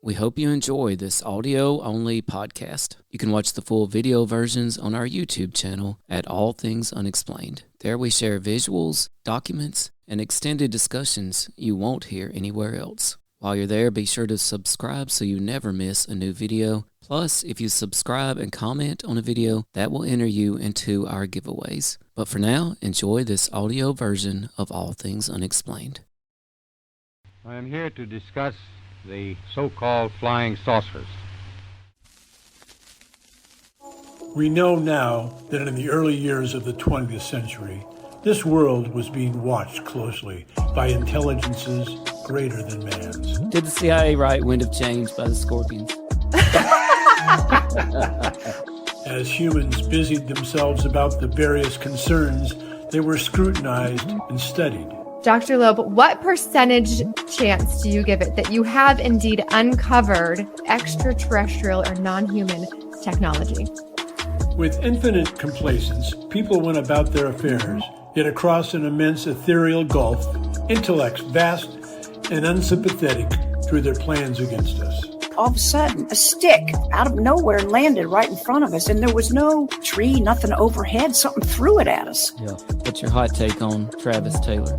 We hope you enjoy this audio-only podcast. You can watch the full video versions on our YouTube channel at All Things Unexplained. There we share visuals, documents, and extended discussions you won't hear anywhere else. While you're there, be sure to subscribe so you never miss a new video. Plus, if you subscribe and comment on a video, that will enter you into our giveaways. But for now, enjoy this audio version of All Things Unexplained. I am here to discuss the so-called flying saucers. We know now that in the early years of the 20th century, this world was being watched closely by intelligences greater than man's. Did the CIA write Wind of Change by the Scorpions? As humans busied themselves about the various concerns, they were scrutinized and studied. Dr. Loeb, what percentage chance do you give it that you have indeed uncovered extraterrestrial or non-human technology? With infinite complacence, people went about their affairs, yet across an immense ethereal gulf, intellects vast and unsympathetic drew their plans against us. All of a sudden, a stick out of nowhere landed right in front of us, and there was no tree, nothing overhead. Something threw it at us. Yeah. What's your hot take on Travis Taylor?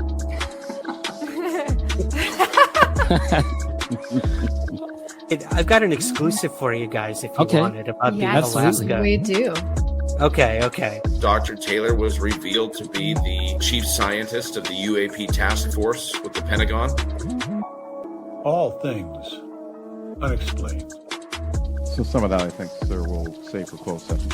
I've got an exclusive for you guys if you want it about the Alaska. We do. Okay. Dr. Taylor was revealed to be the chief scientist of the UAP task force with the Pentagon. All Things Unexplained. So some of that, I think, sir, we'll save for closed session.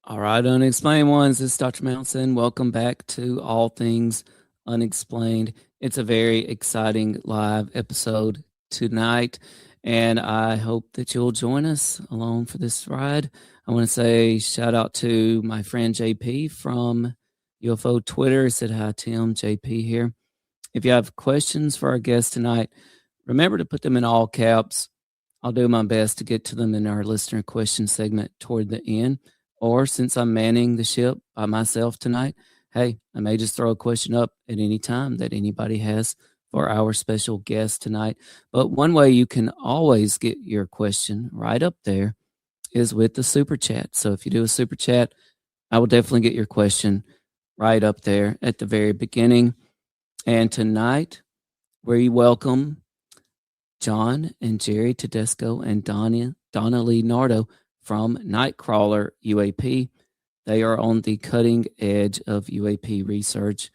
All right, Unexplained Ones, this is Dr. Mounson. Welcome back to All Things Unexplained. It's a very exciting live episode tonight, and I hope that you'll join us along for this ride. I want to say shout out to my friend JP from UFO Twitter. He said, hi, Tim, JP here. If you have questions for our guest tonight, remember to put them in all caps. I'll do my best to get to them in our listener question segment toward the end. Or since I'm manning the ship by myself tonight, hey, I may just throw a question up at any time that anybody has for our special guest tonight. But one way you can always get your question right up there is with the super chat. So if you do a super chat, I will definitely get your question right up there at the very beginning. And tonight, we welcome John and Jerry Tedesco and Donna Lee Nardo from Nightcrawler UAP. They are on the cutting edge of UAP research,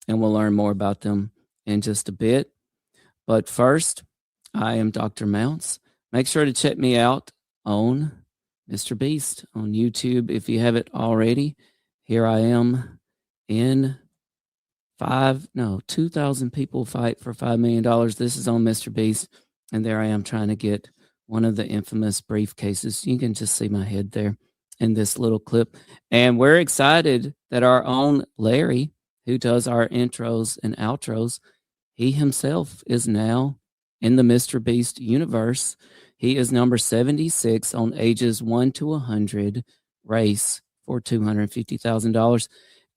and we'll learn more about them in just a bit. But first, I am Dr. Mounts. Make sure to check me out on Mr. Beast on YouTube if you haven't already. Here I am in 2,000 people fight for $5 million. This is on Mr. Beast, and there I am trying to get one of the infamous briefcases. You can just see my head there in this little clip. And we're excited that our own Larry, who does our intros and outros, he himself is now in the Mr. Beast universe. He is number 76 on ages 1 to 100 race for $250,000.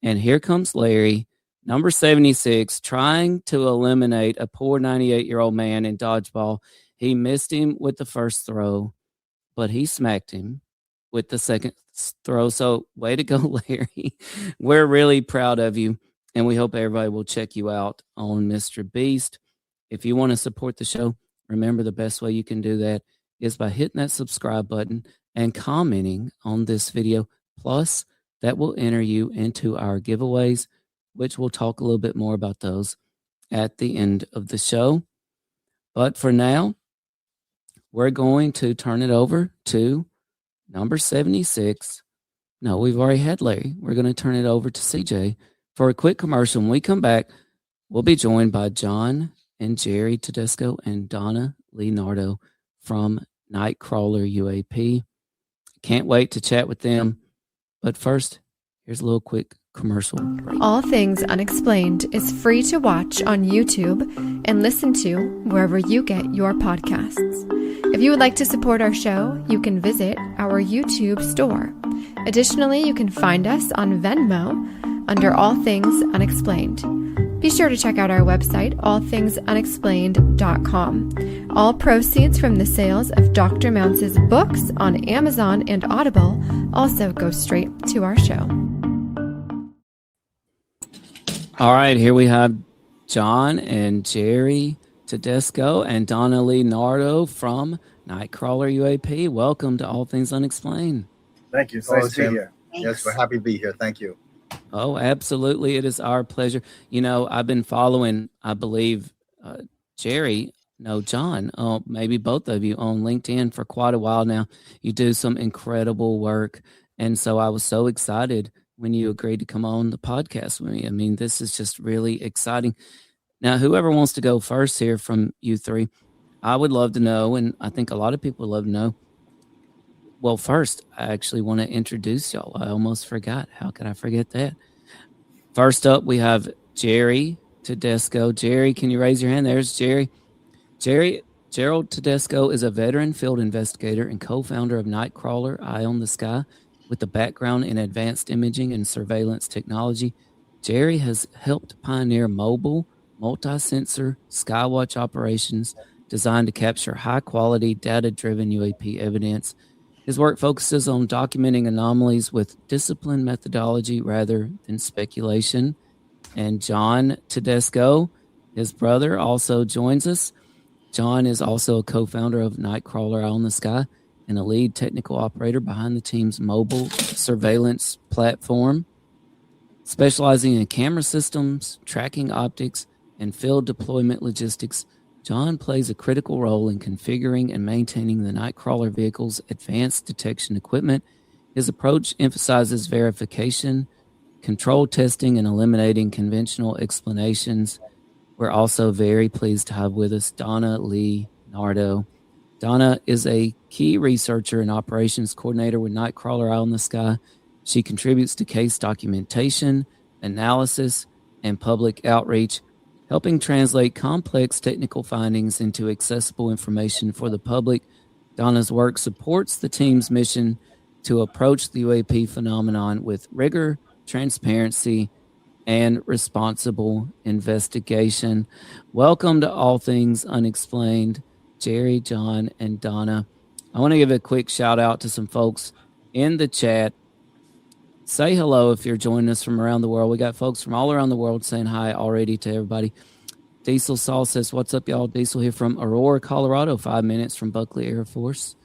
And here comes Larry, number 76, trying to eliminate a poor 98-year-old man in dodgeball. He missed him with the first throw, but he smacked him with the second throw. So way to go, Larry. We're really proud of you, and we hope everybody will check you out on Mr. Beast. If you want to support the show, remember the best way you can do that is by hitting that subscribe button and commenting on this video. Plus, that will enter you into our giveaways, which we'll talk a little bit more about those at the end of the show. But for now, we're going to turn it over to number 76. No, we've already had Larry. We're going to turn it over to CJ for a quick commercial. When we come back, we'll be joined by John and Jerry Tedesco and Donna Lee Nardo from Nightcrawler UAP. Can't wait to chat with them. But first, here's a little quick commercial break. All Things Unexplained is free to watch on YouTube and listen to wherever you get your podcasts. If you would like to support our show, you can visit our YouTube store. Additionally, you can find us on Venmo under All Things Unexplained. Be sure to check out our website, allthingsunexplained.com. All proceeds from the sales of Dr. Mounce's books on Amazon and Audible also go straight to our show. All right, here we have John and Jerry Tedesco and Donna Lee Nardo from Nightcrawler UAP. Welcome to All Things Unexplained. Thank you. It's nice to be here. Thanks. Yes, we're happy to be here. Thank you. Oh, absolutely. It is our pleasure. You know, I've been following, I believe, Jerry, no, John, maybe both of you on LinkedIn for quite a while now. You do some incredible work. And so I was so excited when you agreed to come on the podcast with me. I mean, this is just really exciting. Now, whoever wants to go first here from you three, I would love to know, and I think a lot of people would love to know. Well, first, I actually want to introduce y'all. I almost forgot. How could I forget that? First up, we have Jerry Tedesco. Jerry, can you raise your hand? There's Jerry. Gerald Tedesco is a veteran field investigator and co-founder of Nightcrawler, Eye on the Sky, with a background in advanced imaging and surveillance technology. Jerry has helped pioneer mobile, multi-sensor skywatch operations designed to capture high-quality, data-driven UAP evidence. His work focuses on documenting anomalies with disciplined methodology rather than speculation. And John Tedesco, his brother, also joins us. John is also a co-founder of Nightcrawler Eye on the Sky and a lead technical operator behind the team's mobile surveillance platform, specializing in camera systems, tracking optics, and field deployment logistics. John plays a critical role in configuring and maintaining the Nightcrawler vehicle's advanced detection equipment. His approach emphasizes verification, control testing, and eliminating conventional explanations. We're also very pleased to have with us Donna Lee Nardo. Donna is a key researcher and operations coordinator with Nightcrawler Eye on the Sky. She contributes to case documentation, analysis, and public outreach, helping translate complex technical findings into accessible information for the public. Donna's work supports the team's mission to approach the UAP phenomenon with rigor, transparency, and responsible investigation. Welcome to All Things Unexplained, Jerry, John, and Donna. I want to give a quick shout out to some folks in the chat. Say hello if you're joining us from around the world. We got folks from all around the world saying hi already to everybody. Diesel Saul says, what's up, y'all? Diesel here from Aurora, Colorado, 5 minutes from Buckley Air Force.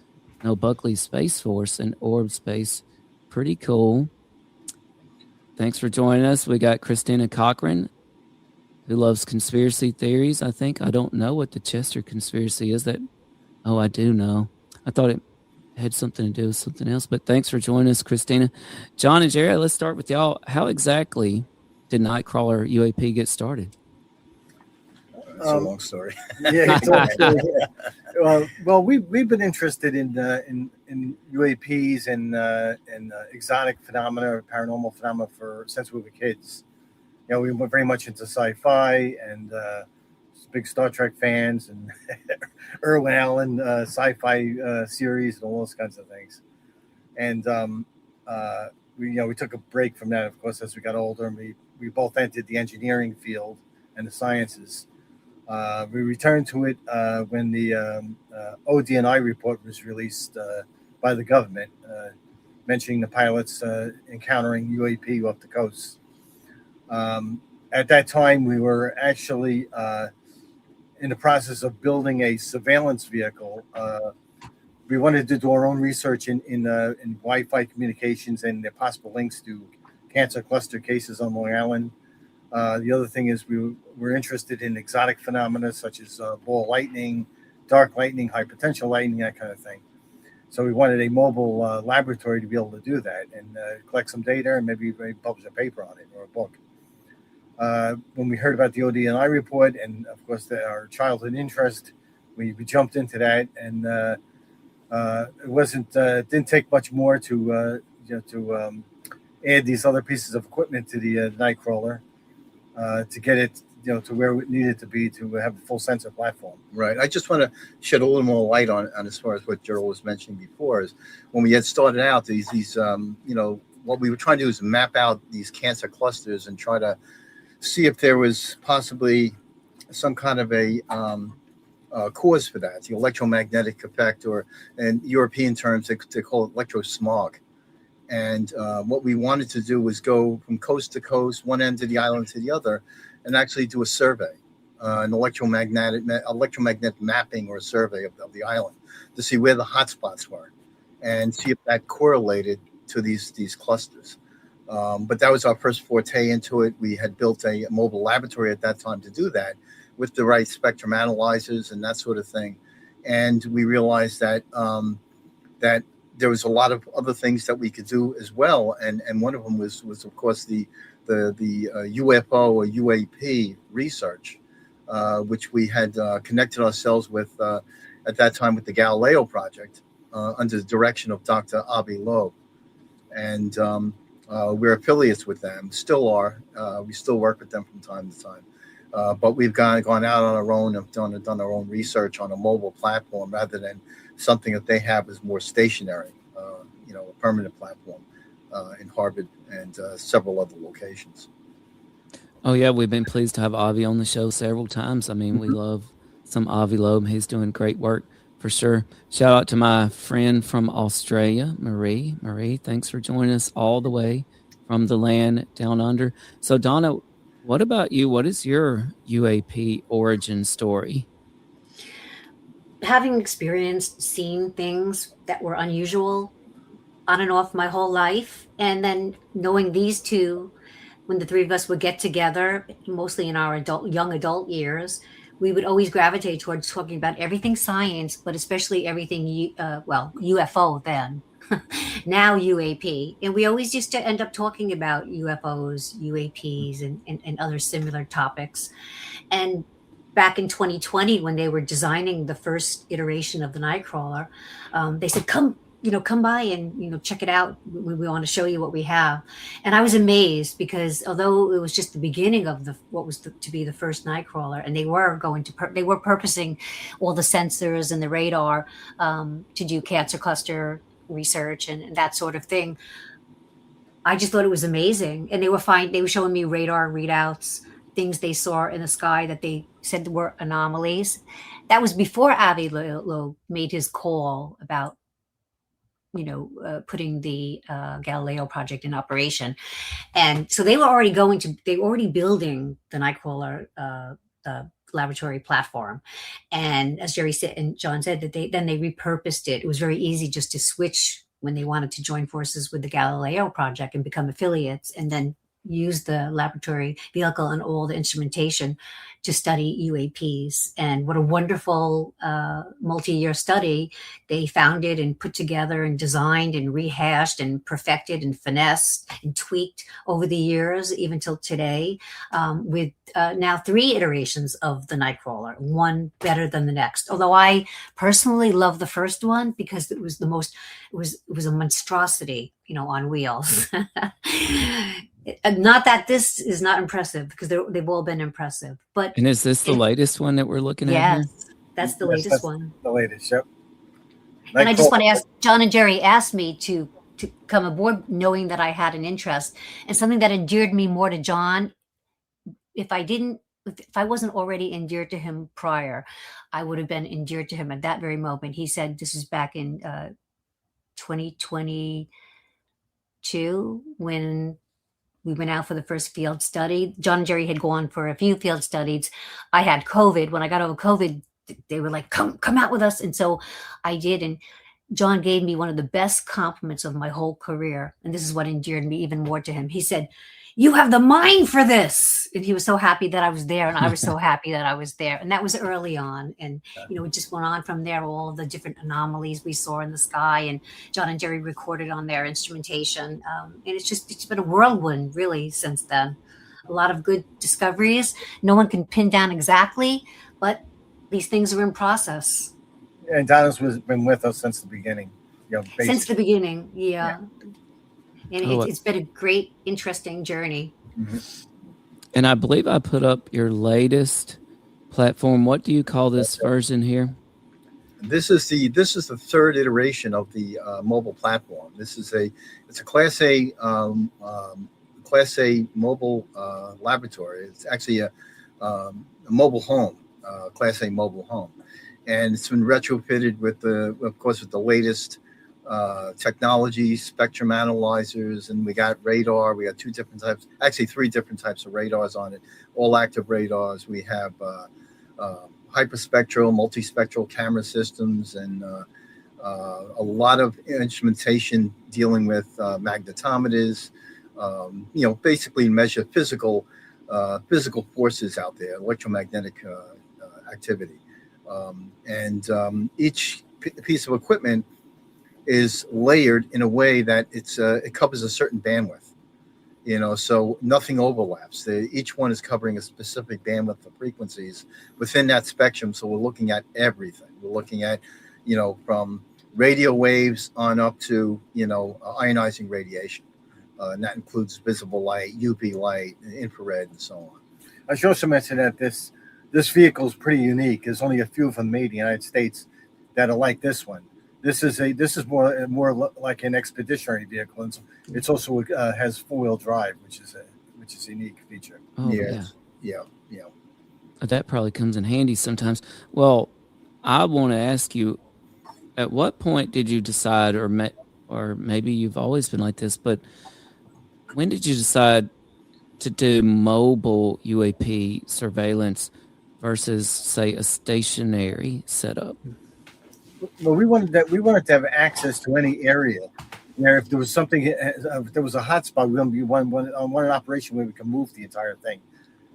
No, Buckley Space Force and Orb Space. Pretty cool. Thanks for joining us. We got Christina Cochran, who loves conspiracy theories, I think. I don't know what the Chester conspiracy is. Oh, I do know. I thought it had something to do with something else, but thanks for joining us, Christina. John and Jerry, let's start with y'all. How exactly did Nightcrawler UAP get started? It's a long story. Yeah, it's a long story. Yeah. Well, we've been interested in UAPs and exotic phenomena, paranormal phenomena since we were kids. You know, we were very much into sci-fi and big Star Trek fans and Irwin Allen sci-fi series and all those kinds of things. And we took a break from that, of course, as we got older, and we both entered the engineering field and the sciences. We returned to it when the ODNI report was released by the government, mentioning the pilots encountering UAP off the coast. At that time, we were actually in the process of building a surveillance vehicle. We wanted to do our own research in Wi-Fi communications and the possible links to cancer cluster cases on Long Island. The other thing is we were interested in exotic phenomena such as ball lightning, dark lightning, high potential lightning, that kind of thing. So we wanted a mobile laboratory to be able to do that and collect some data and maybe publish a paper on it or a book. When we heard about the ODNI report and, of course, our childhood interest, we jumped into that, and it didn't take much more to add these other pieces of equipment to the Nightcrawler to get it to where it needed to be to have a full sensor platform. Right. I just want to shed a little more light on as far as what Gerald was mentioning before, is when we had started out, these what we were trying to do is map out these cancer clusters and try to see if there was possibly some kind of a cause for that, the electromagnetic effect, or in European terms, they call it electrosmog. And what we wanted to do was go from coast to coast, one end of the island to the other, and actually do a survey, an electromagnetic mapping or a survey of the island to see where the hotspots were and see if that correlated to these clusters. But that was our first forte into it. We had built a mobile laboratory at that time to do that with the right spectrum analyzers and that sort of thing. And we realized that that there was a lot of other things that we could do as well. And one of them was of course the UFO or UAP research, which we had connected ourselves with at that time with the Galileo project under the direction of Dr. Avi Loeb. And we're affiliates with them, still are. We still work with them from time to time. But we've gone out on our own and done our own research on a mobile platform rather than something that they have is more stationary, a permanent platform in Harvard and several other locations. Oh, yeah, we've been pleased to have Avi on the show several times. I mean, we love some Avi Loeb. He's doing great work for sure. Shout out to my friend from Australia, Marie. Marie, thanks for joining us all the way from the land down under. So, Donna, what about you? What is your UAP origin story? Having experienced seeing things that were unusual on and off my whole life, and then knowing these two, when the three of us would get together, mostly in our young adult years, we would always gravitate towards talking about everything science, but especially everything, UFO then, now UAP. And we always used to end up talking about UFOs, UAPs, and other similar topics. And back in 2020, when they were designing the first iteration of the Nightcrawler, they said, come by and, check it out. We want to show you what we have. And I was amazed because although it was just the beginning of what was to be the first Nightcrawler, and they were purposing all the sensors and the radar to do cancer cluster research and that sort of thing. I just thought it was amazing. And they were showing me radar readouts, things they saw in the sky that they said were anomalies. That was before Avi Loeb made his call about putting the Galileo project in operation. And so they were already building the Nightcrawler laboratory platform. And as Jerry said, and John said, that they repurposed it. It was very easy just to switch when they wanted to join forces with the Galileo project and become affiliates, and then use the laboratory vehicle and all the instrumentation to study UAPs. And what a wonderful multi-year study they founded and put together and designed and rehashed and perfected and finessed and tweaked over the years, even till today, with now 3 iterations of the Nightcrawler, one better than the next. Although I personally love the first one because it was it was a monstrosity, on wheels. Not that this is not impressive, because they've all been impressive. And is this the latest one that we're looking at? Yes, that's the latest one. The latest, yep. And I just want to ask, John and Jerry asked me to come aboard knowing that I had an interest, and something that endeared me more to John. If I wasn't already endeared to him prior, I would have been endeared to him at that very moment. He said, this is back in 2022, when we went out for the first field study. John and Jerry had gone for a few field studies. I had COVID. When I got over COVID, they were like, come out with us. And so I did. And John gave me one of the best compliments of my whole career. And this is what endeared me even more to him. He said, "You have the mind for this." And he was so happy that I was there. And I was so happy that I was there. And that was early on. And, it just went on from there, all of the different anomalies we saw in the sky. And John and Jerry recorded on their instrumentation. And it's been a whirlwind, really, since then. A lot of good discoveries. No one can pin down exactly, but these things are in process. Yeah, and Donna's been with us since the beginning. Since the beginning, yeah. And it's been a great, interesting journey. Mm-hmm. And I believe I put up your latest platform. What do you call this version here? This is the third iteration of the mobile platform. It's a Class A Class A mobile laboratory. It's actually a mobile home, Class A mobile home, and it's been retrofitted with the latest technology, spectrum analyzers, and we got radar. We got three different types of radars on it, all active radars. We have hyperspectral, multispectral camera systems, and a lot of instrumentation dealing with magnetometers. Basically measure physical forces out there, electromagnetic activity, and each piece of equipment is layered in a way that it covers a certain bandwidth, so nothing overlaps. Each one is covering a specific bandwidth of frequencies within that spectrum. So we're looking at everything. We're looking at, from radio waves on up to, ionizing radiation. And that includes visible light, UV light, infrared, and so on. I should also mention that this vehicle is pretty unique. There's only a few of them made in the United States that are like this one. This is more like an expeditionary vehicle, and it's also has 4-wheel drive, which is a unique feature. Oh, yeah. That probably comes in handy sometimes. Well, I want to ask you, at what point did you decide, or maybe you've always been like this, but when did you decide to do mobile UAP surveillance versus, say, a stationary setup? Well, we wanted to have access to any area. If there was something, if there was a hotspot, we want an operation where we can move the entire thing.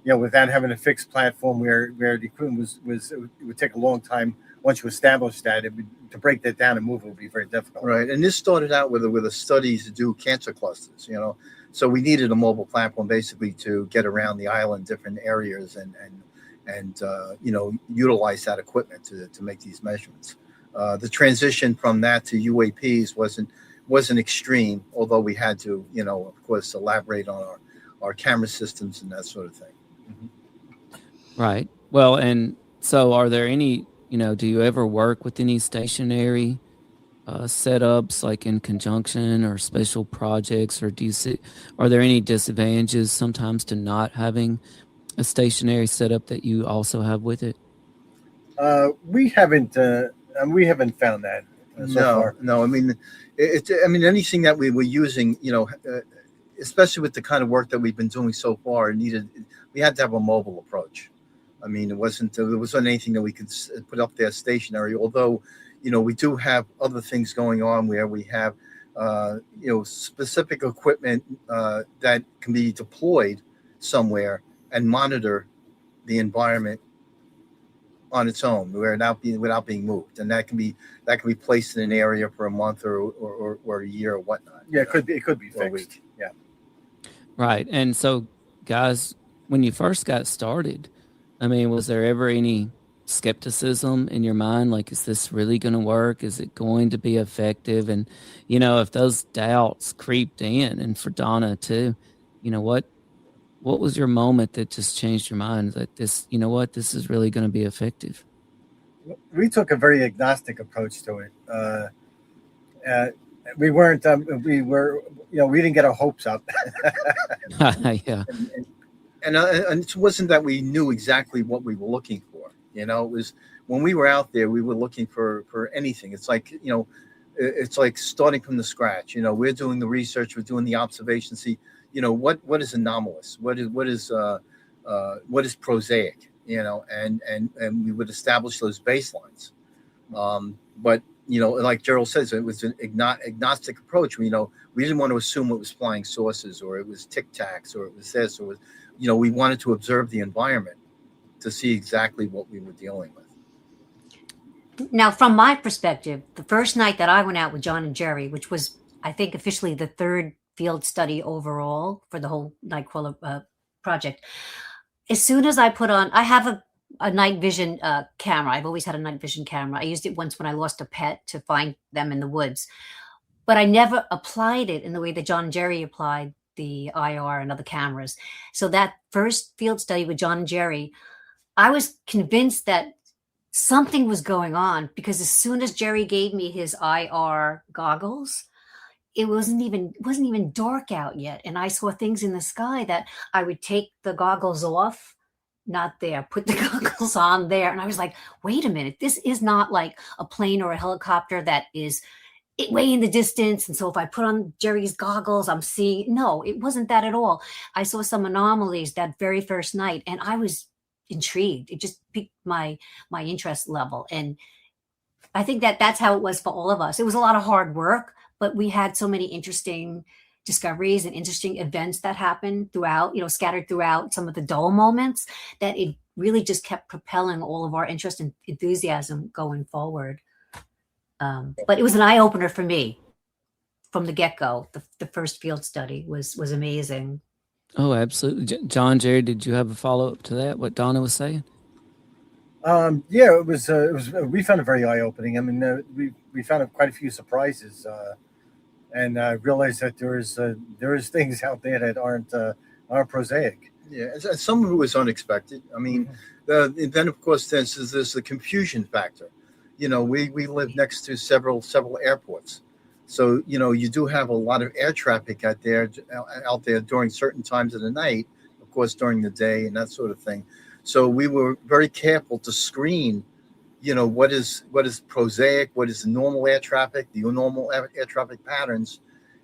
Without having a fixed platform where the equipment was it would take a long time once you establish that. To break that down and move it would be very difficult. Right, and this started out with a study to do cancer clusters. So we needed a mobile platform basically to get around the island, different areas, and utilize that equipment to make these measurements. The transition from that to UAPs wasn't extreme, although we had to, of course, elaborate on our camera systems and that sort of thing. Mm-hmm. Right. Well, and so are there any, do you ever work with any stationary setups, like in conjunction or special projects, or are there any disadvantages sometimes to not having a stationary setup that you also have with it? We haven't found that so far. No. I mean, anything that we were using, especially with the kind of work that we've been doing so far, we had to have a mobile approach. I mean, there wasn't anything that we could put up there stationary. Although, we do have other things going on where we have, specific equipment that can be deployed somewhere and monitor the environment on its own, without being moved, and that can be placed in an area for a month or a year or whatnot. Yeah, it could be fixed. A week. Yeah, right. And so, guys, when you first got started, I mean, was there ever any skepticism in your mind? Like, is this really going to work? Is it going to be effective? And if those doubts creeped in, and for Donna too, what was your moment that just changed your mind? That this is really going to be effective? We took a very agnostic approach to it. We weren't. We didn't get our hopes up. Yeah. And it wasn't that we knew exactly what we were looking for. It was when we were out there, we were looking for anything. It's like it's like starting from the scratch. We're doing the research, we're doing the observation. See, what is anomalous? What is prosaic? And we would establish those baselines. But like Gerald says, it was an agnostic approach. We didn't want to assume it was flying saucers or it was Tic Tacs or it was this or we wanted to observe the environment to see exactly what we were dealing with. Now, from my perspective, the first night that I went out with John and Jerry, which was, I think, officially the third field study overall for the whole Nightcrawler project, as soon as I put on, I have a night vision camera. I've always had a night vision camera. I used it once when I lost a pet to find them in the woods, but I never applied it in the way that John and Jerry applied the IR and other cameras. So that first field study with John and Jerry, I was convinced that something was going on, because as soon as Jerry gave me his IR goggles, it wasn't even dark out yet, and I saw things in the sky that I would take the goggles off, not there, put the goggles on there, and I was like, wait a minute, this is not like a plane or a helicopter that is way in the distance, and so if I put on Jerry's goggles, I'm seeing. No, it wasn't that at all. I saw some anomalies that very first night, and I was intrigued. It just piqued my interest level, and I think that's how it was for all of us. It was a lot of hard work, but we had so many interesting discoveries and interesting events that happened throughout, scattered throughout some of the dull moments, that it really just kept propelling all of our interest and enthusiasm going forward. But it was an eye-opener for me from the get-go. The first field study was amazing. Oh, absolutely. John, Jerry, did you have a follow-up to that, what Donna was saying? Yeah, it was. We found it very eye-opening. I mean, we found quite a few surprises, and realized that there is things out there that aren't prosaic. Yeah, some of it was unexpected. I mean, then of course there's the confusion factor. We live next to several airports, so you do have a lot of air traffic out there during certain times of the night, of course during the day and that sort of thing. So we were very careful to screen, what is prosaic, what is the normal air traffic, the normal air traffic patterns,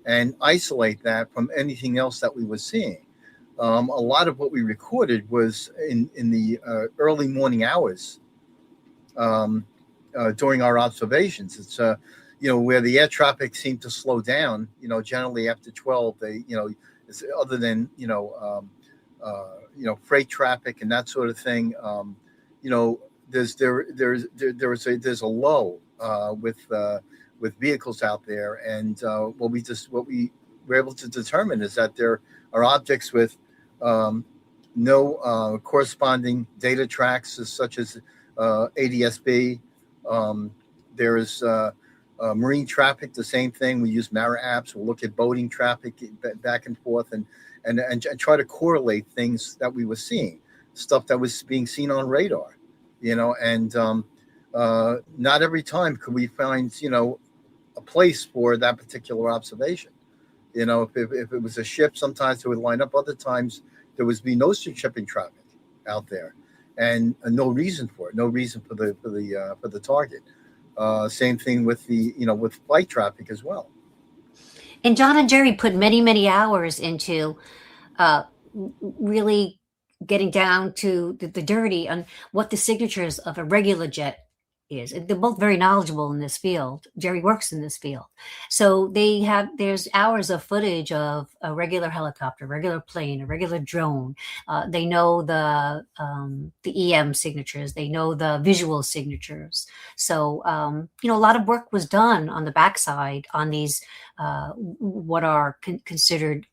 and isolate that from anything else that we were seeing. A lot of what we recorded was in the early morning hours during our observations. It's where the air traffic seemed to slow down. Generally after 12, it's other than freight traffic and that sort of thing. There's a lull with vehicles out there, and what we were able to determine is that there are objects with no corresponding data tracks, such as ADS-B. There is marine traffic, the same thing. We use Mara apps. We'll look at boating traffic back and forth and try to correlate things that we were seeing, stuff that was being seen on radar, and not every time could we find, a place for that particular observation. If it was a ship, sometimes it would line up. Other times there would be no shipping traffic out there, and no reason for it, no reason for the target. Same thing with with flight traffic as well. And John and Jerry put many, many hours into really getting down to the dirty on what the signatures of a regular jet is. They're both very knowledgeable in this field. Jerry works in this field. So there's hours of footage of a regular helicopter, regular plane, a regular drone. They know the EM signatures. They know the visual signatures. So, a lot of work was done on the backside on these, what are considered,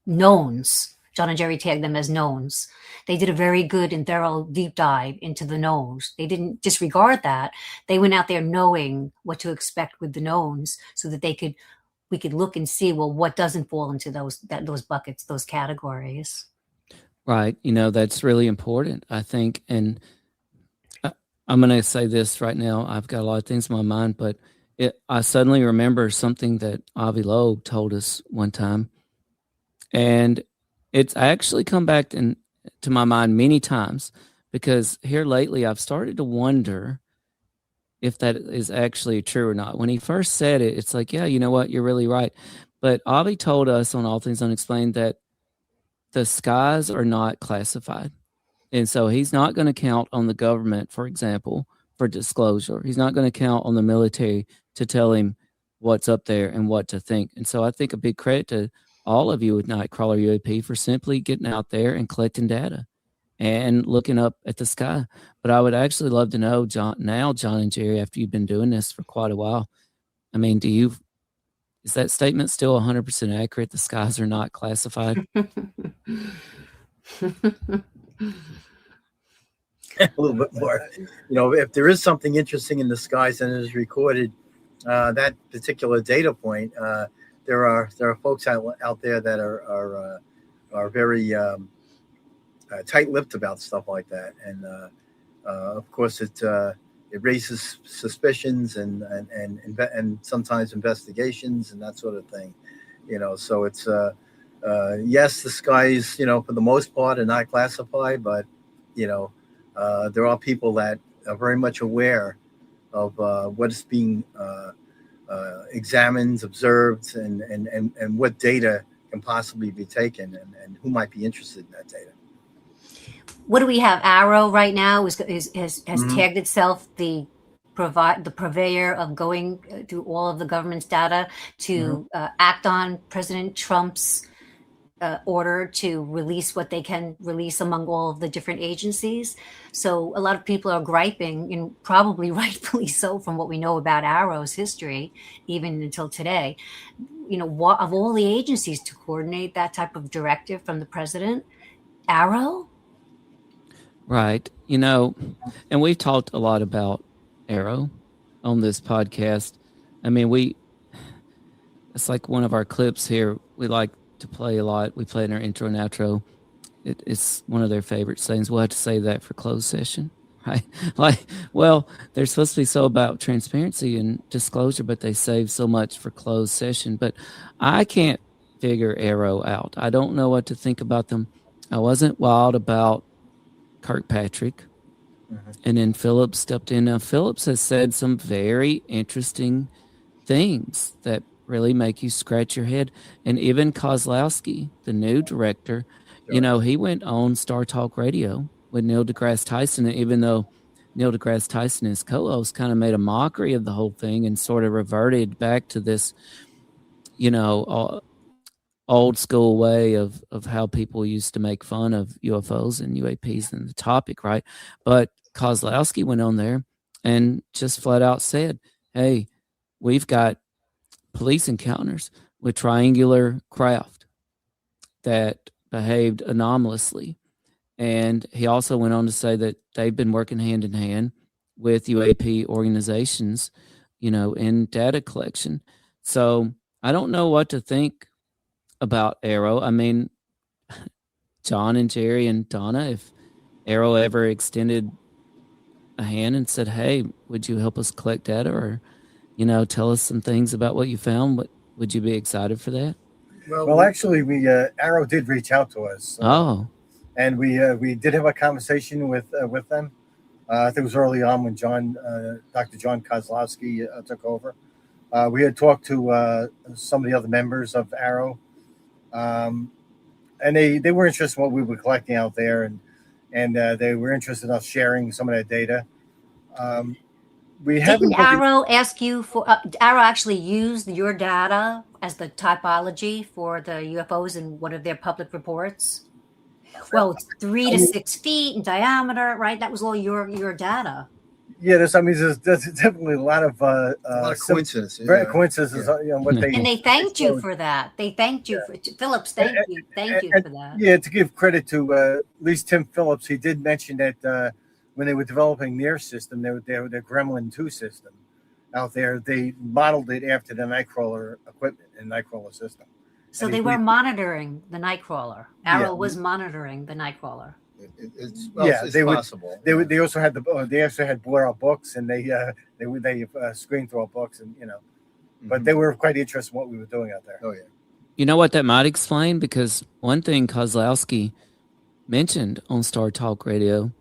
knowns. John and Jerry tagged them as knowns. They did a very good and thorough deep dive into the knowns. They didn't disregard that. They went out there knowing what to expect with the knowns, so that we could look and see, well, what doesn't fall into those buckets, those categories. Right. That's really important, I think. And I'm going to say this right now. I've got a lot of things in my mind, but I suddenly remember something that Avi Loeb told us one time. And it's actually come back to my mind many times, because here lately I've started to wonder if that is actually true or not. When he first said it, it's like, yeah, you know what? You're really right. But Avi told us on All Things Unexplained that the skies are not classified. And so he's not going to count on the government, for example, for disclosure. He's not going to count on the military to tell him what's up there and what to think. And so I think a big credit to all of you with Nightcrawler UAP for simply getting out there and collecting data and looking up at the sky. But I would actually love to know, John and Jerry, after you've been doing this for quite a while, I mean, is that statement still 100% accurate? The skies are not classified? A little bit more. If there is something interesting in the skies and it is recorded, that particular data point, there are folks out there that are very tight-lipped about stuff like that, and of course it it raises suspicions and sometimes investigations and that sort of thing. So it's yes, the skies, for the most part are not classified, but there are people that are very much aware of what is being examined, observed, and what data can possibly be taken, and who might be interested in that data. What do we have? Arrow right now has tagged itself the purveyor of going through all of the government's data to act on President Trump's order to release what they can release among all of the different agencies. So a lot of people are griping, and probably rightfully so from what we know about Arrow's history, even until today, of all the agencies to coordinate that type of directive from the president, Arrow? Right. And we've talked a lot about Arrow on this podcast. I mean, it's like one of our clips here. We like to play a lot. We play in our intro and outro. It's one of their favorite sayings. We'll have to save that for closed session, right? They're supposed to be so about transparency and disclosure, but they save so much for closed session. But I can't figure Arrow out. I don't know what to think about them. I wasn't wild about Kirkpatrick. And then Phillips stepped in. Now, Phillips has said some very interesting things that really make you scratch your head. And even Kozlowski, the new director, he went on Star Talk Radio with Neil deGrasse Tyson. And even though Neil deGrasse Tyson, his co-host, kind of made a mockery of the whole thing and sort of reverted back to this, old school way of how people used to make fun of UFOs and UAPs and the topic, right? But Kozlowski went on there and just flat out said, hey, we've got police encounters with triangular craft that behaved anomalously. And he also went on to say that they've been working hand in hand with UAP organizations, in data collection. So I don't know what to think about Arrow. I mean, John and Jerry and Donna, if Arrow ever extended a hand and said, hey, would you help us collect data or, tell us some things about what you found, would you be excited for that? Well, actually, Arrow did reach out to us. And we did have a conversation with them. I think it was early on when Dr. John Kozlowski took over. We had talked to some of the other members of Arrow. And they were interested in what we were collecting out there, and they were interested in us sharing some of that data. Didn't Arrow ask you for? Arrow actually used your data as the typology for the UFOs in one of their public reports. Well, it's 3 to 6 feet in diameter, right? That was all your data. Yeah, there's definitely a lot of coincidences. Coincidences, what they and they thanked you for that. They thanked you for Phillips. Thank you for that. Yeah, to give credit to at least Tim Phillips, he did mention that when they were developing their system, their Gremlin 2 system out there, they modeled it after the Nightcrawler equipment and Nightcrawler system. So they were monitoring the Nightcrawler. Arrow was monitoring the Nightcrawler. It's possible. They also had bought our books, and they screened through our books, and but they were quite interested in what we were doing out there. Oh yeah. You know what that might explain? Because one thing Kozlowski mentioned on Star Talk Radio,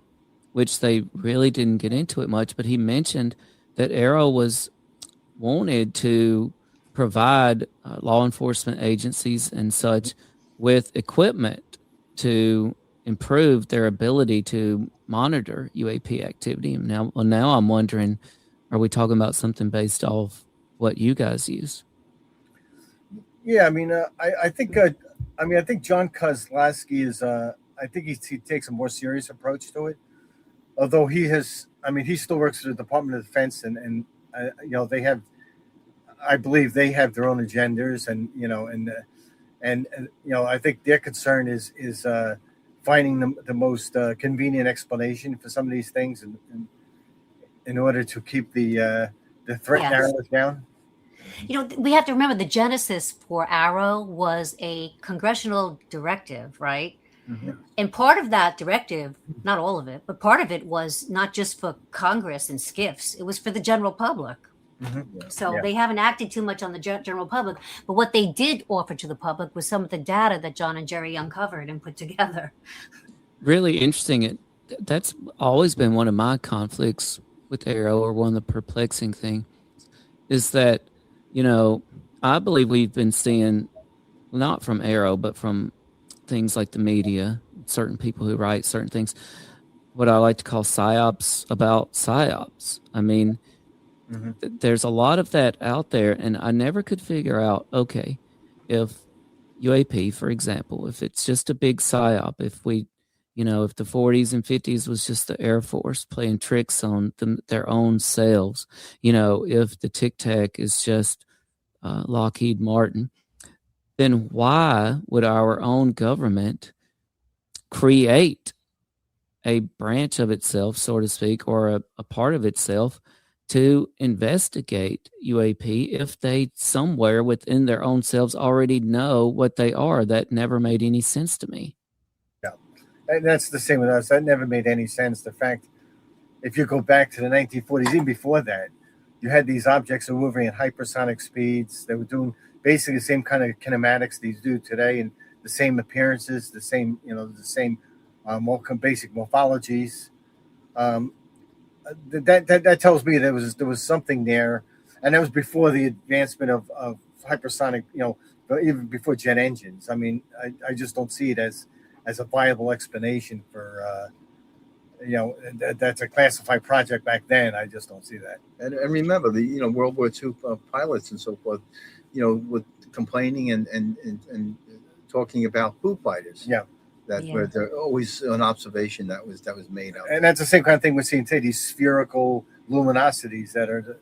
which they really didn't get into it much, but he mentioned that Arrow wanted to provide law enforcement agencies and such with equipment to improve their ability to monitor UAP activity. Now I'm wondering, are we talking about something based off what you guys use? Yeah, I mean, I think John Kozlowski is. I think he takes a more serious approach to it. Although he still works for the Department of Defense, and they have, I believe they have their own agendas, and I think their concern is finding the most convenient explanation for some of these things, and in order to keep the threat narratives down. We have to remember the genesis for Arrow was a congressional directive, right? And part of that directive, not all of it, but part of it was not just for Congress and SCIFs, it was for the general public. So they haven't acted too much on the general public, but what they did offer to the public was some of the data that John and Jerry uncovered and put together. Really interesting. That's always been one of my conflicts with Arrow, or one of the perplexing things, is that, I believe we've been seeing, not from Arrow, but from things like the media, certain people who write certain things, what I like to call psyops about psyops. I mean, there's a lot of that out there, and I never could figure out, okay, if UAP, for example, if it's just a big psyop, if we, if the 40s and 50s was just the Air Force playing tricks on their own selves, if the Tic Tac is just Lockheed Martin, then why would our own government create a branch of itself, so to speak, or a part of itself to investigate UAP if they somewhere within their own selves already know what they are? That never made any sense to me. Yeah, and that's the same with us. That never made any sense. The fact, if you go back to the 1940s, even before that, you had these objects that were moving at hypersonic speeds. They were doing basically the same kind of kinematics these do today, and the same appearances, the same, basic morphologies. That tells me there was something there, and that was before the advancement of hypersonic, even before jet engines. I mean, I just don't see it as a viable explanation for that's a classified project back then. I just don't see that. And remember the World War II pilots and so forth, with complaining and talking about Foo Fighters. Yeah. Where there always an observation that was made out. And that's the same kind of thing we're seeing today. These spherical luminosities that are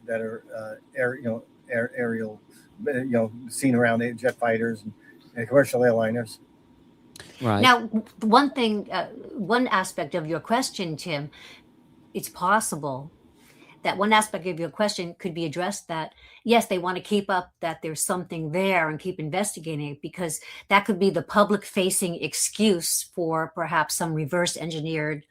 aerial, seen around jet fighters and commercial airliners. Right. Now, one thing, one aspect of your question, Tim, it's possible that one aspect of your question could be addressed that, yes, they want to keep up that there's something there and keep investigating it, because that could be the public-facing excuse for perhaps some reverse engineered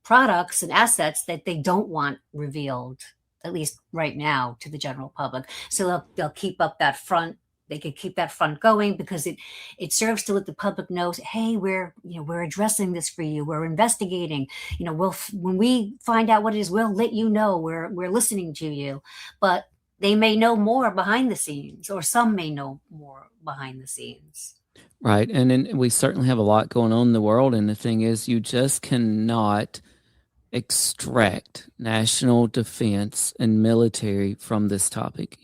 products and assets that they don't want revealed, at least right now, to the general public. So they'll keep up that front. They could keep that front going because it serves to let the public know, hey, we're addressing this for you. We're investigating. When we find out what it is, we'll let you know. We're listening to you. But they may know more behind the scenes, or some may know more behind the scenes. Right. And then we certainly have a lot going on in the world. And the thing is, you just cannot extract national defense and military from this topic.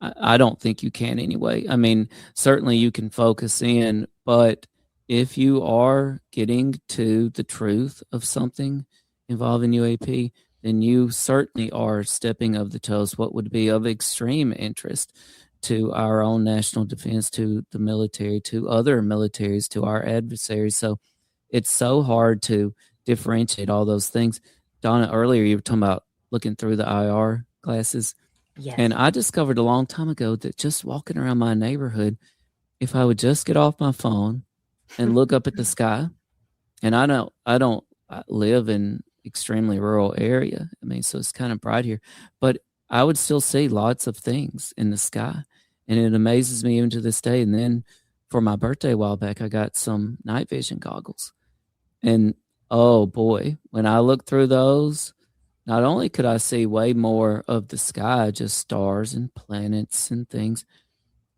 I don't think you can anyway. I mean, certainly you can focus in, but if you are getting to the truth of something involving UAP, then you certainly are stepping over the toes what would be of extreme interest to our own national defense, to the military, to other militaries, to our adversaries. So it's so hard to differentiate all those things. Donna, earlier you were talking about looking through the IR glasses. Yes. And I discovered a long time ago that just walking around my neighborhood, if I would just get off my phone and look up at the sky, and I don't live in extremely rural area. I mean, so it's kind of bright here, but I would still see lots of things in the sky, and it amazes me even to this day. And then for my birthday a while back, I got some night vision goggles, and oh boy, when I looked through those, not only could I see way more of the sky, just stars and planets and things,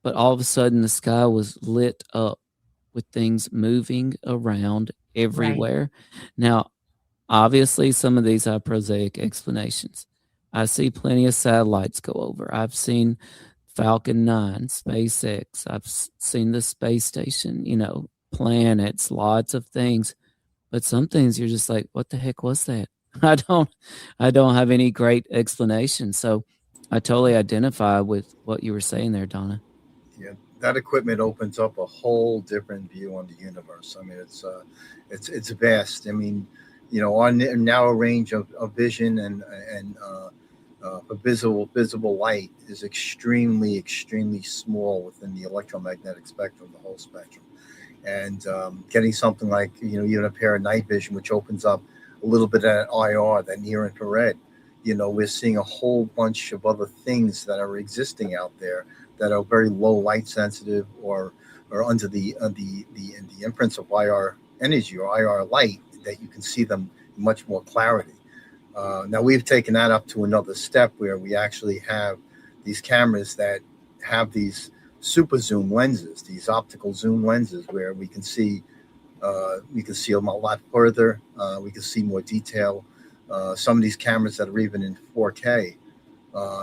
but all of a sudden the sky was lit up with things moving around everywhere. Right. Now, obviously, some of these are prosaic explanations. I see plenty of satellites go over. I've seen Falcon 9, SpaceX. I've seen the space station, planets, lots of things. But some things you're just like, what the heck was that? I don't have any great explanation. So I totally identify with what you were saying there, Donna. Yeah, that equipment opens up a whole different view on the universe. I mean, it's vast. I mean, our narrow range of vision and visible light is extremely, extremely small within the electromagnetic spectrum, the whole spectrum. and getting something like, even a pair of night vision, which opens up a little bit of IR, that near infrared. We're seeing a whole bunch of other things that are existing out there that are very low light sensitive or under the imprints of IR energy or IR light, that you can see them in much more clarity. Now we've taken that up to another step where we actually have these cameras that have these super zoom lenses, these optical zoom lenses, where we can see them a lot further. We can see more detail. Some of these cameras that are even in 4K,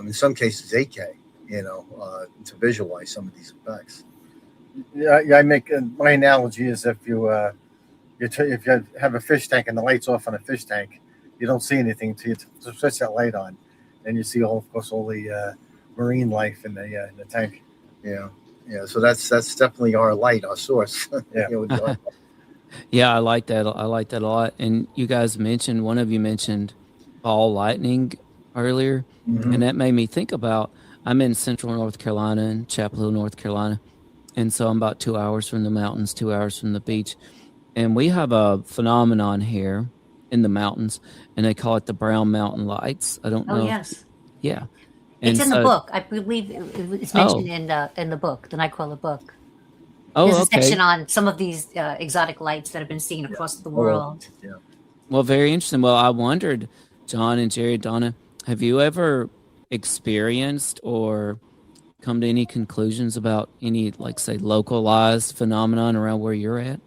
in some cases 8K, to visualize some of these effects. Yeah, I make my analogy is if you have a fish tank and the light's off on a fish tank, you don't see anything until you switch that light on, and you see all the marine life in the tank. Yeah. So that's definitely our light, our source. Yeah. Yeah, I like that. I like that a lot. And you guys one of you mentioned ball lightning earlier, and that made me think about. I'm in Central North Carolina, in Chapel Hill, North Carolina, and so I'm about 2 hours from the mountains, 2 hours from the beach, and we have a phenomenon here in the mountains, and they call it the Brown Mountain Lights. I don't know. Oh, yes. Yeah. It's in the book. I believe it's mentioned in the book, the Nightcrawler book. There's a section on some of these exotic lights that have been seen across the world. Yeah. Well, very interesting. Well, I wondered, John and Jerry, Donna, have you ever experienced or come to any conclusions about any, like, say, localized phenomenon around where you're at?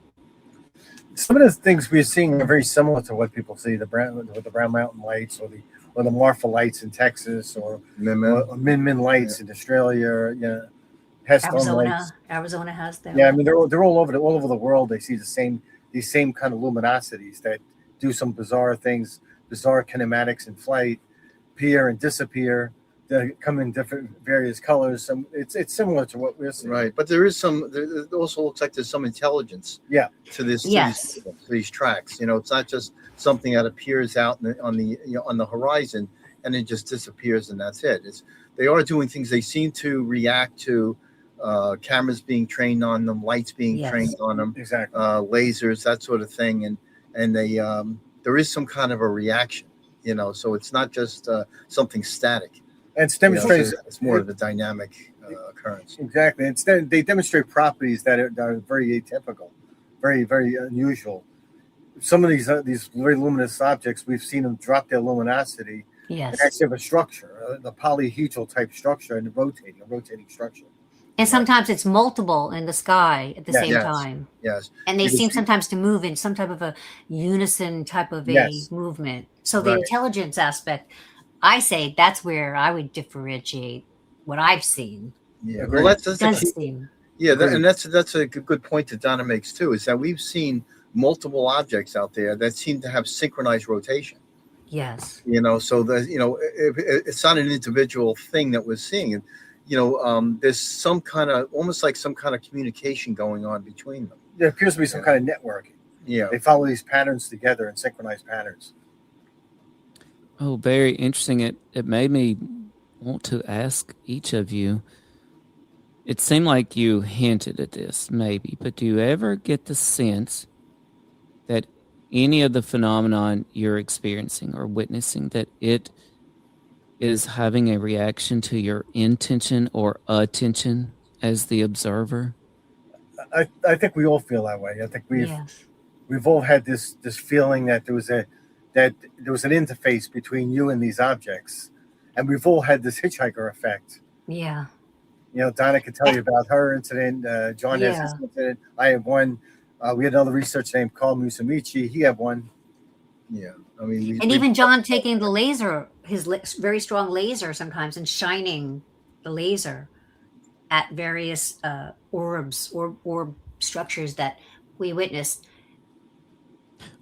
Some of the things we're seeing are very similar to what people see, the Brown Mountain Lights or the Marfa lights in Texas or Min lights in Australia. Arizona has them. Yeah, I mean they're all over the world. They see these same kind of luminosities that do some bizarre things, bizarre kinematics in flight, appear and disappear. They come in various colors. It's similar to what we're seeing. Right, but there also looks like there's some intelligence. Yeah. To this. Yes. To these tracks. It's not just something that appears out on the horizon and it just disappears and that's it. They are doing things. They seem to react to cameras being trained on them, lights being trained on them, exactly, lasers, that sort of thing, and they there is some kind of a reaction. So it's not just something static. And it's demonstrates it's more of a dynamic occurrence. Exactly. They demonstrate properties that are very atypical, very, very unusual. Some of these very luminous objects, we've seen them drop their luminosity. Yes. And actually have a structure, the polyhedral type structure, and a rotating structure. And sometimes it's multiple in the sky at the same time. Yes. And they seem sometimes to move in some type of a unison type of a movement. So the intelligence aspect, I say that's where I would differentiate what I've seen. Yeah. Well, that's seem. Yeah, and that's a good point that Donna makes too, is that we've seen multiple objects out there that seem to have synchronized rotation. Yes. So it's not an individual thing that we're seeing. There's some kind of, almost like some kind of communication going on between them. There appears to be some kind of networking. Yeah. They follow these patterns together in synchronized patterns. Oh, very interesting. It made me want to ask each of you. It seemed like you hinted at this, maybe, but do you ever get the sense that any of the phenomenon you're experiencing or witnessing, that it is having a reaction to your intention or attention as the observer? I think we all feel that way. I think we've all had this feeling that there was an interface between you and these objects, and we've all had this hitchhiker effect. Yeah. Donna could tell you about her incident. John has this incident. I have one. We had another researcher named Carl Musamichi. He had one. Yeah. I mean, even John taking the laser, his very strong laser sometimes, and shining the laser at various orbs or orb structures that we witnessed.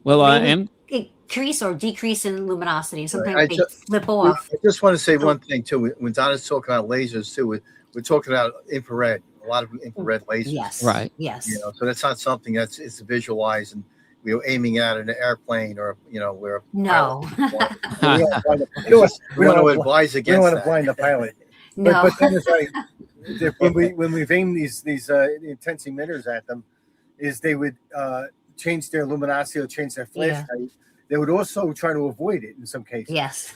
Well, I am increase or decrease in luminosity. Sometimes they flip off. I just want to say one thing too. When Donna's talking about lasers too, we're talking about infrared. A lot of infrared lasers. Yes. Right. Yes. So that's not something it's visualized and we're aiming at an airplane or we're no. We want to advise against. We don't want to blind the pilot. No. But then it's like when we've aimed these intense emitters at them, is they would change their luminosity or change their flashlight. They would also try to avoid it in some cases. Yes.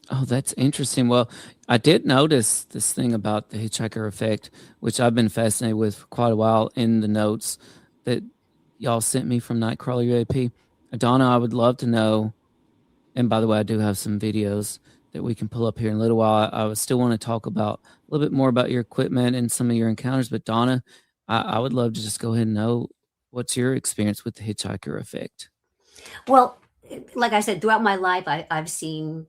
Oh, that's interesting. Well, I did notice this thing about the hitchhiker effect, which I've been fascinated with for quite a while in the notes that y'all sent me from Nightcrawler UAP. Donna, I would love to know, and by the way, I do have some videos that we can pull up here in a little while. I would still want to talk about a little bit more about your equipment and some of your encounters, but Donna, I would love to just go ahead and know what's your experience with the hitchhiker effect. Well, like I said, throughout my life, I've seen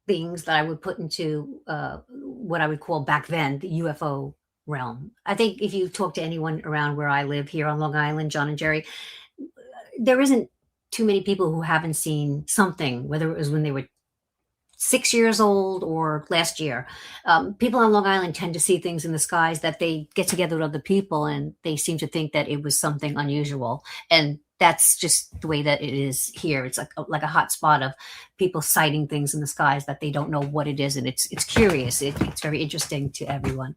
things that I would put into what I would call back then the UFO realm. I think if you talk to anyone around where I live here on Long Island, John and Jerry, there isn't too many people who haven't seen something, whether it was when they were 6 years old or last year. People on Long Island tend to see things in the skies that they get together with other people and they seem to think that it was something unusual. And that's just the way that it is here. It's like a hot spot of people sighting things in the skies that they don't know what it is. And it's curious. It's very interesting to everyone.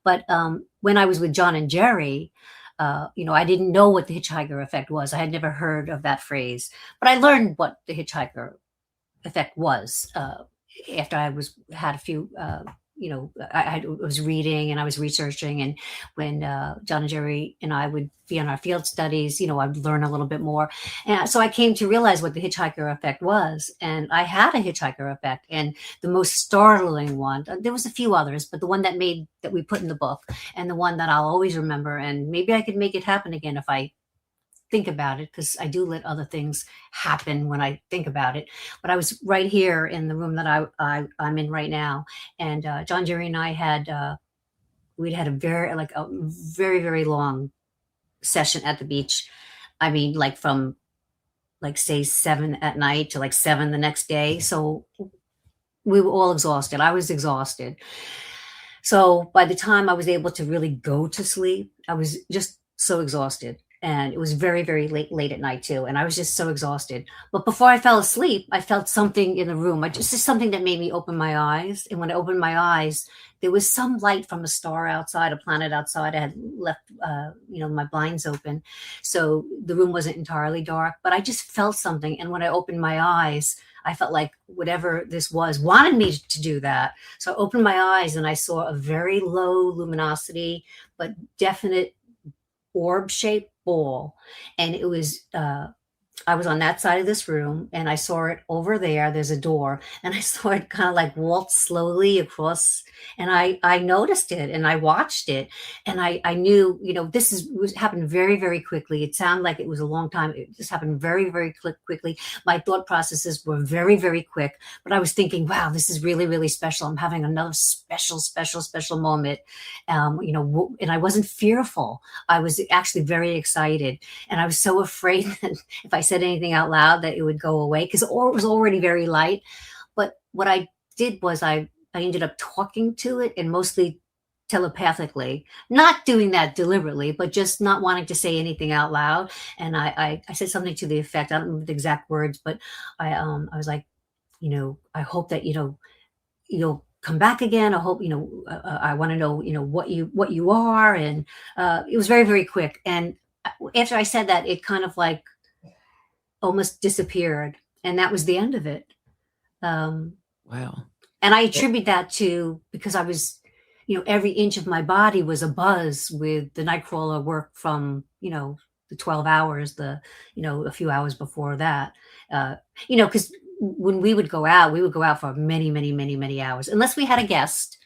But when I was with John and Jerry, I didn't know what the hitchhiker effect was. I had never heard of that phrase, but I learned what the hitchhiker effect was after I had a few, I was reading and I was researching, and when John and Jerry and I would be on our field studies, I'd learn a little bit more. And so I came to realize what the hitchhiker effect was, and I had a hitchhiker effect. And the most startling one, there was a few others, but the one that we put in the book, and the one that I'll always remember, and maybe I could make it happen again if I think about it, because I do let other things happen when I think about it. But I was right here in the room that I'm in right now, and John, Jerry, and I we'd had a very, very long session at the beach. I mean, like from say 7 at night to 7 the next day. So we were all exhausted. I was exhausted. So by the time I was able to really go to sleep, I was just so exhausted. And it was very, very late at night too. And I was just so exhausted. But before I fell asleep, I felt something in the room. Just something that made me open my eyes. And when I opened my eyes, there was some light from a star outside, a planet outside. I had left, my blinds open. So the room wasn't entirely dark, but I just felt something. And when I opened my eyes, I felt like whatever this was wanted me to do that. So I opened my eyes and I saw a very low luminosity, but definite orb-shaped ball, and it was I was on that side of this room, and I saw it over there. There's a door, and I saw it kind of waltz slowly across, and I noticed it, and I watched it, and I knew, this happened very, very quickly. It sounded like it was a long time. It just happened very, very quickly. My thought processes were very, very quick, but I was thinking, wow, this is really, really special. I'm having another special moment. And I wasn't fearful. I was actually very excited, and I was so afraid that if I said anything out loud that it would go away, because it was already very light. But what I did was I ended up talking to it, and mostly telepathically, not doing that deliberately, but just not wanting to say anything out loud. And I said something to the effect, I don't remember the exact words, but I was like, I hope that, you'll come back again. I hope, I want to know, what you are. And it was very, very quick. And after I said that, it kind of almost disappeared, and that was the end of it. Wow. And I attribute that to, because I was, every inch of my body was abuzz with the Nightcrawler work from, the 12 hours, a few hours before that, because when we would go out for many, many, many, many hours, unless we had a guest.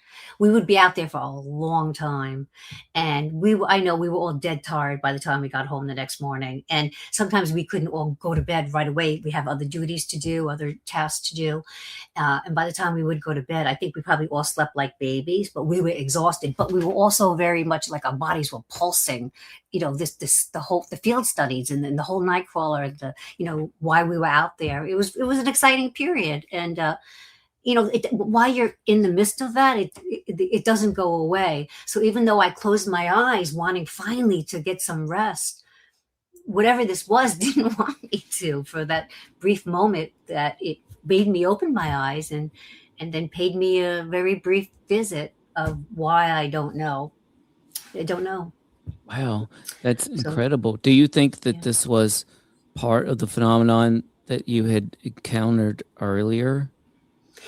We would be out there for a long time. And I know we were all dead tired by the time we got home the next morning. And sometimes we couldn't all go to bed right away. We have other duties to do, other tasks to do. And by the time we would go to bed, I think we probably all slept like babies, but we were exhausted. But we were also very much like our bodies were pulsing, the field studies and then the whole Nightcrawler, why we were out there. It was an exciting period. And, while you're in the midst of that, it doesn't go away. So even though I closed my eyes, wanting finally to get some rest, whatever this was didn't want me to for that brief moment that it made me open my eyes and then paid me a very brief visit of why I don't know. I don't know. Wow, that's incredible. Do you think that this was part of the phenomenon that you had encountered earlier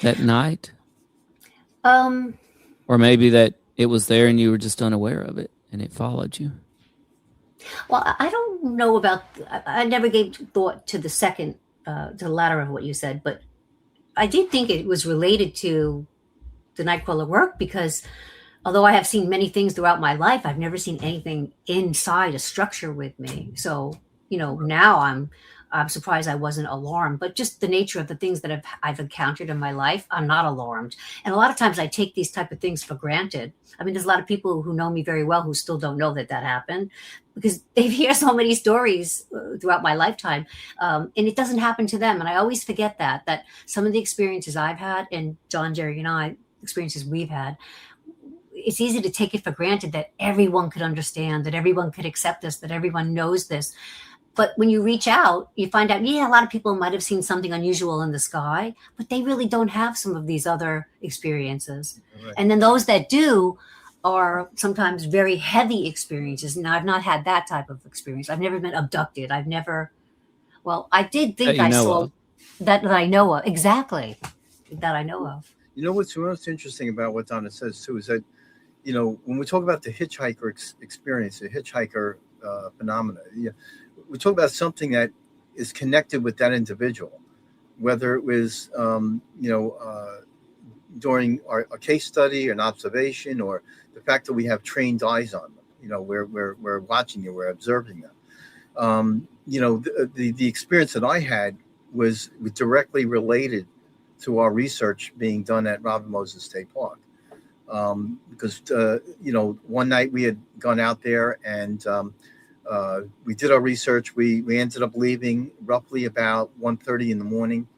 that night? Or maybe that it was there and you were just unaware of it and it followed you? Well, I don't know about, I never gave thought to the second, to the latter of what you said, but I did think it was related to the Nightcrawler work, because although I have seen many things throughout my life, I've never seen anything inside a structure with me. So, now I'm surprised I wasn't alarmed, but just the nature of the things that I've encountered in my life, I'm not alarmed. And a lot of times I take these type of things for granted. I mean, there's a lot of people who know me very well who still don't know that happened, because they've heard so many stories throughout my lifetime, and it doesn't happen to them. And I always forget that some of the experiences I've had, and John, Jerry, and I, experiences we've had, it's easy to take it for granted that everyone could understand, that everyone could accept this, that everyone knows this. But when you reach out, you find out, a lot of people might have seen something unusual in the sky, but they really don't have some of these other experiences. Right. And then those that do are sometimes very heavy experiences. Now, I've not had that type of experience. I've never been abducted. I did think I saw that I know of. Exactly. That I know of. What's most interesting about what Donna says, too, is that, when we talk about the hitchhiker experience, the hitchhiker phenomena, we talk about something that is connected with that individual, whether it was, during our case study, an observation, or the fact that we have trained eyes on them. We're watching you, we're observing them. The experience that I had was directly related to our research being done at Robert Moses State Park. Because one night we had gone out there and we did our research. We ended up leaving roughly about 1:30 in the morning,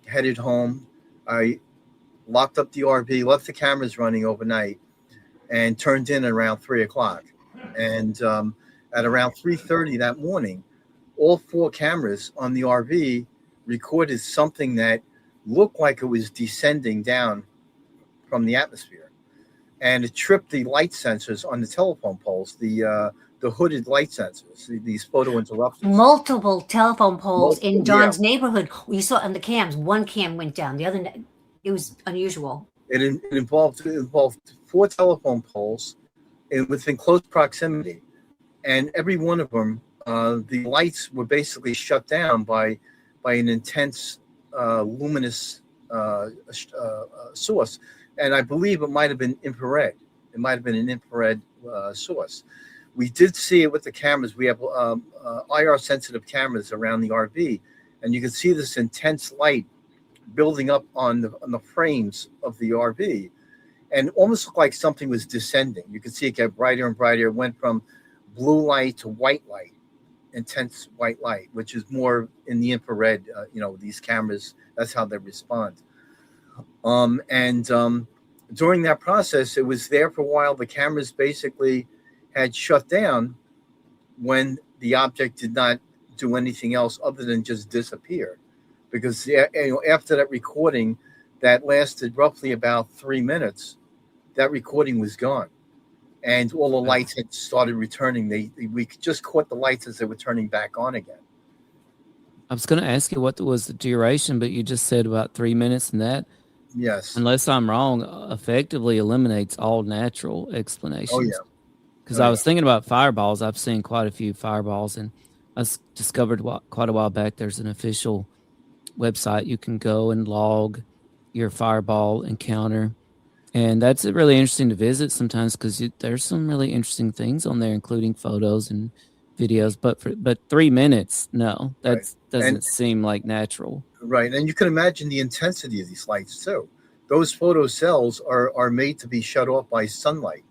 headed home. I locked up the RV, left the cameras running overnight, and turned in around 3:00. And at around 3:30 that morning, all 4 cameras on the RV recorded something that looked like it was descending down from the atmosphere. And it tripped the light sensors on the telephone poles, the hooded light sensors, these photo interrupters. Multiple telephone poles in John's neighborhood. You saw on the cams, one cam went down, the other, it was unusual. It involved 4 telephone poles within close proximity. And every one of them, the lights were basically shut down by an intense luminous source. And I believe it might have been infrared. It might have been an infrared source. We did see it with the cameras. We have IR sensitive cameras around the RV, and you can see this intense light building up on the frames of the RV, and almost looked like something was descending. You could see it get brighter and brighter. It went from blue light to white light, intense white light, which is more in the infrared. These cameras, that's how they respond. During that process, it was there for a while. The cameras basically had shut down when the object did not do anything else other than just disappear. Because after that recording that lasted roughly about 3 minutes, that recording was gone. And all the lights had started returning. We just caught the lights as they were turning back on again. I was going to ask you what was the duration, but you just said about 3 minutes, and that, yes, unless I'm wrong, effectively eliminates all natural explanations. Oh, yeah. Because I was thinking about fireballs. I've seen quite a few fireballs, and I discovered quite a while back there's an official website you can go and log your fireball encounter. And that's really interesting to visit sometimes because there's some really interesting things on there, including photos and videos. But 3 minutes, no, that doesn't seem like natural. Right, and you can imagine the intensity of these lights too. Those photo cells are made to be shut off by sunlight.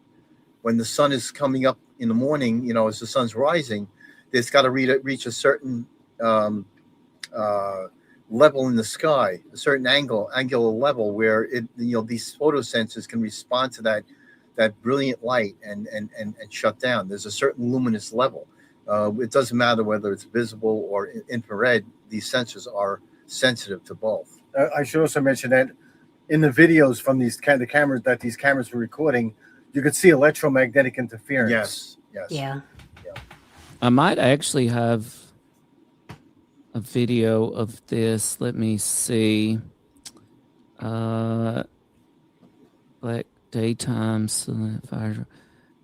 When the sun is coming up in the morning, as the sun's rising, it's got to reach a certain level in the sky, a certain angular level where these photosensors can respond to that brilliant light and shut down. There's a certain luminous level. It doesn't matter whether it's visible or infrared. These sensors are sensitive to both. I should also mention that in the videos from the cameras that these cameras were recording, you could see electromagnetic interference. Yes. Yes. Yeah. I might actually have a video of this. Let me see. Black daytime fire.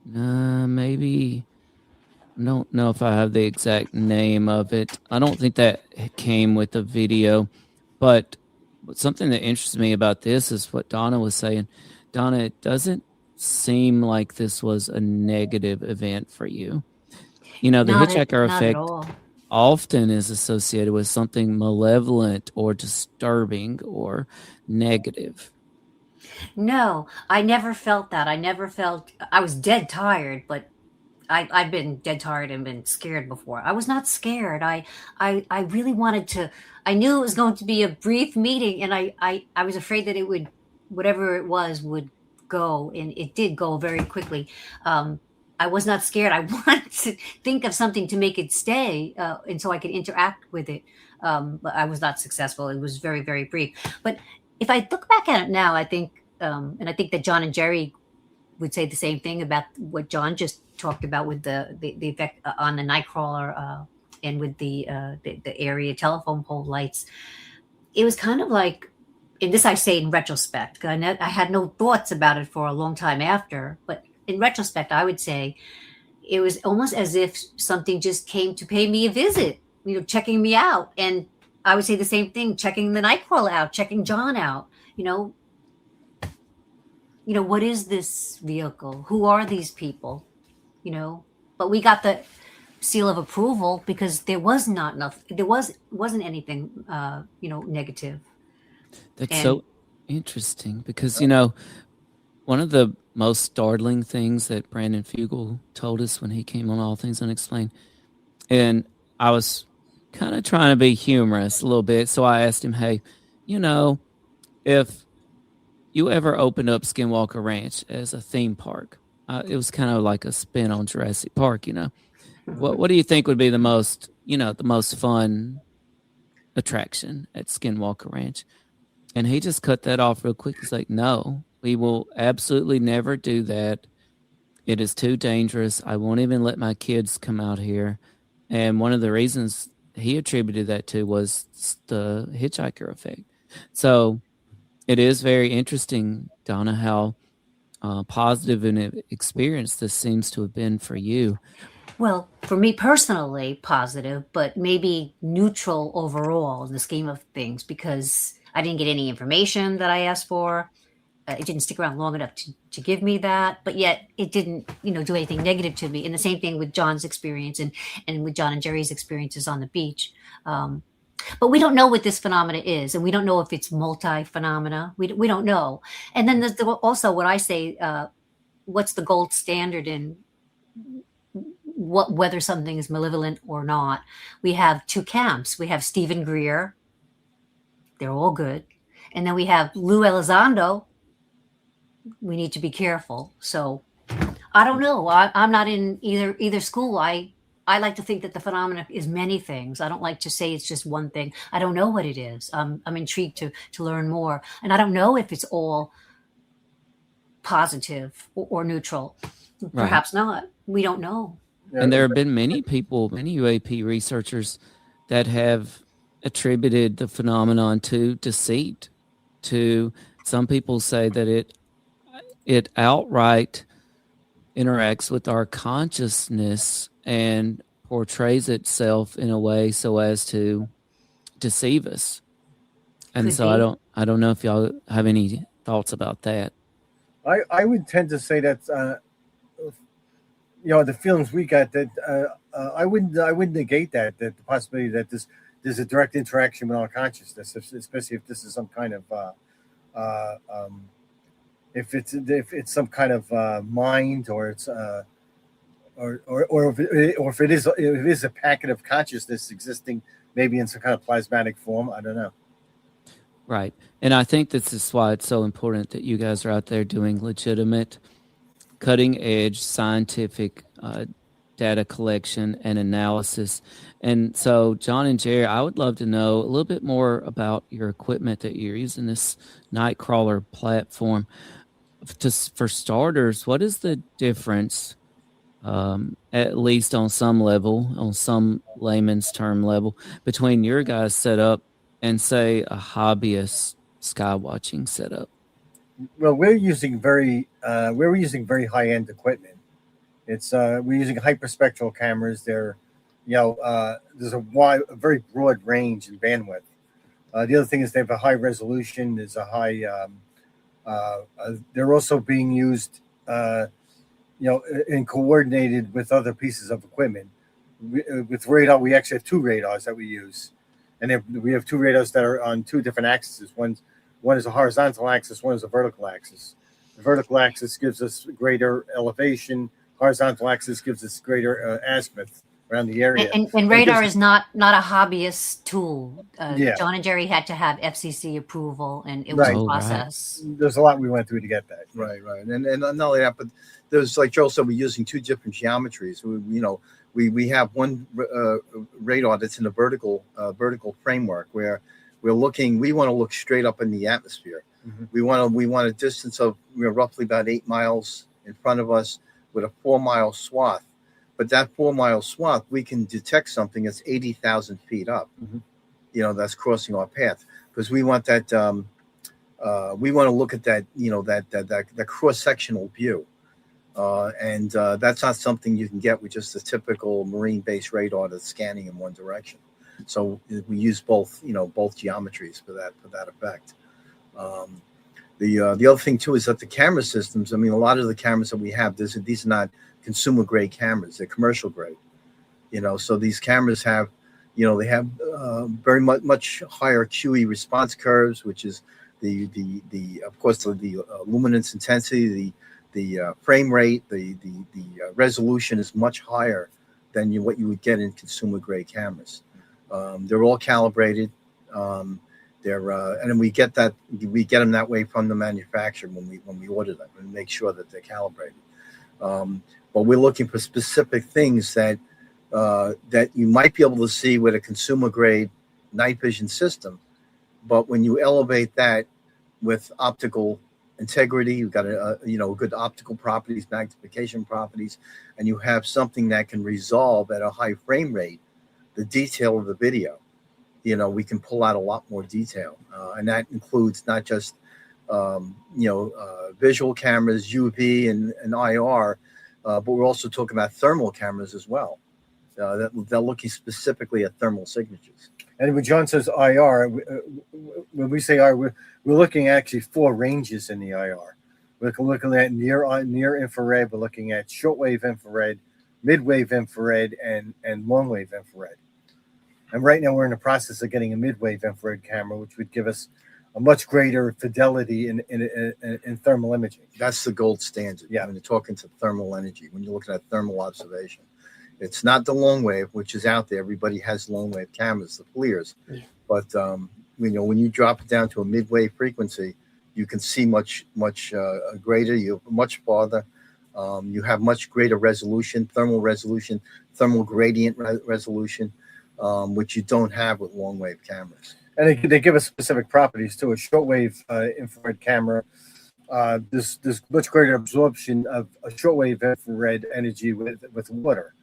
Maybe. I don't know if I have the exact name of it. I don't think that came with the video, but something that interests me about this is what Donna was saying. Donna, it doesn't seem like this was a negative event for you. You know, the hitchhiker effect often is associated with something malevolent or disturbing or negative. No, I never felt that. I was dead tired, but I've been dead tired and been scared before. I was not scared. I really wanted to. I knew it was going to be a brief meeting, and I was afraid that it would, whatever it was, would go, and it did go very quickly. I was not scared. I wanted to think of something to make it stay, and so I could interact with it. But I was not successful. It was very, very brief. But if I look back at it now, I think, and I think that John and Jerry would say the same thing about what John just talked about with the effect on the Nightcrawler and with the area telephone pole lights. It was kind of like, and this I say in retrospect, I had no thoughts about it for a long time after, but in retrospect, I would say it was almost as if something just came to pay me a visit, checking me out. And I would say the same thing, checking the Nightcrawler out, checking John out, what is this vehicle? Who are these people? But we got the seal of approval because there was wasn't anything, negative. That's so interesting because, one of the most startling things that Brandon Fugel told us when he came on All Things Unexplained, and I was kind of trying to be humorous a little bit, so I asked him, hey, if you ever opened up Skinwalker Ranch as a theme park, it was kind of like a spin on Jurassic Park, what do you think would be the most fun attraction at Skinwalker Ranch? And he just cut that off real quick. He's like, no, we will absolutely never do that. It is too dangerous. I won't even let my kids come out here. And one of the reasons he attributed that to was the hitchhiker effect. So it is very interesting, Donna, how positive an experience this seems to have been for you. Well, for me personally, positive, but maybe neutral overall in the scheme of things because I didn't get any information that I asked for. It didn't stick around long enough to give me that, but yet it didn't, do anything negative to me. And the same thing with John's experience and with John and Jerry's experiences on the beach. But we don't know what this phenomena is, and we don't know if it's multi-phenomena. We don't know. And then there's also what I say, what's the gold standard in whether something is malevolent or not. We have two camps. We have Stephen Greer. They're all good. And then we have Lou Elizondo. We need to be careful. So I don't know. I'm not in either school. I like to think that the phenomena is many things. I don't like to say it's just one thing. I don't know what it is. I'm intrigued to learn more. And I don't know if it's all positive or neutral. Perhaps not. We don't know. And there have been many people, many UAP researchers that have attributed the phenomenon to deceit. To some people say that it outright interacts with our consciousness and portrays itself in a way so as to deceive us. And so I don't know if y'all have any thoughts about that. I would tend to say that the feelings we got that I wouldn't negate that the possibility that there's a direct interaction with our consciousness, especially if this is some kind of if it's some kind of mind or it's or if it is a packet of consciousness existing maybe in some kind of plasmatic form. I don't know. Right. And I think this is why it's so important that you guys are out there doing legitimate, cutting edge scientific data collection and analysis. And so, John and Jerry, I would love to know a little bit more about your equipment that you're using, this Nightcrawler platform. just for starters, what is the difference, at least on some level, on some layman's term level, between your guys' setup and, say, a hobbyist sky watching setup? Well, we're using very high end equipment. It's we're using hyperspectral cameras. They're, there's a very broad range in bandwidth. The other thing is they have a high resolution. There's a high. They're also being used, and coordinated with other pieces of equipment. With radar, we actually have two radars that we use, and we have two radars that are on two different axes. One is a horizontal axis, one is a vertical axis. The vertical axis gives us greater elevation. Horizontal axis gives us greater azimuth around the area. And radar is not a hobbyist tool. John and Jerry had to have FCC approval, and it was a process. Right. There's a lot we went through to get that. Right. And not only that, but there's, like Joel said, we're using two different geometries. We have one radar that's in a vertical framework where we want to look straight up in the atmosphere. Mm-hmm. We want a distance of roughly about 8 miles in front of us with a 4-mile swath. But that 4-mile swath, we can detect something that's 80,000 feet up. Mm-hmm. That's crossing our path, because we want that. We want to look at that. That cross-sectional view, and that's not something you can get with just a typical marine-based radar that's scanning in one direction. So we use both geometries for that effect. The other thing too is that the camera systems. I mean, a lot of the cameras that we have, these are not consumer grade cameras; they're commercial grade. So these cameras have, they have very much higher QE response curves, which is the of course the luminance intensity, the frame rate, the resolution is much higher than what you would get in consumer grade cameras. They're all calibrated. And then we get them that way from the manufacturer when we order them, and make sure that they're calibrated. But we're looking for specific things that you might be able to see with a consumer grade night vision system. But when you elevate that with optical integrity, you've got good optical properties, magnification properties, and you have something that can resolve at a high frame rate the detail of the video. We can pull out a lot more detail, and that includes not just visual cameras, UV and IR, but we're also talking about thermal cameras as well. They're looking specifically at thermal signatures. And when John says IR, when we say IR, we're looking at actually 4 ranges in the IR. We're looking at near infrared. We're looking at shortwave infrared, midwave infrared, and longwave infrared. And right now we're in the process of getting a midwave infrared camera, which would give us a much greater fidelity in thermal imaging. That's the gold standard. Yeah. When you're talking to thermal energy, when you're looking at thermal observation, it's not the long wave, which is out there. Everybody has long wave cameras, the FLIRs. Yeah. But when you drop it down to a midwave frequency, you can see much greater. You're much farther. You have much greater resolution, thermal gradient resolution. Which you don't have with long wave cameras. And they give us specific properties too. A shortwave infrared camera, there's much greater absorption of a shortwave infrared energy with water.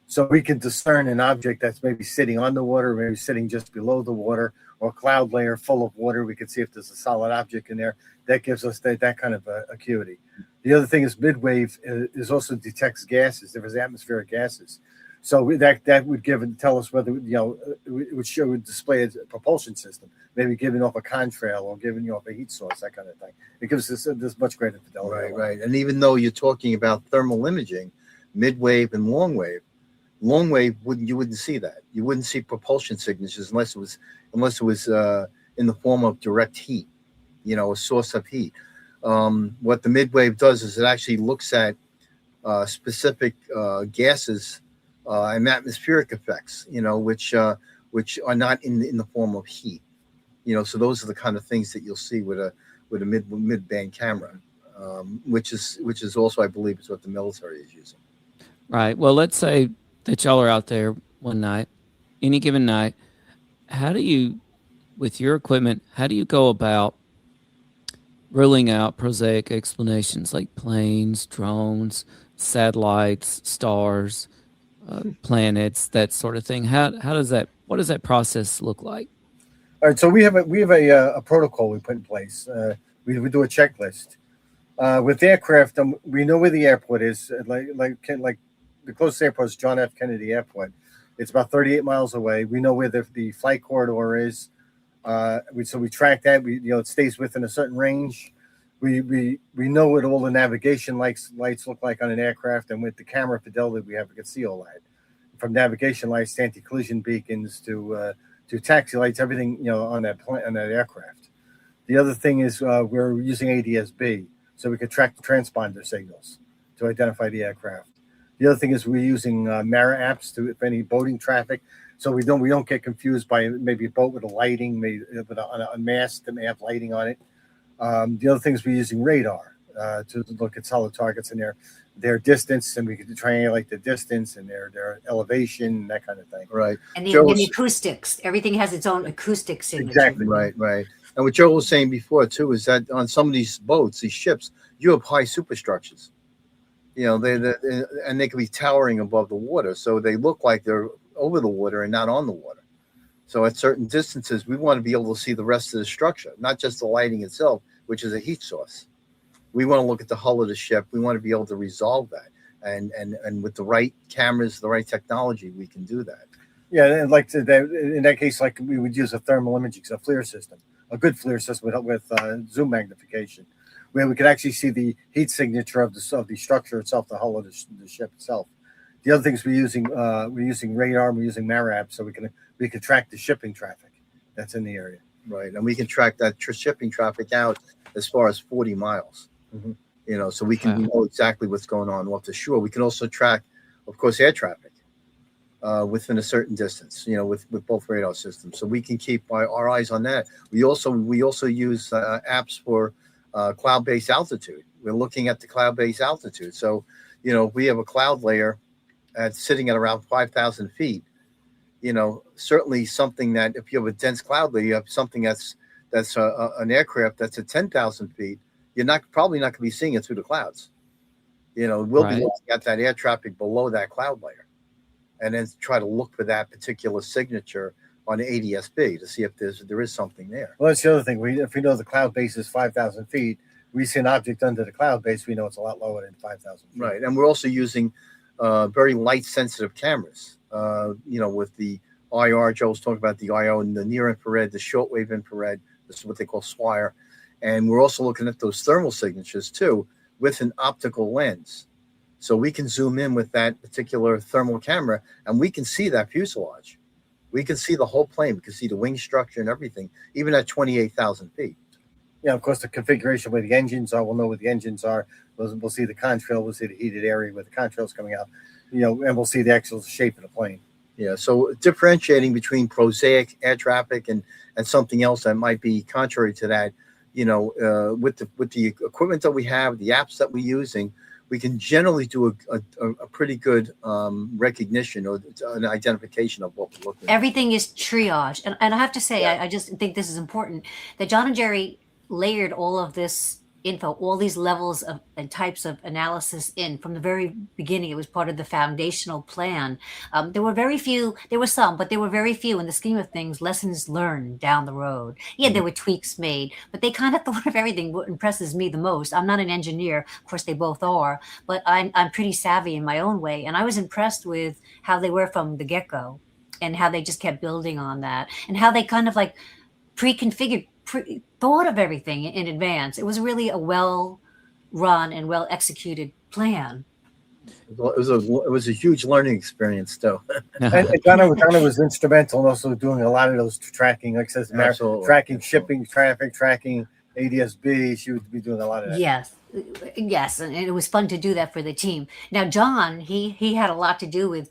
So we can discern an object that's maybe sitting on the water, maybe sitting just below the water, or a cloud layer full of water. We can see if there's a solid object in there. That gives us that kind of acuity. The other thing is midwave is also detects gases. There is atmospheric gases. So that would tell us whether it would display a propulsion system, maybe giving off a contrail or giving you off a heat source, that kind of thing. It gives us this much greater fidelity. Right. And even though you're talking about thermal imaging, midwave and long wave you wouldn't see that. You wouldn't see propulsion signatures unless it was in the form of direct heat, a source of heat. What the midwave does is it actually looks at specific gases. And atmospheric effects, which are not in the form of heat, So those are the kind of things that you'll see with a mid-band camera, which is also, I believe, is what the military is using. Right. Well, let's say that y'all are out there one night, any given night. How do you, with your equipment, how do you go about ruling out prosaic explanations like planes, drones, satellites, stars, planets, that sort of thing. What does that process look like? All right, so we have a protocol we put in place. We do a checklist with aircraft. We know where the airport is. Like the closest airport is John F. Kennedy Airport. It's about 38 miles away. We know where the flight corridor is. So we track that. It stays within a certain range. We know what all the navigation lights look like on an aircraft, and with the camera fidelity we have, we can see all that. From navigation lights to anti-collision beacons to taxi lights, everything on that aircraft. The other thing is we're using ADS-B, so we can track the transponder signals to identify the aircraft. The other thing is we're using Mara apps if any boating traffic, so we don't get confused by maybe a boat with a lighting, maybe with a mast that may have lighting on it. The other thing is we're using radar to look at solid targets and their distance, and we can triangulate the distance and their elevation and that kind of thing. Right. And the acoustics. Everything has its own acoustic signature. Exactly. Right. And what Joe was saying before too is that on some of these boats, these ships, you have high superstructures. They can be towering above the water, so they look like they're over the water and not on the water. So at certain distances, we want to be able to see the rest of the structure, not just the lighting itself, which is a heat source. We want to look at the hull of the ship. We want to be able to resolve that, and with the right cameras, the right technology, we can do that. Yeah, and in that case, like we would use a thermal imaging, a FLIR system, a good FLIR system with zoom magnification, where we could actually see the heat signature of the structure itself, the hull of the ship itself. The other things we're using radar, we're using MARAP, so we can track the shipping traffic that's in the area. Right, and we can track that shipping traffic out as far as 40 miles. Mm-hmm. So we can know exactly what's going on off the shore. We can also track, of course, air traffic within a certain distance. With both radar systems, so we can keep our eyes on that. We also use apps for cloud-based altitude. We're looking at the cloud-based altitude. So, we have a cloud layer sitting at around 5,000 feet. Certainly something that if you have a dense cloud layer, you have something that's an aircraft that's at 10,000 feet. You're probably not going to be seeing it through the clouds. We'll be looking at that air traffic below that cloud layer, and then try to look for that particular signature on the ADS-B to see if there is something there. Well, that's the other thing. If we know the cloud base is 5,000 feet, we see an object under the cloud base, we know it's a lot lower than 5,000 feet. Right, and we're also using very light-sensitive cameras. With the IR, Joe was talking about the IR and the near-infrared, the shortwave infrared. This is what they call SWIRE. And we're also looking at those thermal signatures, too, with an optical lens. So we can zoom in with that particular thermal camera, and we can see that fuselage. We can see the whole plane. We can see the wing structure and everything, even at 28,000 feet. Yeah, of course, the configuration where the engines are, we'll know where the engines are. We'll see the contrail. We'll see the heated area where the contrail's coming out, and we'll see the actual shape of the plane. Yeah, so differentiating between prosaic air traffic and something else that might be contrary to that, with the equipment that we have, the apps that we're using, we can generally do a pretty good recognition or an identification of what we're looking at. Everything is triage. And I have to say, I just think this is important, that John and Jerry layered all of this info, all these levels of and types of analysis in from the very beginning. It was part of the foundational plan. There were some, but there were very few in the scheme of things, lessons learned down the road. Yeah, there were tweaks made, but they kind of thought of everything. What impresses me the most, I'm not an engineer, of course they both are, but I'm pretty savvy in my own way. And I was impressed with how they were from the get-go and how they just kept building on that and how they kind of like pre-configured, thought of everything in advance. It was really a well-run and well-executed plan. It was a huge learning experience, though. and Donna was instrumental in also doing a lot of those tracking, like I said, tracking shipping traffic, tracking ADS-B. She would be doing a lot of that. Yes, and it was fun to do that for the team. Now, John, he had a lot to do with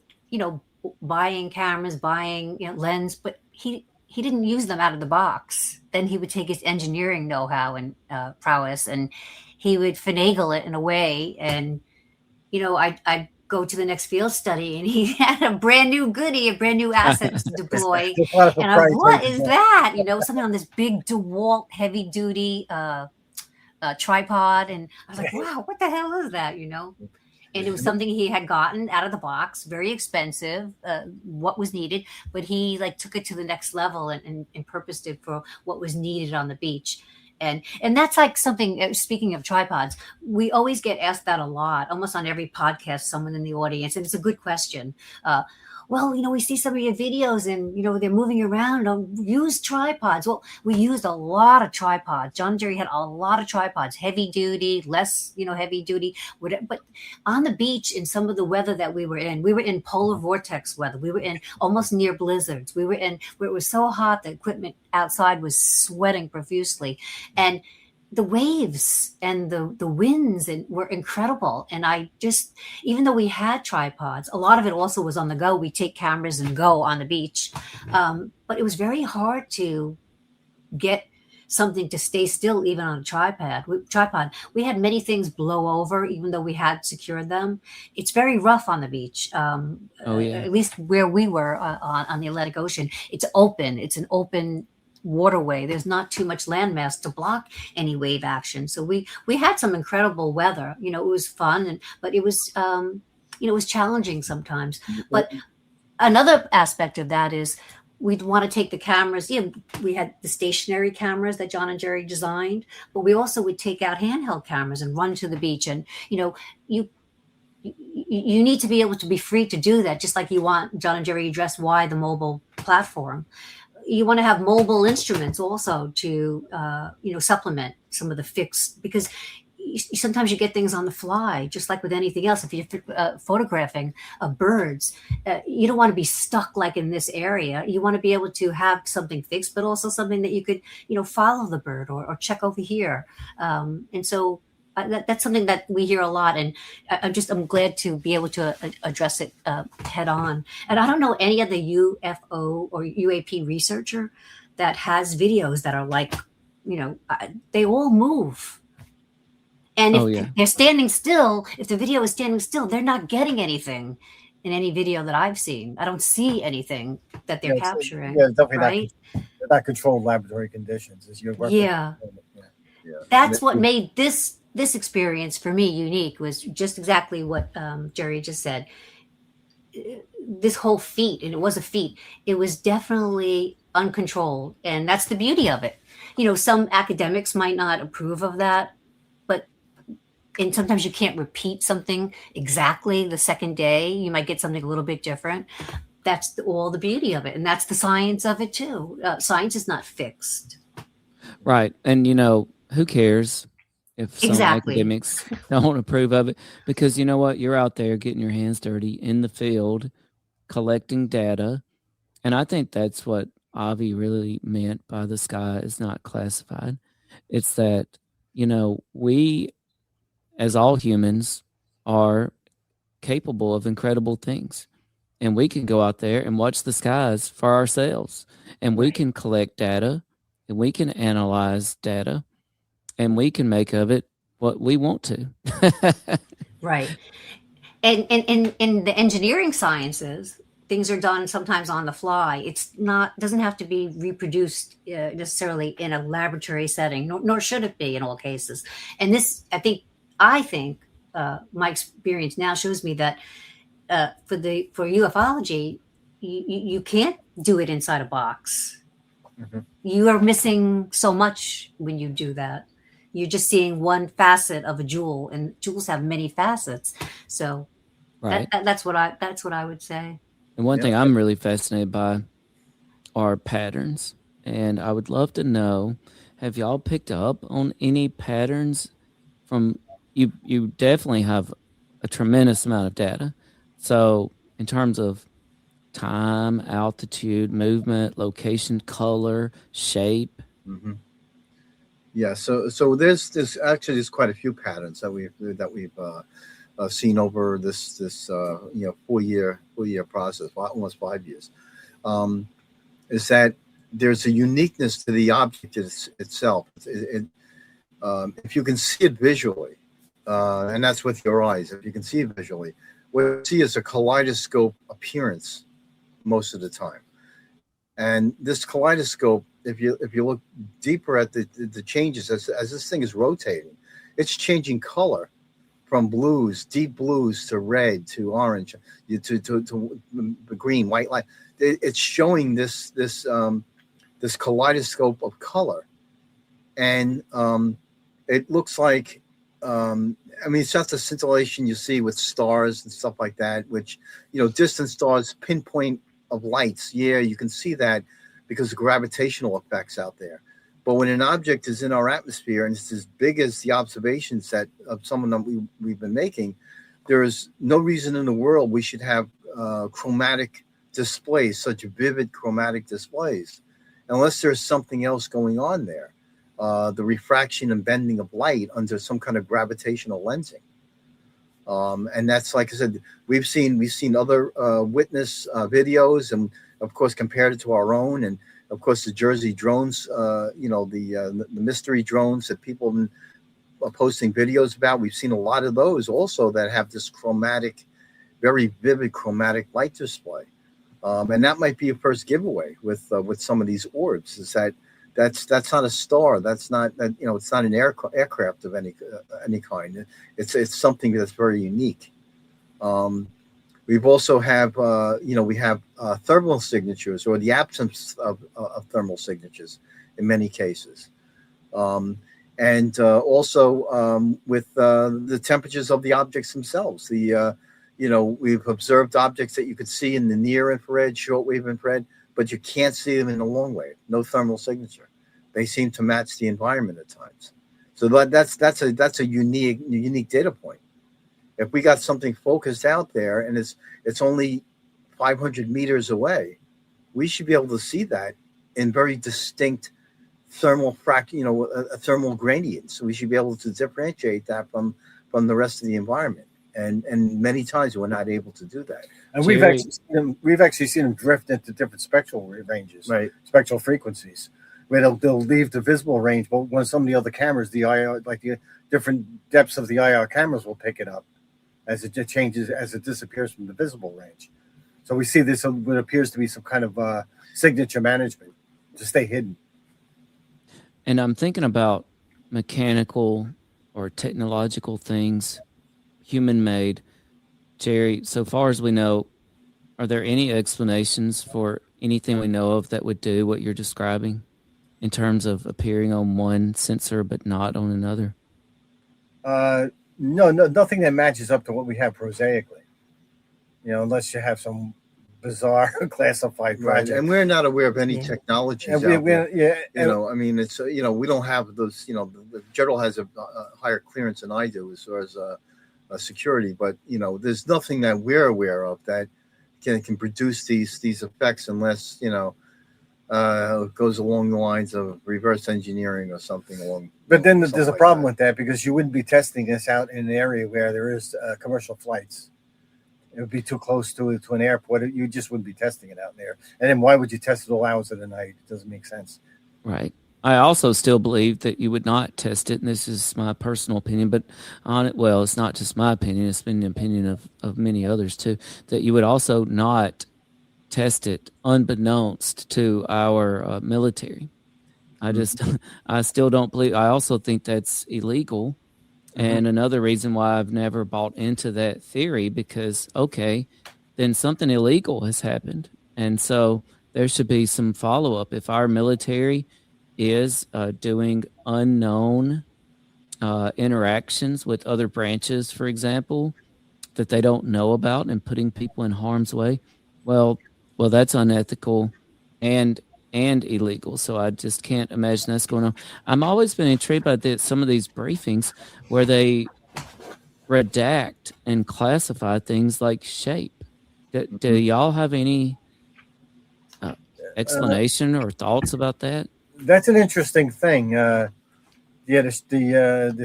buying cameras, buying lens, but he didn't use them out of the box. Then he would take his engineering know-how and prowess, and he would finagle it in a way. And, I'd go to the next field study, and he had a brand new goodie, a brand new asset to deploy. And what is that? Something on this big DeWalt heavy-duty tripod, and I was like, wow, what the hell is that? You know. And it was something he had gotten out of the box, very expensive, what was needed, but he like took it to the next level and purposed it for what was needed on the beach. And that's like something, speaking of tripods, we always get asked that a lot, almost on every podcast, someone in the audience, and it's a good question. Well, we see some of your videos and, they're moving around. Use tripods. Well, we used a lot of tripods. John and Jerry had a lot of tripods, heavy duty, less, heavy duty. But on the beach, in some of the weather that we were in polar vortex weather. We were in almost near blizzards. We were in where it was so hot, the equipment outside was sweating profusely. And the waves and the winds were incredible. And even though we had tripods, a lot of it also was on the go. We take cameras and go on the beach. But it was very hard to get something to stay still, even on a tripod. We had many things blow over, even though we had secured them. It's very rough on the beach. At least where we were on the Atlantic Ocean. It's open. It's an open waterway. There's not too much landmass to block any wave action. So we had some incredible weather. It was fun, but it was it was challenging sometimes. But another aspect of that is we'd want to take the cameras. We had the stationary cameras that John and Jerry designed, but we also would take out handheld cameras and run to the beach. And you need to be able to be free to do that, just like you want. John and Jerry addressed why the mobile platform. You want to have mobile instruments also to, supplement some of the fixed, because sometimes you get things on the fly, just like with anything else. If you're photographing birds, you don't want to be stuck like in this area. You want to be able to have something fixed, but also something that you could, follow the bird or check over here. And so that's something that we hear a lot, and I'm glad to be able to address it head on. And I don't know any other UFO or UAP researcher that has videos that are like, they all move. And if they're standing still, if the video is standing still, they're not getting anything in any video that I've seen. I don't see anything that they're capturing. Definitely right? not controlled laboratory conditions. That's what made this experience for me unique, was just exactly what Jerry just said. This whole feat, and it was a feat, it was definitely uncontrolled. And that's the beauty of it. Some academics might not approve of that, and sometimes you can't repeat something exactly the second day. You might get something a little bit different. That's all the beauty of it. And that's the science of it too. Science is not fixed. Right. And, who cares if some academics don't approve of it? Because you know what? You're out there getting your hands dirty in the field, collecting data. And I think that's what Avi really meant by the sky is not classified. It's that, we, as all humans, are capable of incredible things. And we can go out there and watch the skies for ourselves. And we can collect data, and we can analyze data, and we can make of it what we want to. Right. And in the engineering sciences, things are done sometimes on the fly. Doesn't have to be reproduced necessarily in a laboratory setting, nor should it be in all cases. And this, I think my experience now shows me that for ufology, you can't do it inside a box. Mm-hmm. You are missing so much when you do that. You're just seeing one facet of a jewel, and jewels have many facets. So right. that's what I would say. And one thing I'm really fascinated by are patterns, and I would love to know: have y'all picked up on any patterns from? You definitely have a tremendous amount of data. So in terms of time, altitude, movement, location, color, shape. Mm-hmm. Yeah. So there's quite a few patterns that we've seen over this 4 year process, almost 5 years. Is that there's a uniqueness to the object itself. If you can see it visually. And that's with your eyes. If you can see it visually, what you see is a kaleidoscope appearance most of the time. And this kaleidoscope if you look deeper at the changes as this thing is rotating, it's changing color from blues, deep blues, to red, to orange, to green, white light. It's showing this kaleidoscope of color, and it looks like, it's not the scintillation you see with stars and stuff like that, which, distant stars, pinpoint of lights. Yeah, you can see that because of gravitational effects out there. But when an object is in our atmosphere and it's as big as the observation set of someone that we've been making, there is no reason in the world we should have chromatic displays, such vivid chromatic displays, unless there's something else going on there. The refraction and bending of light under some kind of gravitational lensing. And that's, like I said, we've seen other witness videos, and of course compared it to our own, and of course the Jersey drones, the mystery drones that people have been posting videos about. We've seen a lot of those also that have this chromatic, very vivid chromatic light display. And that might be a first giveaway with some of these orbs, is that's not a star. That's not, it's not an aircraft of any kind. It's something that's very unique. We've also have, we have thermal signatures, or the absence of thermal signatures in many cases. And also with the temperatures of the objects themselves. We've observed objects that you could see in the near infrared, shortwave infrared, but you can't see them in the long wave. No thermal signature. They seem to match the environment at times. So that's a unique data point. If we got something focused out there and it's only 500 meters away, we should be able to see that in very distinct thermal thermal gradients. So we should be able to differentiate that from the rest of the environment. And many times we're not able to do that. And we've actually seen them drift into different spectral ranges, right? Spectral frequencies, where they'll leave the visible range, but when some of the other cameras, the IR, like the different depths of the IR cameras, will pick it up as it changes, as it disappears from the visible range. So we see this, what appears to be some kind of signature management to stay hidden. And I'm thinking about mechanical or technological things, human-made. Jerry, so far as we know, are there any explanations for anything we know of that would do what you're describing in terms of appearing on one sensor but not on another? No, nothing that matches up to what we have prosaically. Unless you have some bizarre classified project. Right. And we're not aware of any technologies out there. It's we don't have those. The general has a higher clearance than I do as far as security, but there's nothing that we're aware of that can produce these effects unless it goes along the lines of reverse engineering or something along. But then there's a problem with that, because you wouldn't be testing this out in an area where there is commercial flights. It would be too close to an airport. You just wouldn't be testing it out there. And then why would you test it all hours of the night? It doesn't make sense. Right. I also still believe that you would not test it, and this is my personal opinion, but it's not just my opinion, it's been the opinion of many others too, that you would also not test it unbeknownst to our military. I still don't believe, I also think that's illegal. And another reason why I've never bought into that theory, because, okay, then something illegal has happened. And so there should be some follow-up. If our military is doing unknown interactions with other branches, for example, that they don't know about and putting people in harm's way, well, that's unethical and illegal. So I just can't imagine that's going on. I'm always been intrigued by some of these briefings where they redact and classify things like shape. Do y'all have any explanation or thoughts about that? That's an interesting thing. The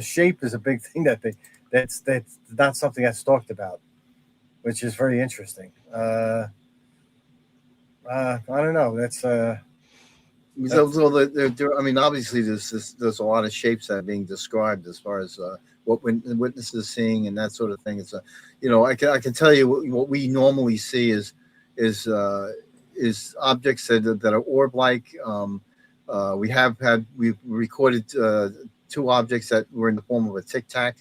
shape is a big thing that's not something that's talked about, which is very interesting. I don't know. That's obviously there's a lot of shapes that are being described as far as what witnesses seeing and that sort of thing. It's I can tell you what we normally see is objects that are orb-like, We've recorded 2 objects that were in the form of a tic tac.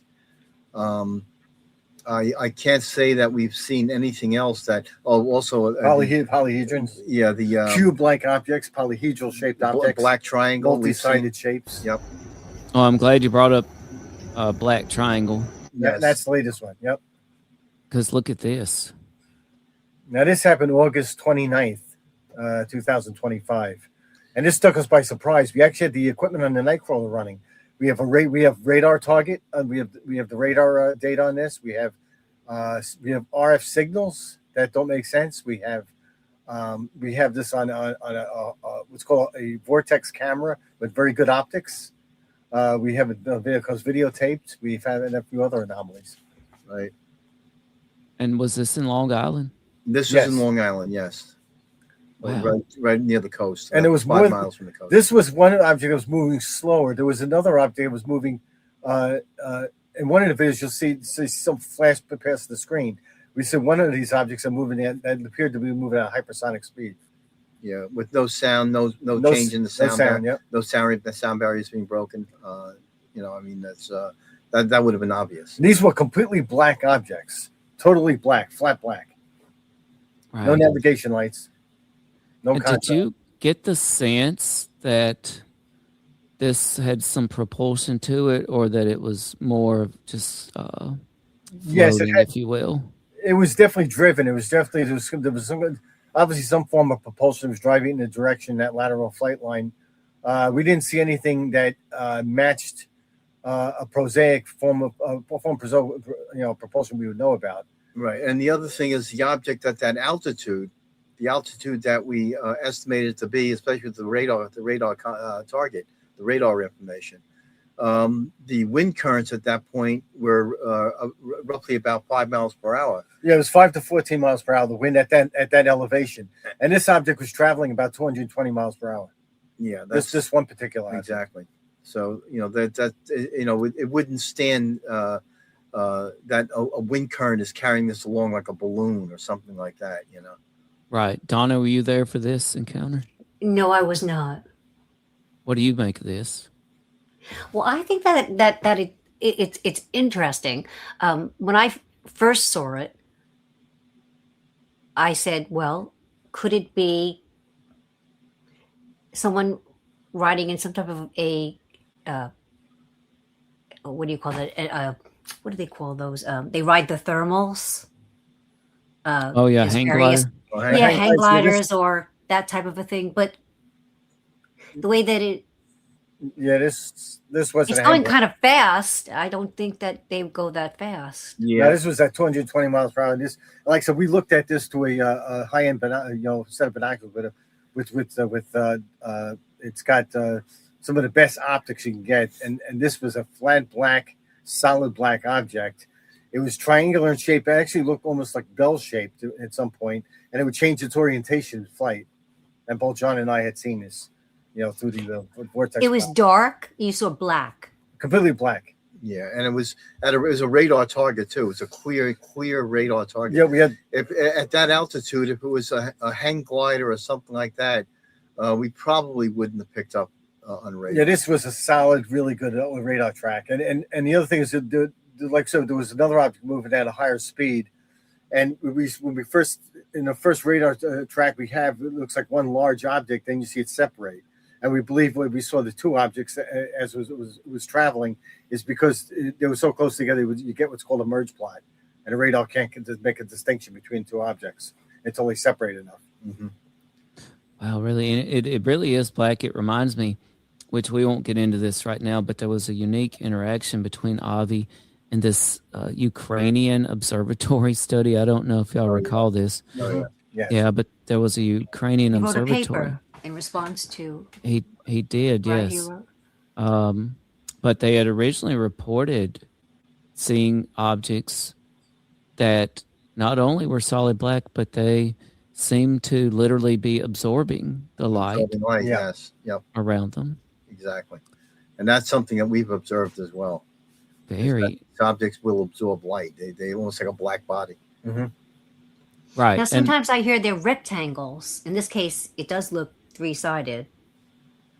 I can't say that we've seen anything else that. Oh, also polyhedrons. Yeah, the cube-like objects, polyhedral shaped objects, black triangle, multi-sided shapes. Yep. Oh, I'm glad you brought up black triangle. Yes. That's the latest one. Yep. Because look at this. Now this happened August 29th, 2025, and this took us by surprise. We actually had the equipment on the Nightcrawler running. We have radar target. We have the radar data on this. We have RF signals that don't make sense. We have this on what's called a vortex camera with very good optics. We have vehicles videotaped. We've had a few other anomalies. Right. And was this in Long Island? This was in Long Island, yes. Wow. Right near the coast. And it was 5 miles from the coast. This was one object that was moving slower. There was another object that was moving. In one of the videos, you'll see some flash past the screen. We said one of these objects are moving that appeared to be moving at hypersonic speed. Yeah, with no sound, no change in the sound. No sound, yep. No sound. The sound barrier is being broken. I mean, that's that would have been obvious. These were completely black objects, totally black, flat black. Right. No navigation lights. No. Did you get the sense that this had some propulsion to it, or that it was more of just floating, yes, if you will? It was definitely driven. There was some, obviously some form of propulsion. It was driving in the direction, that lateral flight line. We didn't see anything that matched a prosaic form of propulsion we would know about. Right, and the other thing is the object at that altitude, the altitude that we estimated to be, especially with the radar target, the radar information. The wind currents at that point were roughly about 5 miles per hour. Yeah, it was 5 to 14 miles per hour, the wind at that elevation. And this object was traveling about 220 miles per hour. Yeah, that's this one particular object. Exactly. So, it wouldn't stand that a wind current is carrying this along like a balloon or something like that, Right. Donna, were you there for this encounter? No, I was not. What do you make of this? Well, I think that it's interesting. When I first saw it, I said, well, could it be someone riding in some type of a what do you call that? What do they call those? They ride the thermals. Hang glider. Hang gliders or that type of a thing. But the way that this wasn't. It's going kind of fast. I don't think that they go that fast. Yeah, this was at 220 miles per hour. This, like I said, we looked at this to a high-end, set of binoculars with it's got some of the best optics you can get, and this was a flat black, solid black object. It was triangular in shape. It actually looked almost like bell-shaped at some point, and it would change its orientation in flight. And both John and I had seen this, through the vortex. It was dark. You saw black. Completely black. Yeah, and it was a radar target too. It was a clear radar target. Yeah, we had at that altitude. If it was a hang glider or something like that, we probably wouldn't have picked up on radar. Yeah, this was a solid, really good radar track. And the other thing is that there was another object moving at a higher speed, and when we first in the first radar track we have, it looks like one large object. Then you see it separate, and we believe when we saw the two objects as it was traveling is because they were so close together. You get what's called a merge plot, and the radar can't make a distinction between two objects until they separate enough. Mm-hmm. Wow, really, and it really is black. It reminds me, which we won't get into this right now, but there was a unique interaction between Avi and this Ukrainian observatory study. I don't know if y'all recall this. Yeah, but there was a Ukrainian observatory. Wrote a paper in response to. He did, yes. But they had originally reported seeing objects that not only were solid black, but they seemed to literally be absorbing the light, yes, yep, around them. Exactly, and that's something that we've observed as well. Very objects will absorb light. They almost like a black body. Mm-hmm. Right. Now sometimes I hear they're rectangles. In this case, it does look 3-sided.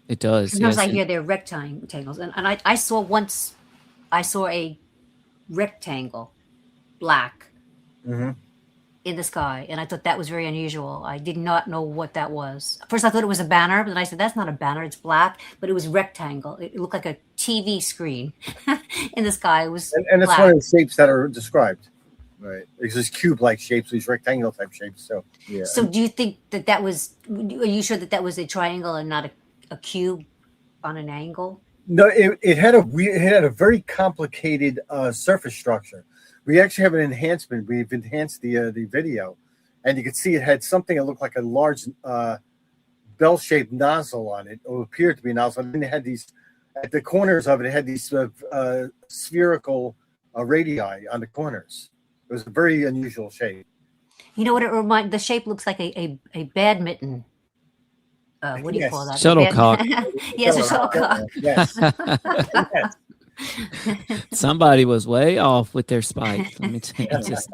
It does. Sometimes yes. I hear they're rectangles, and I saw once, I saw a rectangle, black, in the sky, and I thought that was very unusual. I did not know what that was. First, I thought it was a banner, but then I said that's not a banner; it's black. But it was rectangle. It looked like a TV screen in the sky. It was, and it's black. one of the shapes that are described. Right, it's these cube-like shapes, these rectangular type shapes. So, yeah. So, do you think that was? Are you sure that was a triangle and not a cube on an angle? No, it had a very complicated surface structure. We actually have an enhancement. We've enhanced the video, and you can see it had something that looked like a large bell-shaped nozzle on it, or appeared to be a nozzle. And then it had these at the corners of it. It had these spherical radii on the corners. It was a very unusual shape. You know what it reminds? The shape looks like a badminton. What do you call that? Shuttlecock. Yes, a shuttlecock. Yes. Yes. Somebody was way off with their spike. Let me tell you, just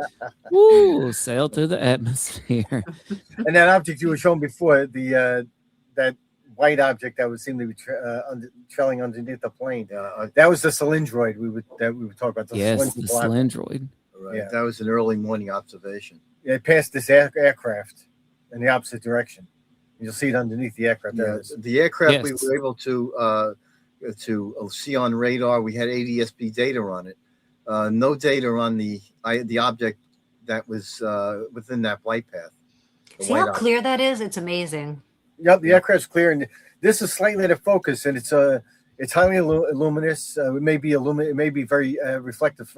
sail through the atmosphere. And that object you were shown before, that white object that would seem to be trailing underneath the plane, that was the cylindroid we would talk about. The cylindroid. Right. Yeah. That was an early morning observation. Yeah, it passed this aircraft in the opposite direction. You'll see it underneath the aircraft. Yeah, the aircraft we were able to see on radar. We had ADS-B data on it. No data on the object that was within that flight path. See how clear that is? It's amazing. Yep, the aircraft's clear, and this is slightly out of focus, and it's highly luminous. It may be it may be very reflective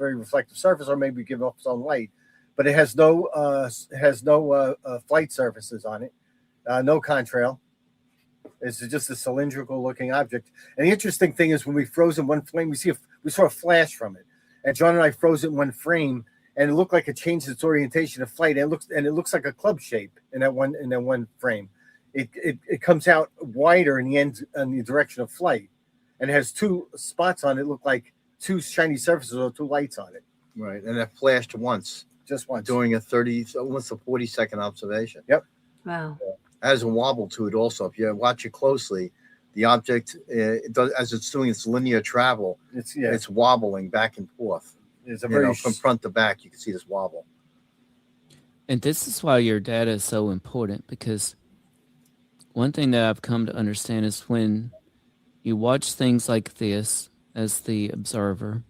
surface, or maybe give off its own light, but it has no flight surfaces on it, no contrail. It's just a cylindrical looking object. And the interesting thing is when we froze in one frame, we saw a flash from it, and John and I froze it in one frame, and it looked like it changed its orientation of flight. And it looks like a club shape in that one frame. It comes out wider in the end in the direction of flight. And it has two spots on it, look like two shiny surfaces or two lights on it. Right, and it flashed once. Just once. During almost a 40-second observation. Yep. Wow. It has a wobble to it also. If you watch it closely, the object, as it's doing its linear travel, it's wobbling back and forth. It's from front to back, you can see this wobble. And this is why your data is so important, because one thing that I've come to understand is when you watch things like this as the observer,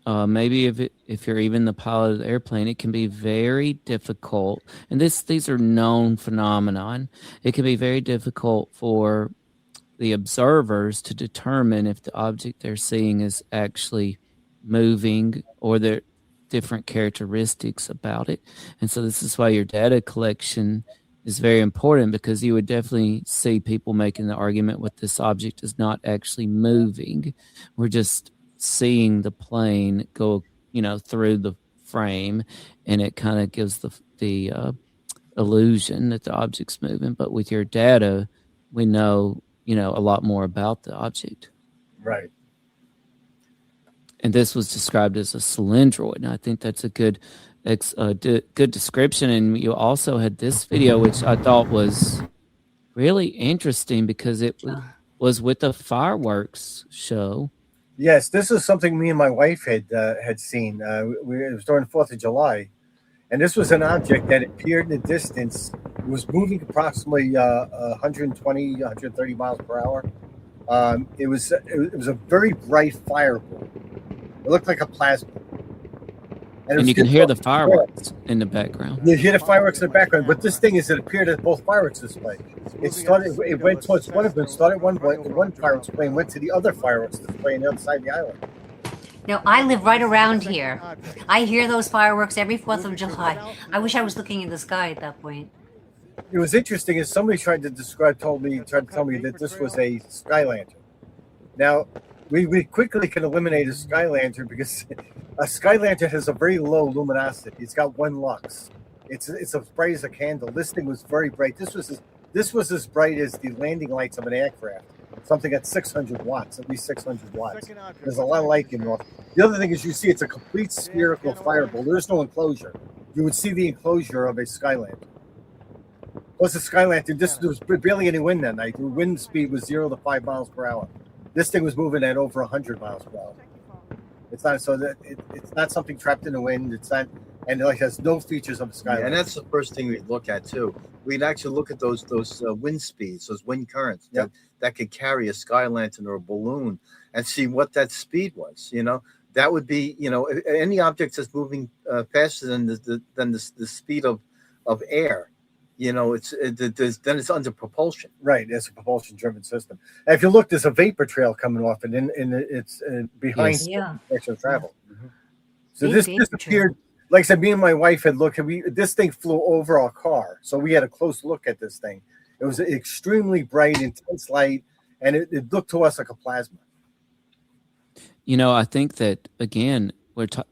maybe if you're even the pilot of the airplane, it can be very difficult. And these are known phenomenon. It can be very difficult for the observers to determine if the object they're seeing is actually moving or there are different characteristics about it. And so this is why your data collection is very important, because you would definitely see people making the argument with this object is not actually moving. We're just seeing the plane go, through the frame, and it kind of gives the illusion that the object's moving. But with your data, we know, a lot more about the object. Right. And this was described as a cylindroid, and I think that's a good description. And you also had this video, which I thought was really interesting because it was with a fireworks show. Yes, this is something me and my wife had seen. It was during the 4th of July, and this was an object that appeared in the distance. It was moving approximately 120, 130 miles per hour. It was a very bright fireball. It looked like a plasma. And you can hear the fireworks in the background. You hear the fireworks in the background, but this thing it appeared at both fireworks display. It went towards one of them, started one fireworks display and went to the other fireworks display on the other side of the island. Now, I live right around here. I hear those fireworks every 4th of July. I wish I was looking in the sky at that point. It was interesting as somebody tried to tell me that this was a sky lantern. Now, we quickly can eliminate a sky lantern because a sky lantern has a very low luminosity. It's got 1 lux. It's as bright as a candle. This thing was very bright. This was as bright as the landing lights of an aircraft. Something at 600 watts, at least 600 watts. There's a lot of light in off. The other thing is you see it's a complete spherical fireball. There's no enclosure. You would see the enclosure of a sky lantern. Plus the sky lantern, there was barely any wind that night. The wind speed was 0 to 5 miles per hour. This thing was moving at over 100 miles per hour. It's not so that it's not something trapped in the wind. It's not, and it has no features of a sky lantern. And that's the first thing we'd look at too. We'd actually look at those wind speeds, those wind currents that could carry a sky lantern or a balloon, and see what that speed was. That would be, any object that's moving faster than the speed of air. Then it's under propulsion. Right, it's a propulsion-driven system. And if you look, there's a vapor trail coming off it, and it's behind direction of travel. Mm-hmm. So this appeared, like I said, me and my wife had looked, this thing flew over our car, so we had a close look at this thing. It was extremely bright, intense light, and it looked to us like a plasma. I think that, again,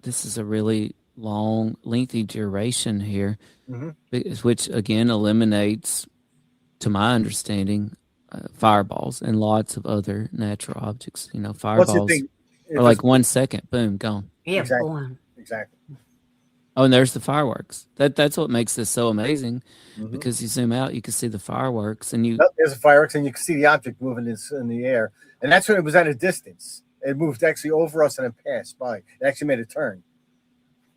this is a really long, lengthy duration here, which, again, eliminates, to my understanding, fireballs and lots of other natural objects. Fireballs are like 1 second, boom, gone. Yeah, exactly. Oh, and there's the fireworks. That's what makes this so amazing, because you zoom out, you can see the fireworks, and there's the fireworks, and you can see the object moving in the air, and that's when it was at a distance. It moved actually over us and it passed by. It actually made a turn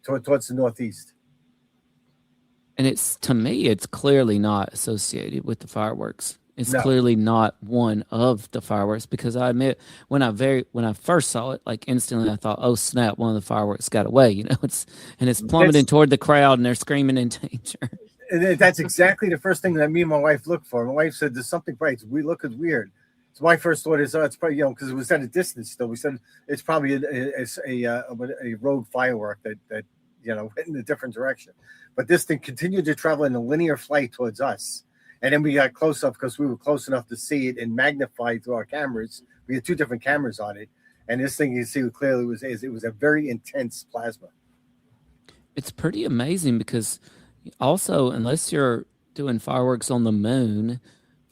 towards the northeast. And to me, it's clearly not associated with the fireworks. It's clearly not one of the fireworks, because I admit when I first saw it, like instantly I thought, oh snap, one of the fireworks got away. It's plummeting toward the crowd and they're screaming in danger. And that's exactly the first thing that me and my wife looked for. My wife said, "There's something bright. We look as weird." So my first thought is, it's probably because it was at a distance still. We said it's probably a rogue firework that went in a different direction. But this thing continued to travel in a linear flight towards us. And then we got close up because we were close enough to see it and magnified through our cameras. We had 2 different cameras on it. And this thing, you can see clearly, it was a very intense plasma. It's pretty amazing because also, unless you're doing fireworks on the moon,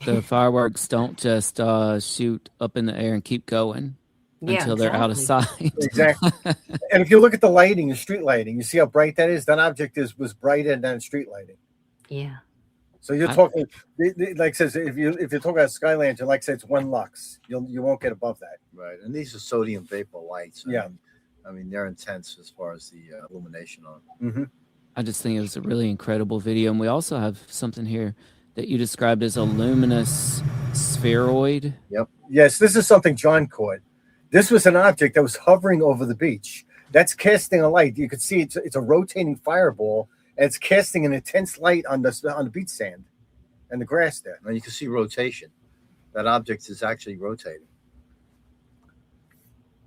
the fireworks don't just shoot up in the air and keep going until they're out of sight. Exactly. And if you look at the lighting, the street lighting, you see how bright that is? That object was brighter than street lighting. Yeah. So you're talking, like I says, if you're talking about sky lantern, like I said, it's 1 lux. You won't get above that. Right. And these are sodium vapor lights. Yeah. I mean, they're intense as far as the illumination on it. Mm-hmm. I just think it was a really incredible video. And we also have something here that you described as a luminous spheroid. Yep. Yes, this is something John caught. This was an object that was hovering over the beach. That's casting a light. You could see it's a rotating fireball, and it's casting an intense light on the beach sand and the grass there. And you can see rotation. That object is actually rotating.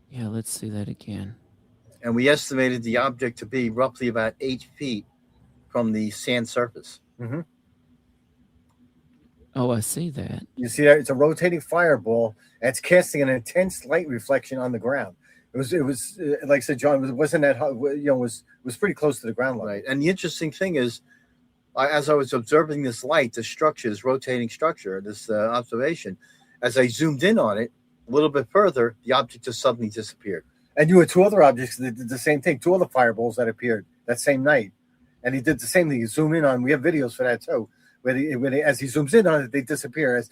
Yeah, let's see that again. And we estimated the object to be roughly about 8 feet from the sand surface. Mm-hmm. Oh, I see that. You see that it's a rotating fireball, and it's casting an intense light reflection on the ground. It was like I said, John, it wasn't that was pretty close to the ground level. Right. And the interesting thing is, as I was observing this light, this structure, this rotating structure, this observation, as I zoomed in on it a little bit further, the object just suddenly disappeared. And you had 2 other objects that did the same thing, 2 other fireballs that appeared that same night, and he did the same thing. You zoom in on. We have videos for that too. Where as he zooms in on it, they disappear as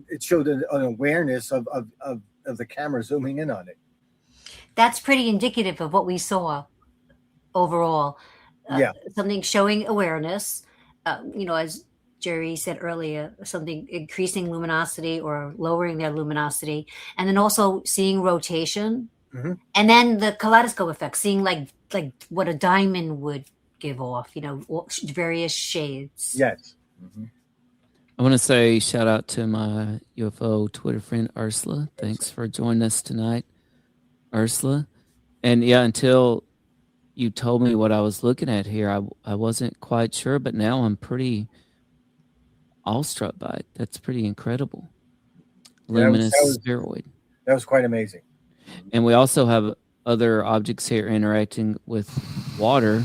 it showed an awareness of the camera zooming in on it. That's pretty indicative of what we saw overall. Something showing awareness, as Jerry said earlier, something increasing luminosity or lowering their luminosity, and then also seeing rotation, and then the kaleidoscope effect, seeing like what a diamond would give off, various shades. Yes. Mm-hmm. I want to say shout out to my UFO Twitter friend Ursula. Thanks for joining us tonight, Ursula. And until you told me what I was looking at here, I wasn't quite sure, but now I'm pretty awestruck by it. That's pretty incredible. Luminous spheroid. That was quite amazing. And we also have other objects here interacting with water.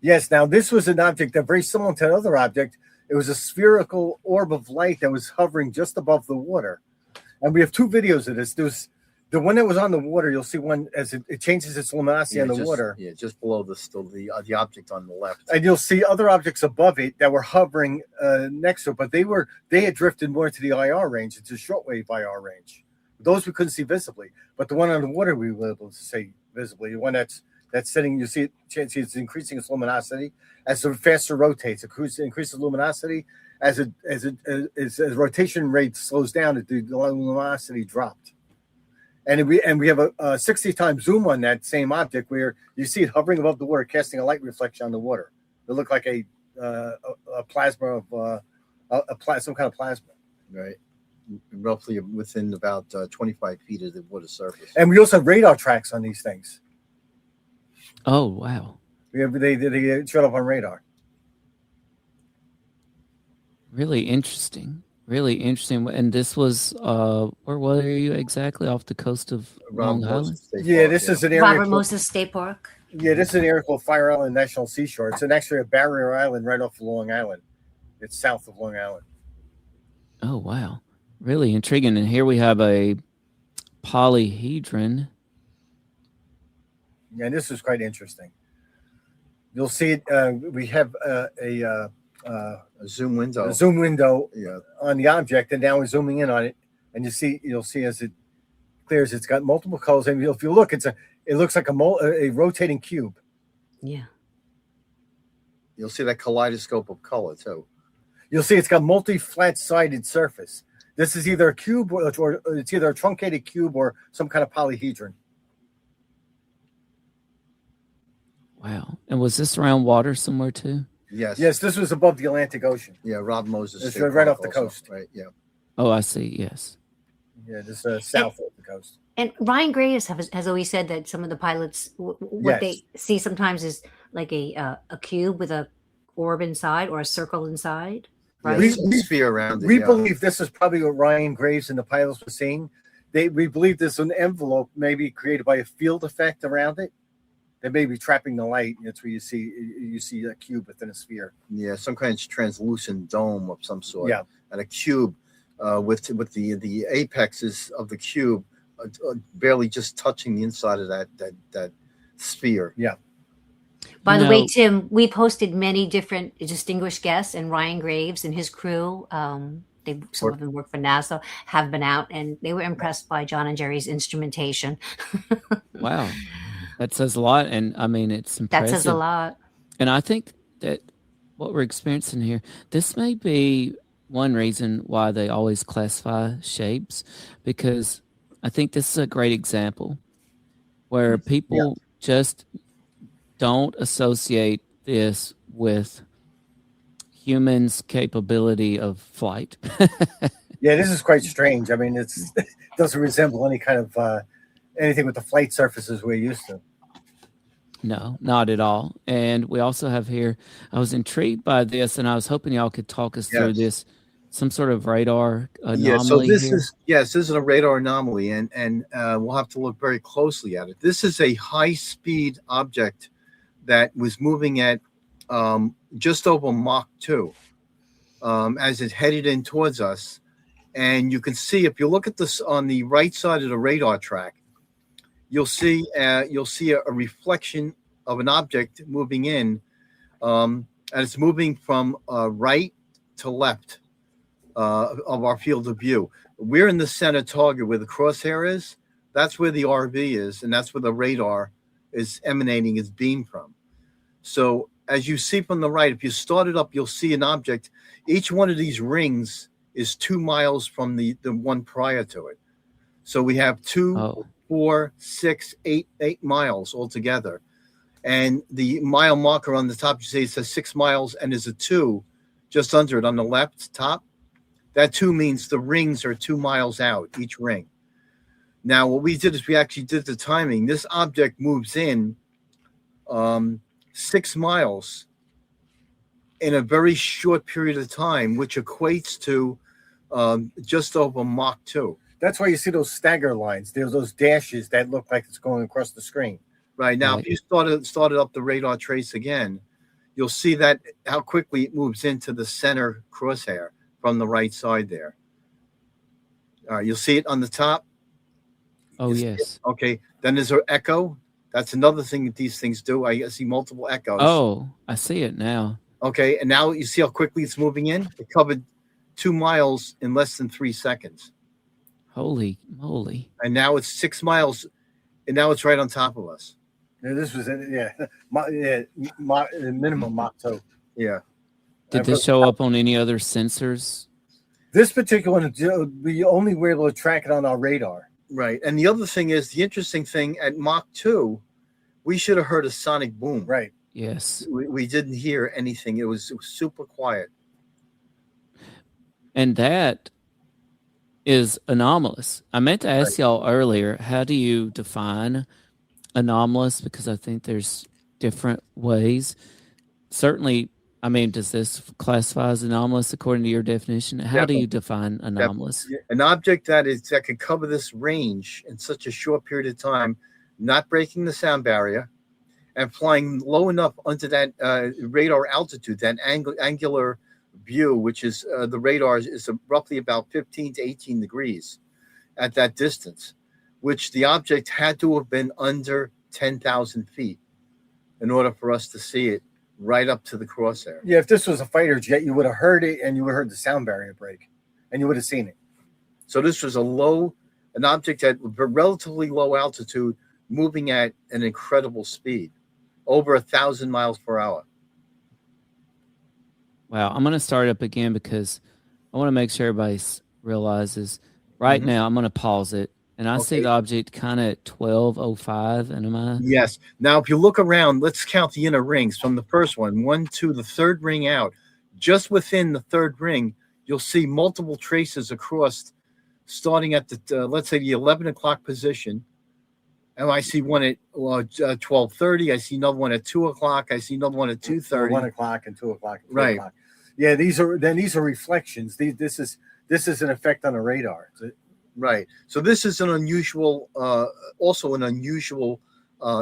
Yes, now this was an object that very similar to another object. It was a spherical orb of light that was hovering just above the water. And we have 2 videos of this. The one that was on the water, you'll see one as it changes its luminosity on the water. Yeah, just below the object on the left. And you'll see other objects above it that were hovering next to it, but they had drifted more to the IR range. It's a shortwave IR range. Those we couldn't see visibly, but the one on the water we were able to see visibly. The one that's sitting, you see it's increasing its luminosity as the faster rotates. It increases luminosity as rotation rate slows down. The luminosity dropped. And we have a 60 times zoom on that same object where you see it hovering above the water, casting a light reflection on the water. It looked like a plasma of some kind of plasma. Right. Roughly within about 25 feet of the water surface. And we also have radar tracks on these things. Oh, wow. They showed up on radar. Really interesting. Really interesting. And this was, where were you exactly? Off the coast of Long Island? Yeah, this is an area. Robert Moses State Park. Yeah, this is an area called Fire Island National Seashore. It's actually a barrier island right off of Long Island. It's south of Long Island. Oh, wow. Really intriguing. And here we have a polyhedron. Yeah, and this is quite interesting. You'll see it. We have a zoom window. A zoom window on the object, and now we're zooming in on it, and you'll see as it clears, it's got multiple colors. And if you look, it looks like a rotating cube. Yeah. You'll see that kaleidoscope of color too. You'll see it's got multi-flat-sided surface. This is either a cube or it's either a truncated cube or some kind of polyhedron. Wow. And was this around water somewhere too? Yes. Yes, this was above the Atlantic Ocean. Yeah, Rob Moses. It's right off the coast. Right, yeah. Oh, I see, yes. Yeah, this is south of the coast. And Ryan Graves has always said that some of the pilots, what they see sometimes is like a cube with a orb inside or a circle inside. Right? Yeah, sphere around it. We believe this is probably what Ryan Graves and the pilots were seeing. We believe this is an envelope maybe created by a field effect around it. They may be trapping the light. That's where you see a cube within a sphere. Yeah, some kind of translucent dome of some sort. Yeah, and a cube with the apexes of the cube barely just touching the inside of that sphere. Yeah. By the way, Tim, we posted many different distinguished guests, and Ryan Graves and his crew. Some of them work for NASA, have been out, and they were impressed by John and Jerry's instrumentation. Wow. That says a lot, and I mean, it's impressive. That says a lot. And I think that what we're experiencing here, this may be one reason why they always classify shapes, because I think this is a great example where people just don't associate this with humans' capability of flight. Yeah, this is quite strange. I mean, it doesn't resemble any kind of anything with the flight surfaces we're used to. No, not at all. And we also have here, I was intrigued by this, and I was hoping y'all could talk us through this, some sort of radar anomaly. Yeah, so this here. this is a radar anomaly, and we'll have to look very closely at it. This is a high-speed object that was moving at just over Mach 2 as it headed in towards us. And you can see, if you look at this on the right side of the radar track, you'll see a reflection of an object moving in, and it's moving from right to left of our field of view. We're in the center target where the crosshair is. That's where the RV is, and that's where the radar is emanating its beam from. So as you see from the right, if you start it up, you'll see an object. Each one of these rings is 2 miles from the one prior to it. So we have 2, 4, 6, 8 miles altogether. And the mile marker on the top, you say it says 6 miles, and there's a 2 just under it on the left top. That 2 means the rings are 2 miles out, each ring. Now, what we did is we actually did the timing. This object moves in 6 miles in a very short period of time, which equates to just over Mach 2. That's why you see those stagger lines. There's those dashes that look like it's going across the screen. Right. Now, if you started up the radar trace again, you'll see that how quickly it moves into the center crosshair from the right side there. All right, you'll see it on the top. Oh, yes. Okay. Then there's an echo. That's another thing that these things do. I see multiple echoes. Oh, I see it now. Okay. And now you see how quickly it's moving in? It covered 2 miles in less than 3 seconds. Holy moly. And now it's 6 miles, and now it's right on top of us. Yeah, this was minimum Mach 2. Yeah. Did this show up on any other sensors? This particular one, we only were able to track it on our radar. Right. And the other thing is, the interesting thing, at Mach 2, we should have heard a sonic boom. Right. Yes. We didn't hear anything. It was super quiet. And that is anomalous. I meant to ask y'all earlier, how do you define anomalous? Because I think there's different ways. Certainly, I mean, does this classify as anomalous according to your definition? How do you define anomalous? An object that could cover this range in such a short period of time, not breaking the sound barrier, and flying low enough under that radar altitude, that angular view, which is the radar is roughly about 15 to 18 degrees at that distance, which the object had to have been under 10,000 feet in order for us to see it right up to the crosshair. Yeah, if this was a fighter jet, you would have heard it, and you would have heard the sound barrier break, and you would have seen it. So this was an object at relatively low altitude, moving at an incredible speed, over 1,000 miles per hour. Wow, I'm going to start up again because I want to make sure everybody realizes. Right now, I'm going to pause it, and I see the object kind of at 12:05. And am I? Yes. Now, if you look around, let's count the inner rings from the first one, 1, 2, the third ring out. Just within the third ring, you'll see multiple traces across, starting at the let's say the 11 o'clock position. And I see one at 12:30. I see another one at 2 o'clock. I see another one at 2:30. 1 o'clock and 2 o'clock. And 3 right. o'clock. Yeah, these are reflections. This is an effect on the radar. Right. So this is an unusual, also an unusual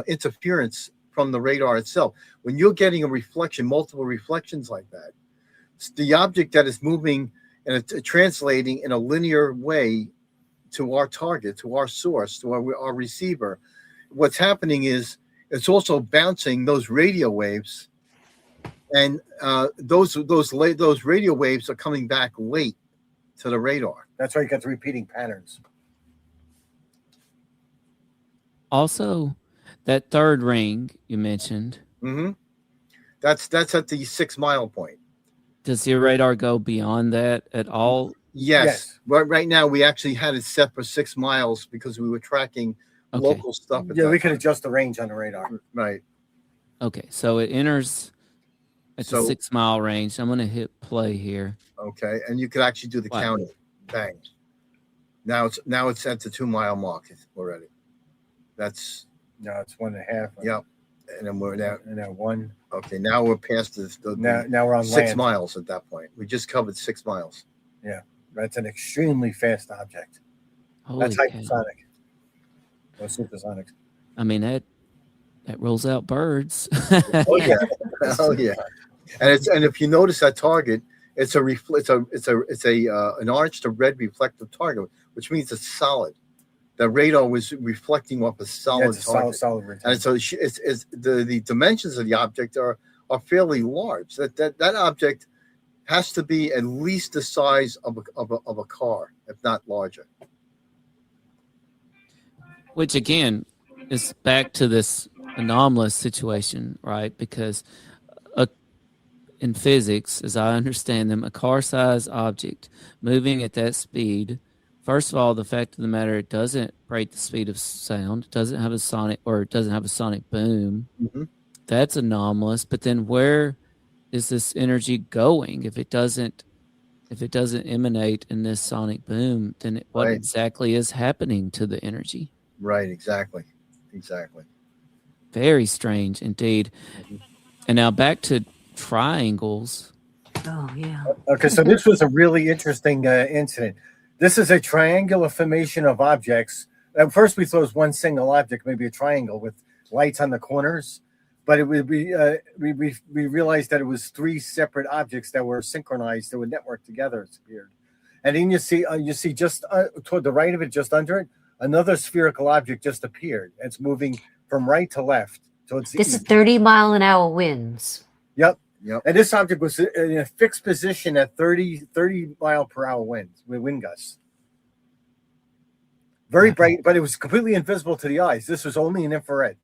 interference from the radar itself. When you're getting a reflection, multiple reflections like that, the object that is moving and translating in a linear way to our target, to our source, to our receiver, what's happening is it's also bouncing those radio waves, and those radio waves are coming back late to the radar. That's why you got the repeating patterns. Also, that third ring you mentioned. That's at the 6 mile point. Does your radar go beyond that at all? Yes. Right now, we actually had it set for 6 miles because we were tracking local stuff. Yeah, we can adjust the range on the radar. Right. Okay, so it enters at the 6 mile range. I'm going to hit play here. Okay, and you could actually do the counting. Bang. Now it's at the 2 mile mark already. That's it's 1.5. Yep. And then we're now 1. Okay, now we're past now we're on 6 land. miles at that point. We just covered 6 miles. Yeah, that's an extremely fast object. That's hypersonic. Or supersonic. I mean that rolls out birds. Oh yeah. Oh yeah. And if you notice that target, it's an orange to red reflective target, which means it's solid. The radar was reflecting off a solid target. Solid. And so it's the dimensions of the object are fairly large. That object has to be at least the size of a car, if not larger. Which again is back to this anomalous situation, right? Because in physics, as I understand them, a car-sized object moving at that speed, first of all, the fact of the matter, it doesn't break the speed of sound. It doesn't have a sonic boom. That's anomalous. But then where is this energy going? If it doesn't emanate in this sonic boom, then what exactly is happening to the energy? Right, exactly. Very strange indeed. And now back to triangles. Oh, yeah. Okay, so this was a really interesting incident. This is a triangular formation of objects. At first, we thought it was one single object, maybe a triangle with lights on the corners. But it would be we realized that it was 3 separate objects that were synchronized, that were networked together. It's appeared, and then you see just toward the right of it, just under it, another spherical object just appeared. It's moving from right to left towards the This east. is 30-mile-an-hour winds. Yep. And this object was in a fixed position at 30 mile per hour winds with wind gusts. Very bright, but it was completely invisible to the eyes. This was only in infrared.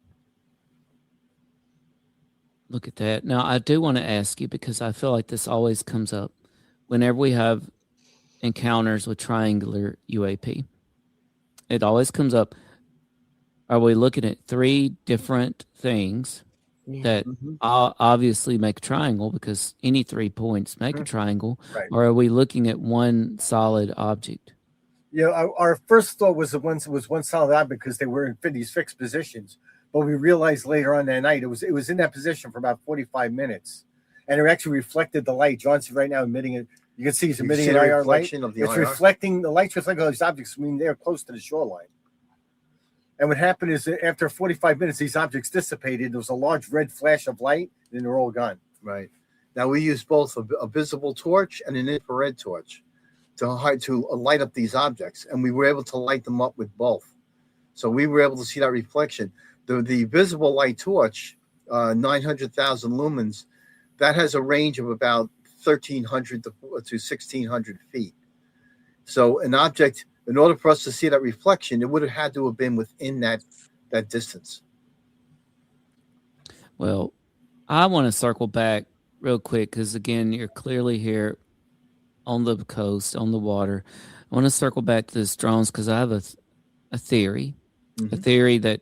Look at that. Now, I do want to ask you, because I feel like this always comes up whenever we have encounters with triangular UAP. It always comes up. Are we looking at three different things that obviously make a triangle, because any 3 points make a triangle, or are we looking at one solid object? Yeah, our first thought was one solid object because they were in these fixed positions. But we realized later on that night it was in that position for about 45 minutes, and it actually reflected the light. John's right now emitting it. You can see he's emitting an IR light. It's reflecting the lights reflecting all these objects. I mean, they're close to the shoreline. And what happened is that after 45 minutes, these objects dissipated. There was a large red flash of light, and they're all gone. Right. Now we use both a visible torch and an infrared torch to light up these objects, and we were able to light them up with both. So we were able to see that reflection. The visible light torch, 900,000 lumens, that has a range of about 1,300 to 1,600 feet. So an object, in order for us to see that reflection, it would have had to have been within that distance. Well, I want to circle back real quick because, again, you're clearly here on the coast, on the water. I want to circle back to this drones because I have a theory, a theory that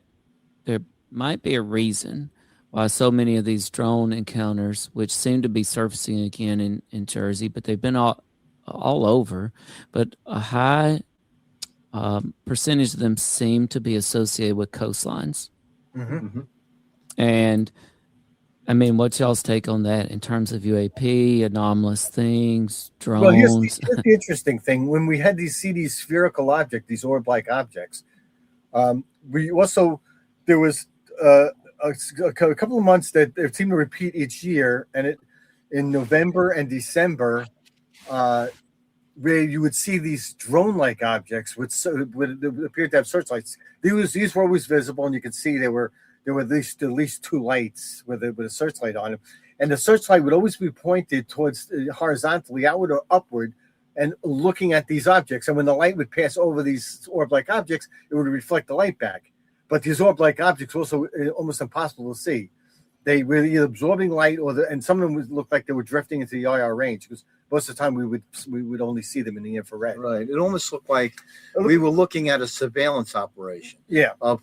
there might be a reason why so many of these drone encounters, which seem to be surfacing again in Jersey, but they've been all over, but a high percentage of them seem to be associated with coastlines. And I mean, what's y'all's take on that in terms of UAP, anomalous things, drones? Well, here's the interesting thing. When we had these spherical objects, these orb-like objects, we also, there was a couple of months that they seem to repeat each year, and in November and December, where you would see these drone-like objects would appear to have searchlights. These were always visible, and you could see there were at least two lights with a searchlight on them, and the searchlight would always be pointed towards horizontally, outward or upward, and looking at these objects. And when the light would pass over these orb-like objects, it would reflect the light back. But these orb-like objects were also almost impossible to see. They were either absorbing light, and some of them would look like they were drifting into the IR range, because most of the time we would only see them in the infrared. Right. It almost looked like we were looking at a surveillance operation. Yeah. Of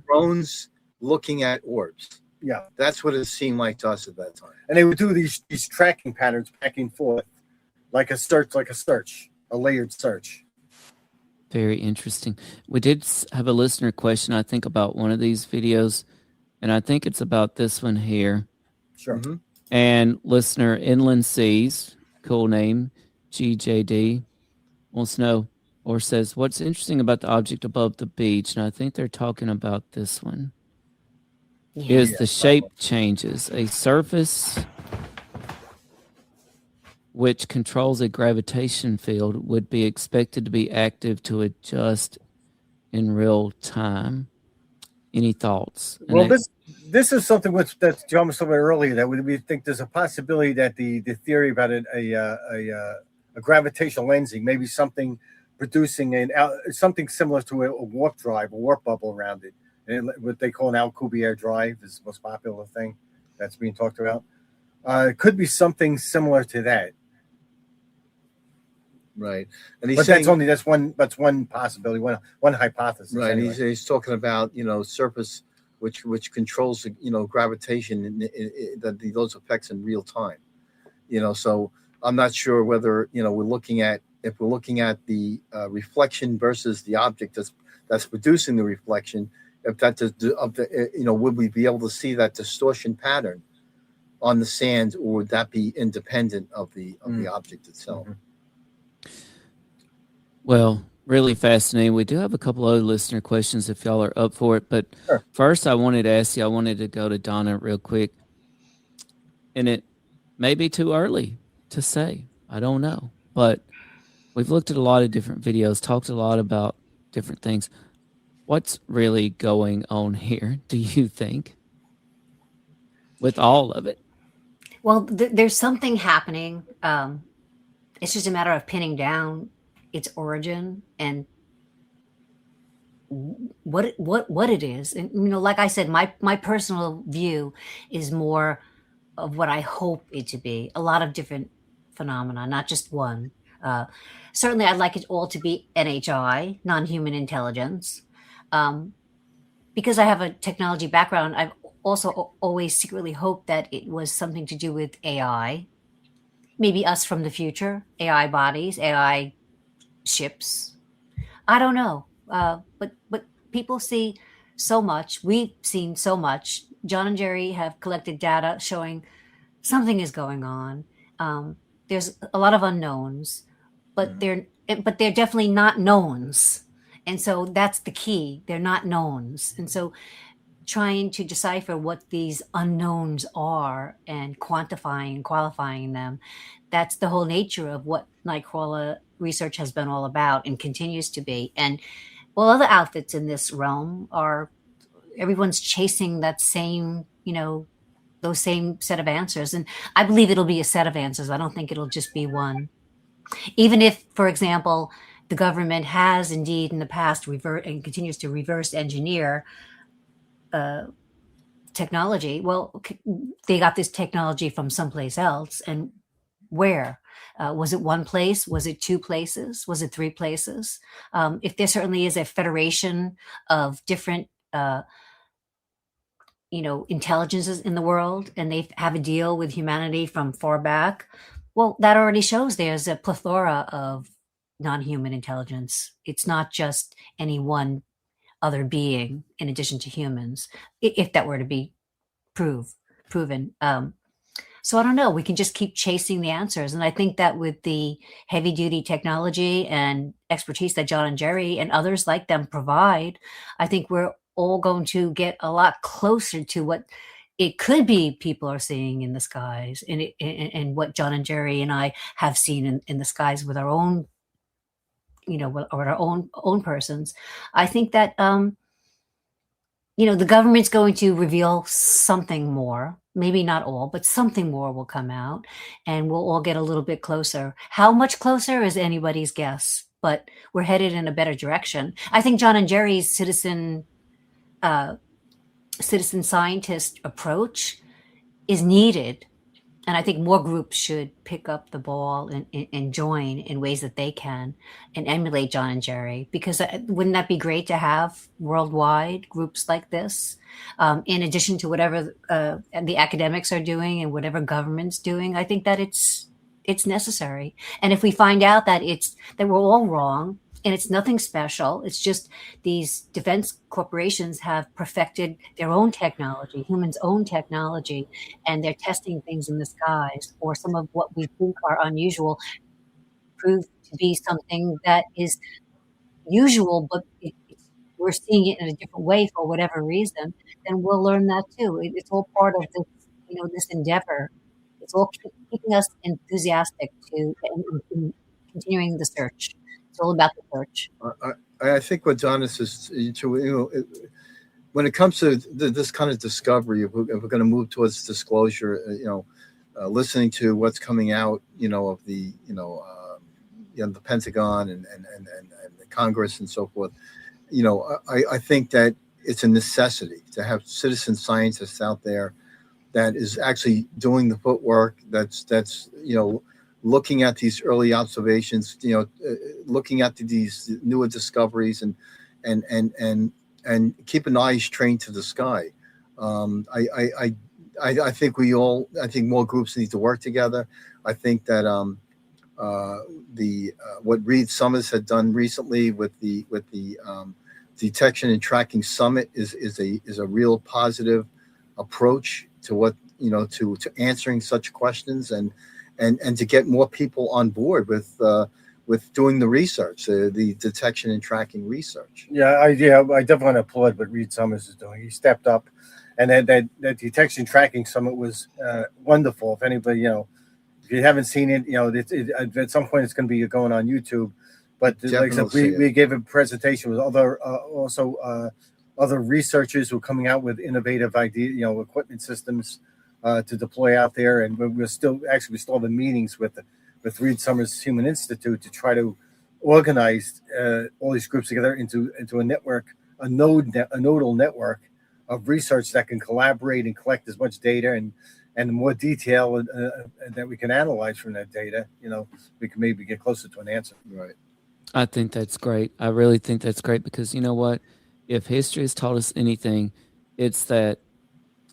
drones looking at orbs. Yeah. That's what it seemed like to us at that time. And they would do these tracking patterns back and forth, like a layered search. Very interesting. We did have a listener question, I think, about one of these videos, and I think it's about this one here. Sure. And listener Inland Seas, cool name, GJD, wants to know or says, what's interesting about the object above the beach? And I think they're talking about this one. Is the shape changes. A surface which controls a gravitation field would be expected to be active to adjust in real time. Any thoughts? Well, this is something that John was talking about earlier, that we think there's a possibility that the theory about a gravitational lensing, maybe something producing something similar to a warp drive, a warp bubble around it. And what they call an Alcubierre drive is the most popular thing that's being talked about. It could be something similar to that. Right. And that's one possibility, one hypothesis. Right. Anyway. He's talking about, surface which controls, gravitation and those effects in real time. So I'm not sure whether, if we're looking at the reflection versus the object that's producing the reflection, if that would we be able to see that distortion pattern on the sand, or would that be independent of the object itself? Well, really fascinating. We do have a couple other listener questions if y'all are up for it. But First, I wanted to go to Donna real quick. And it may be too early to say. I don't know. But we've looked at a lot of different videos, talked a lot about different things. what's really going on here, do you think, with all of it? Well, there's something happening. It's just a matter of pinning down its origin and what it is. And like I said, my personal view is more of what I hope it to be. A lot of different phenomena, not just one. Certainly, I'd like it all to be NHI, non-human intelligence. Because I have a technology background, I've also always secretly hoped that it was something to do with AI. Maybe us from the future, AI bodies, AI ships. I don't know. But people see so much. We've seen so much. John and Jerry have collected data showing something is going on. There's a lot of unknowns, but they're definitely not knowns. And so that's the key. They're not knowns. And so trying to decipher what these unknowns are and quantifying and qualifying them, that's the whole nature of what Nightcrawler research has been all about and continues to be. And well, other outfits in this realm everyone's chasing that same, those same set of answers. And I believe it'll be a set of answers. I don't think it'll just be one. Even if, for example, the government has indeed in the past and continues to reverse engineer technology. Well, they got this technology from someplace else. And where? Was it one place? Was it two places? Was it three places? If there certainly is a federation of different intelligences in the world, and they have a deal with humanity from far back, well, that already shows there's a plethora of non-human intelligence. It's not just any one other being in addition to humans, if that were to be proven. So I don't know. We can just keep chasing the answers. And I think that with the heavy duty technology and expertise that John and Jerry and others like them provide, I think we're all going to get a lot closer to what it could be people are seeing in the skies, and what John and Jerry and I have seen in the skies with our own, with our own persons. I think that, the government's going to reveal something more, maybe not all, but something more will come out, and we'll all get a little bit closer. How much closer is anybody's guess, but we're headed in a better direction. I think John and Jerry's citizen scientist approach is needed. And I think more groups should pick up the ball and join in ways that they can and emulate John and Jerry, because wouldn't that be great to have worldwide groups like this, in addition to whatever the academics are doing and whatever government's doing? I think that it's necessary. And if we find out that we're all wrong, and it's nothing special, it's just these defense corporations have perfected their own technology, humans' own technology, and they're testing things in the skies, or some of what we think are unusual prove to be something that is usual, but we're seeing it in a different way for whatever reason, then we'll learn that too. It's all part of this, this endeavor. It's all keeping us enthusiastic to continuing the search. It's all about the search. I think what Donna says, when it comes to this kind of discovery, if we're going to move towards disclosure, listening to what's coming out, of the, the Pentagon and the Congress and so forth, I think that it's a necessity to have citizen scientists out there that is actually doing the footwork. That's looking at these early observations, looking at these newer discoveries, and keep an eye trained to the sky. I think more groups need to work together. I think that what Reed Summers had done recently with the Detection and Tracking Summit is a real positive approach to what to answering such questions, and to get more people on board with doing the research, the detection and tracking research. I definitely want to applaud what Reed Summers is doing. He stepped up, and that detection tracking summit was wonderful. If anybody, if you haven't seen it, at some point it's going to be going on YouTube. But like I said, we gave a presentation with other other researchers who are coming out with innovative equipment systems to deploy out there, and we still have meetings with Reed Summers Human Institute to try to organize all these groups together into a network, a nodal network of research that can collaborate and collect as much data and the more detail that we can analyze from that data. We can maybe get closer to an answer. Right. I think that's great. I really think that's great because you know what? If history has taught us anything, it's that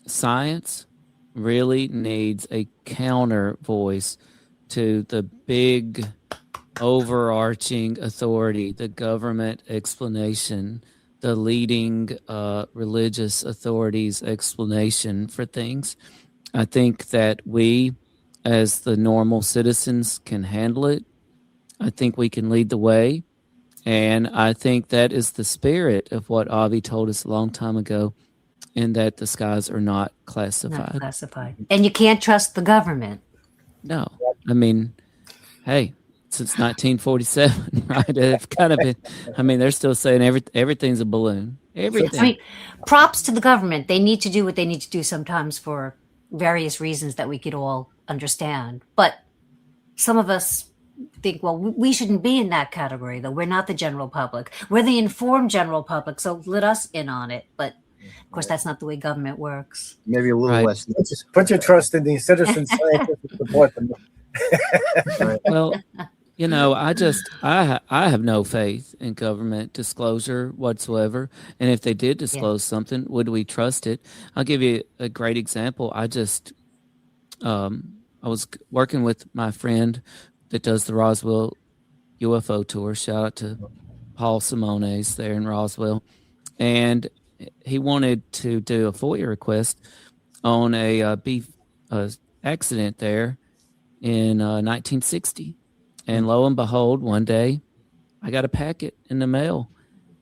science really needs a counter voice to the big overarching authority, the government explanation, the leading religious authorities' explanation for things. I think that we, as the normal citizens, can handle it. I think we can lead the way. And I think that is the spirit of what Avi told us a long time ago, in that the skies are not classified. Not classified. And you can't trust the government. No. I mean, hey, since 1947, right? It's kind of been, I mean, they're still saying everything's a balloon. Everything. I mean, props to the government. They need to do what they need to do sometimes for various reasons that we could all understand. But some of us think, well, we shouldn't be in that category, though. We're not the general public. We're the informed general public, so let us in on it. But, of course, that's not the way government works. Maybe a little less. Just put your trust in the citizen scientists to support them. Well, I have no faith in government disclosure whatsoever. And if they did disclose something, would we trust it? I'll give you a great example. I was working with my friend that does the Roswell UFO tour. Shout out to Paul Simones there in Roswell. And he wanted to do a FOIA request on a beef accident there in 1960. And lo and behold, one day I got a packet in the mail,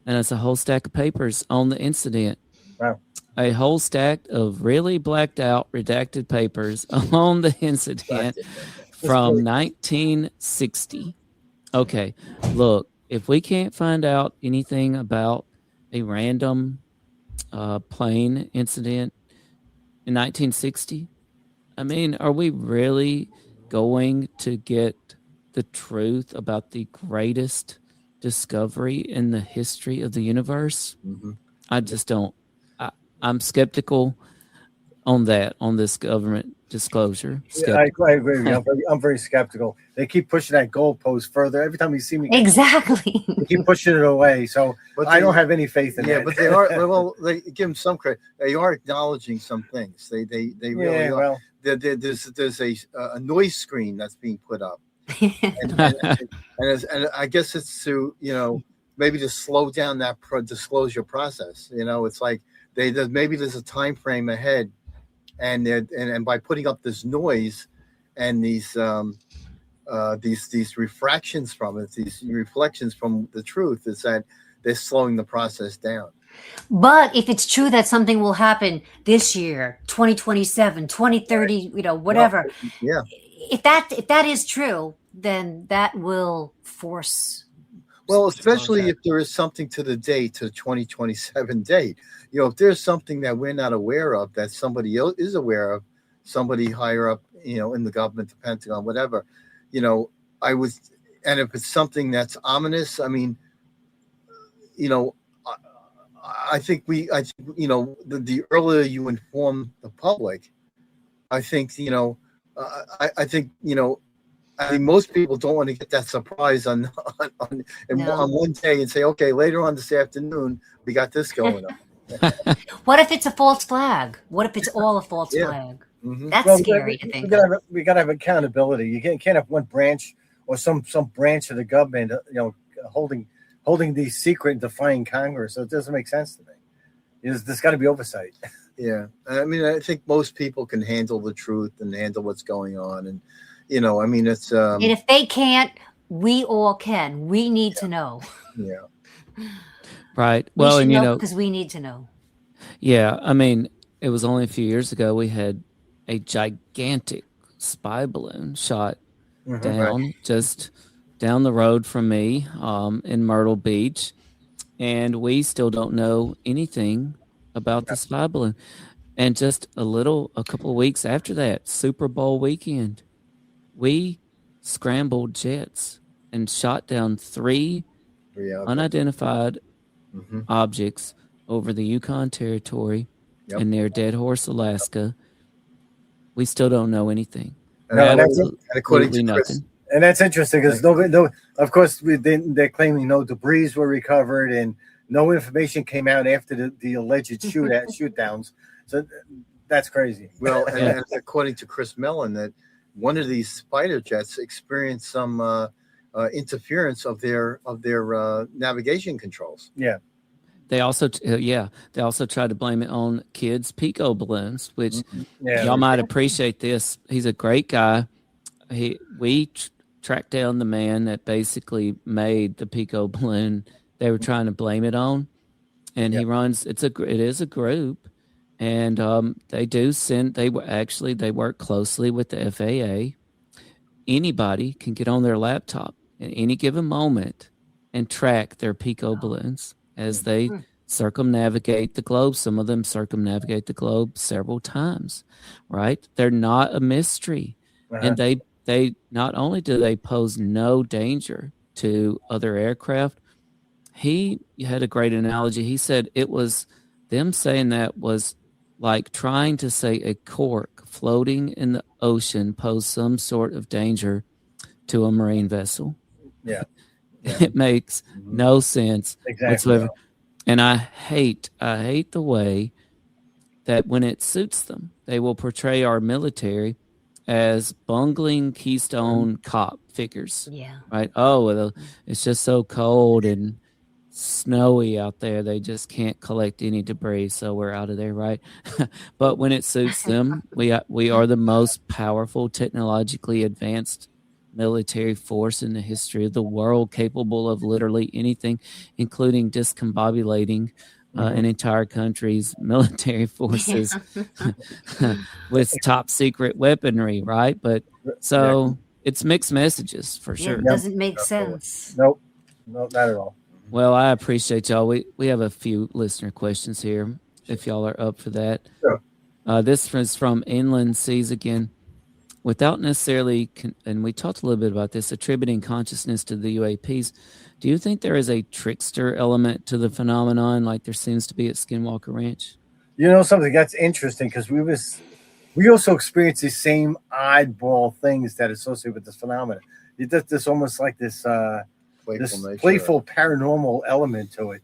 and it's a whole stack of papers on the incident. Wow. A whole stack of really blacked out, redacted papers on the incident from 1960. Okay, look, if we can't find out anything about a random plane incident in 1960, I mean, are we really going to get the truth about the greatest discovery in the history of the universe? Mm-hmm. I just don't. I'm skeptical on this government disclosure. Yeah, I agree with you. I'm very skeptical. They keep pushing that goalpost further. Every time you see me, exactly, they keep pushing it away. So I don't have any faith in that. Yeah, but they are. Well, they give them some credit. They are acknowledging some things. They really are. Well, there's a noise screen that's being put up. and I guess it's to maybe to slow down that disclosure process. It's like maybe there's a time frame ahead, and by putting up this noise and these refractions from it, these reflections from the truth, is that they're slowing the process down. But if it's true that something will happen this year, 2027, 2030, whatever. Yeah. If that is true, then that will force. Well, especially if there is something to the date, to 2027 date. If there's something that we're not aware of, that somebody else is aware of, somebody higher up, in the government, the Pentagon, whatever, and if it's something that's ominous, I mean, I think the earlier you inform the public, I think, I mean, most people don't want to get that surprise on one day and say, okay, later on this afternoon, we got this going on. What if it's a false flag? What if it's all a false flag? Mm-hmm. That's scary to think. We got to have accountability. You can't have one branch or some branch of the government, holding these secret and defying Congress. So it doesn't make sense to me. There's got to be oversight. Yeah, I mean, I think most people can handle the truth and handle what's going on, and I mean, it's. And if they can't, we all can. We need to know. Yeah. Right. Well, because we need to know. Yeah, I mean, it was only a few years ago we had a gigantic spy balloon shot down just down the road from me in Myrtle Beach, and we still don't know anything about the spy balloon. And just a couple of weeks after that, Super Bowl weekend, we scrambled jets and shot down three unidentified objects over the Yukon Territory and near Dead Horse, Alaska. We still don't know anything. And according to Chris, and that's interesting because of course, they're claiming no debris were recovered and no information came out after the alleged shoot-downs. So that's crazy. Well, and according to Chris Mellon, that one of these fighter jets experienced some interference of their navigation controls. Yeah. They also tried to blame it on kids' Pico balloons, which y'all might appreciate this. He's a great guy. We tracked down the man that basically made the Pico balloon they were trying to blame it on, and he runs. It is a group, and they work closely with the FAA. Anybody can get on their laptop at any given moment and track their Pico balloons as they circumnavigate the globe. Some of them circumnavigate the globe several times, right? They're not a mystery. And they not only do they pose no danger to other aircraft, he had a great analogy. He said it was them saying that was like trying to say a cork floating in the ocean posed some sort of danger to a marine vessel. Yeah. It makes no sense whatsoever. And I hate the way that when it suits them, they will portray our military as bungling Keystone cop figures. Yeah. Right? Oh, well, it's just so cold and snowy out there. They just can't collect any debris, so we're out of there, right? But when it suits them, we are the most powerful, technologically advanced military force in the history of the world, capable of literally anything, including discombobulating an entire country's military forces with top secret weaponry, right? But so it's mixed messages for sure. It doesn't make sense. Nope, not at all. Well, I appreciate y'all. We have a few listener questions here, if y'all are up for that. Sure. This is from Inland Seas again. Without necessarily, and we talked a little bit about this, attributing consciousness to the UAPs, do you think there is a trickster element to the phenomenon like there seems to be at Skinwalker Ranch? You know something that's interesting because we also experienced the same oddball things that associate with this phenomenon. There's almost like this playful paranormal element to it.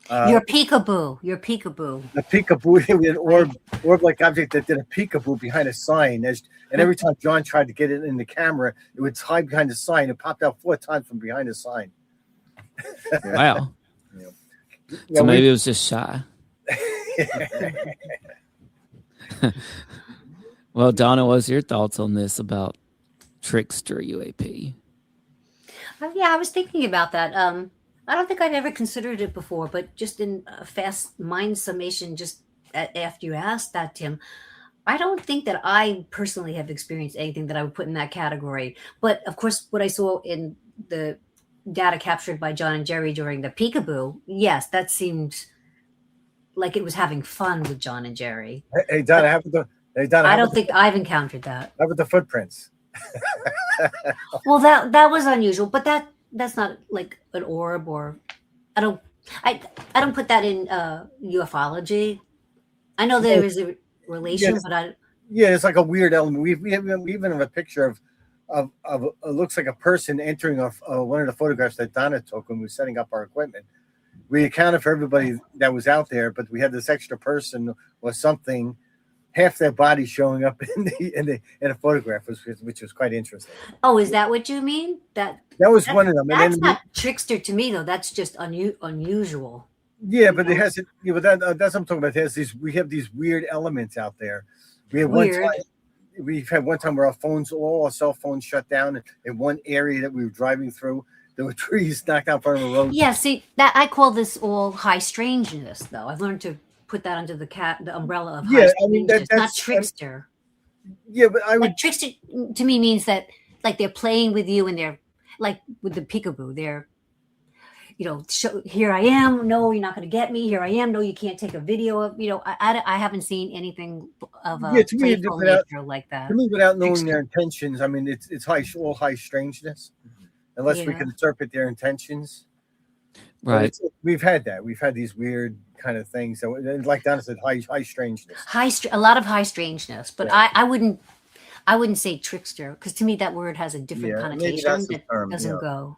Your peekaboo. The peekaboo, we had an orb-like object that did a peekaboo behind a sign. And every time John tried to get it in the camera, it would hide behind the sign. It popped out 4 times from behind the sign. Wow. So maybe it was just shy. Well, Donna, what's your thoughts on this about trickster UAP? Yeah, I was thinking about that. I don't think I'd ever considered it before, but just in a fast mind summation, just after you asked that, Tim, I don't think that I personally have experienced anything that I would put in that category. But of course, what I saw in the data captured by John and Jerry during the peekaboo, yes, that seemed like it was having fun with John and Jerry. Hey, Donna, I don't think I've encountered that. How about the footprints? Well, that was unusual, but that's not like an orb, or I don't put that in ufology. I know there is a relation, but it's like a weird element. We even have a picture of it looks like a person entering one of the photographs that Donna took when we were setting up our equipment. We accounted for everybody that was out there, but we had this extra person or something, half their body showing up in a photograph, which was quite interesting. Oh, is that what you mean? That was one of them. That's not trickster to me, though. That's just unusual. Yeah, but it has it. Yeah, but that's what I'm talking about. We have these weird elements out there. We've had one time where all our cell phones shut down in one area that we were driving through. There were trees knocked out in front of the road. Yeah, see, that I call this all high strangeness, though. I've learned to put that under the umbrella of high strangeness, not trickster. But trickster to me means that like they're playing with you and like with the peekaboo, they're, here I am. No, you're not going to get me. Here I am. No, you can't take a video of, I haven't seen anything of a playful nature like that. To me, without knowing their intentions, I mean, it's all high strangeness, unless we can interpret their intentions. Right. We've had that. We've had these weird kind of things. So, like Donna said, high strangeness. A lot of high strangeness, but I wouldn't say trickster, because to me that word has a different connotation that doesn't go.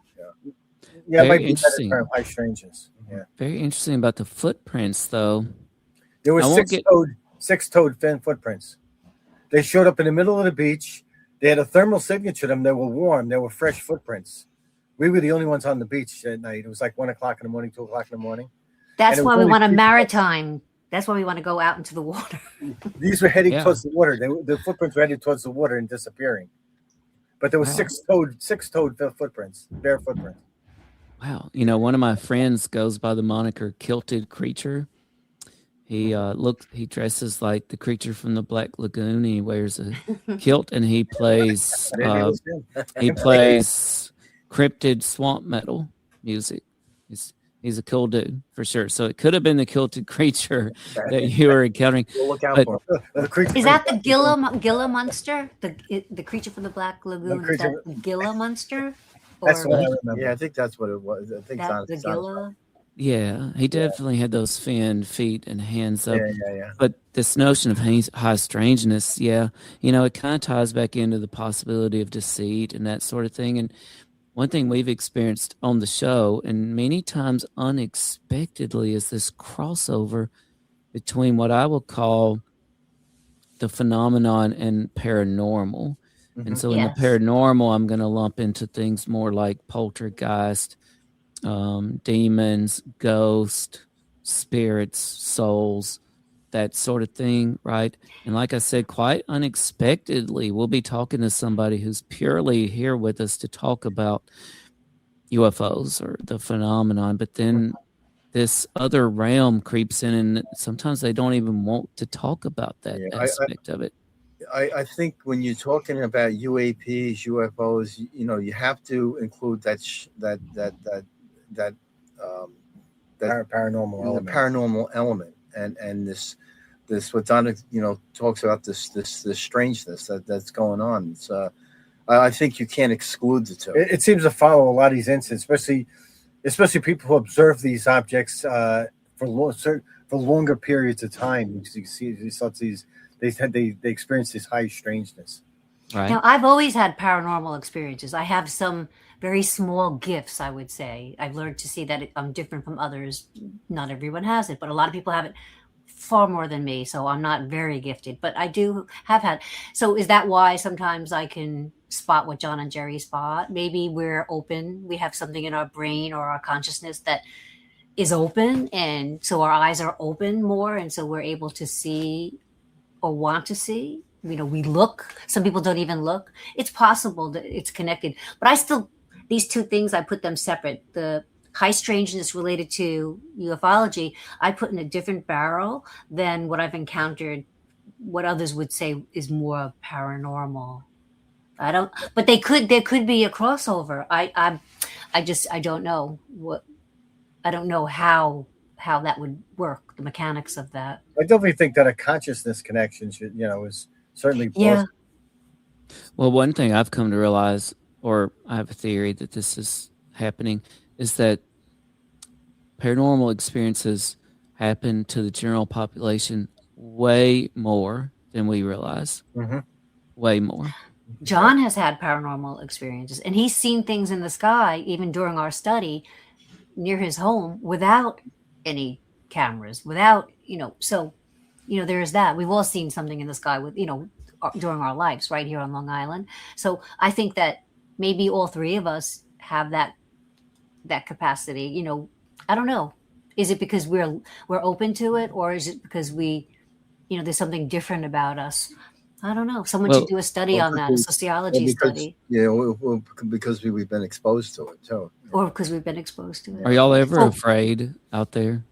Yeah, it might be better term, high strangeness. Yeah. Very interesting about the footprints, though. There were six-toed fin footprints. They showed up in the middle of the beach. They had a thermal signature to them. They were warm. They were fresh footprints. We were the only ones on the beach that night. It was like 1 o'clock in the morning, 2 o'clock in the morning. That's why we want a maritime. That's why we want to go out into the water. These were heading towards the water. The footprints were headed towards the water and disappearing. But there were six-toed footprints, bare footprints. Wow. One of my friends goes by the moniker Kilted Creature. He dresses like the creature from the Black Lagoon. He wears a kilt and he plays cryptid swamp metal music. He's a cool dude for sure. So it could have been the Kilted Creature that you were encountering. We'll look out for him. Is that the Gila monster? The creature from the Black Lagoon? Is that the Gila monster? That's what I remember. Yeah, I think that's what it was. I think the Gila. Yeah, he definitely had those finned feet and hands up. Yeah. But this notion of high strangeness, it kind of ties back into the possibility of deceit and that sort of thing. And one thing we've experienced on the show, and many times unexpectedly, is this crossover between what I will call the phenomenon and paranormal. And so in the paranormal, I'm going to lump into things more like poltergeist, demons, ghosts, spirits, souls, that sort of thing, right? And like I said, quite unexpectedly, we'll be talking to somebody who's purely here with us to talk about UFOs or the phenomenon, but then this other realm creeps in, and sometimes they don't even want to talk about that aspect of it. I think when you're talking about UAPs, UFOs, you have to include that paranormal element, and this what Donna talks about, this strangeness that's going on. It's I think you can't exclude the two. It seems to follow a lot of these incidents, especially people who observe these objects for longer periods of time. You see these. They experience this high strangeness. Right. Now, I've always had paranormal experiences. I have some very small gifts, I would say. I've learned to see that I'm different from others. Not everyone has it, but a lot of people have it far more than me. So I'm not very gifted, but I do have had. So is that why sometimes I can spot what John and Jerry spot? Maybe we're open. We have something in our brain or our consciousness that is open. And so our eyes are open more. And so we're able to see or want to see. We look. Some people don't even look. It's possible that it's connected. But these two things, I put them separate. The high strangeness related to ufology, I put in a different barrel than what I've encountered, what others would say is more paranormal. But there could be a crossover. I don't know I don't know how that would work, the mechanics of that. I definitely think that a consciousness connection should, is certainly possible. Yeah. Well, one thing I've come to realize, or I have a theory that this is happening, is that paranormal experiences happen to the general population way more than we realize. Mm-hmm. Way more. John has had paranormal experiences, and he's seen things in the sky, even during our study near his home, without any cameras, without, so, there's that. We've all seen something in the sky with, during our lives right here on Long Island. So I think that maybe all three of us have that capacity. I don't know. Is it because we're open to it, or is it because there's something different about us? I don't know. Someone should do a study on that, a sociology study. Yeah, because we've been exposed to it too. Or because we've been exposed to it. Are y'all ever afraid out there?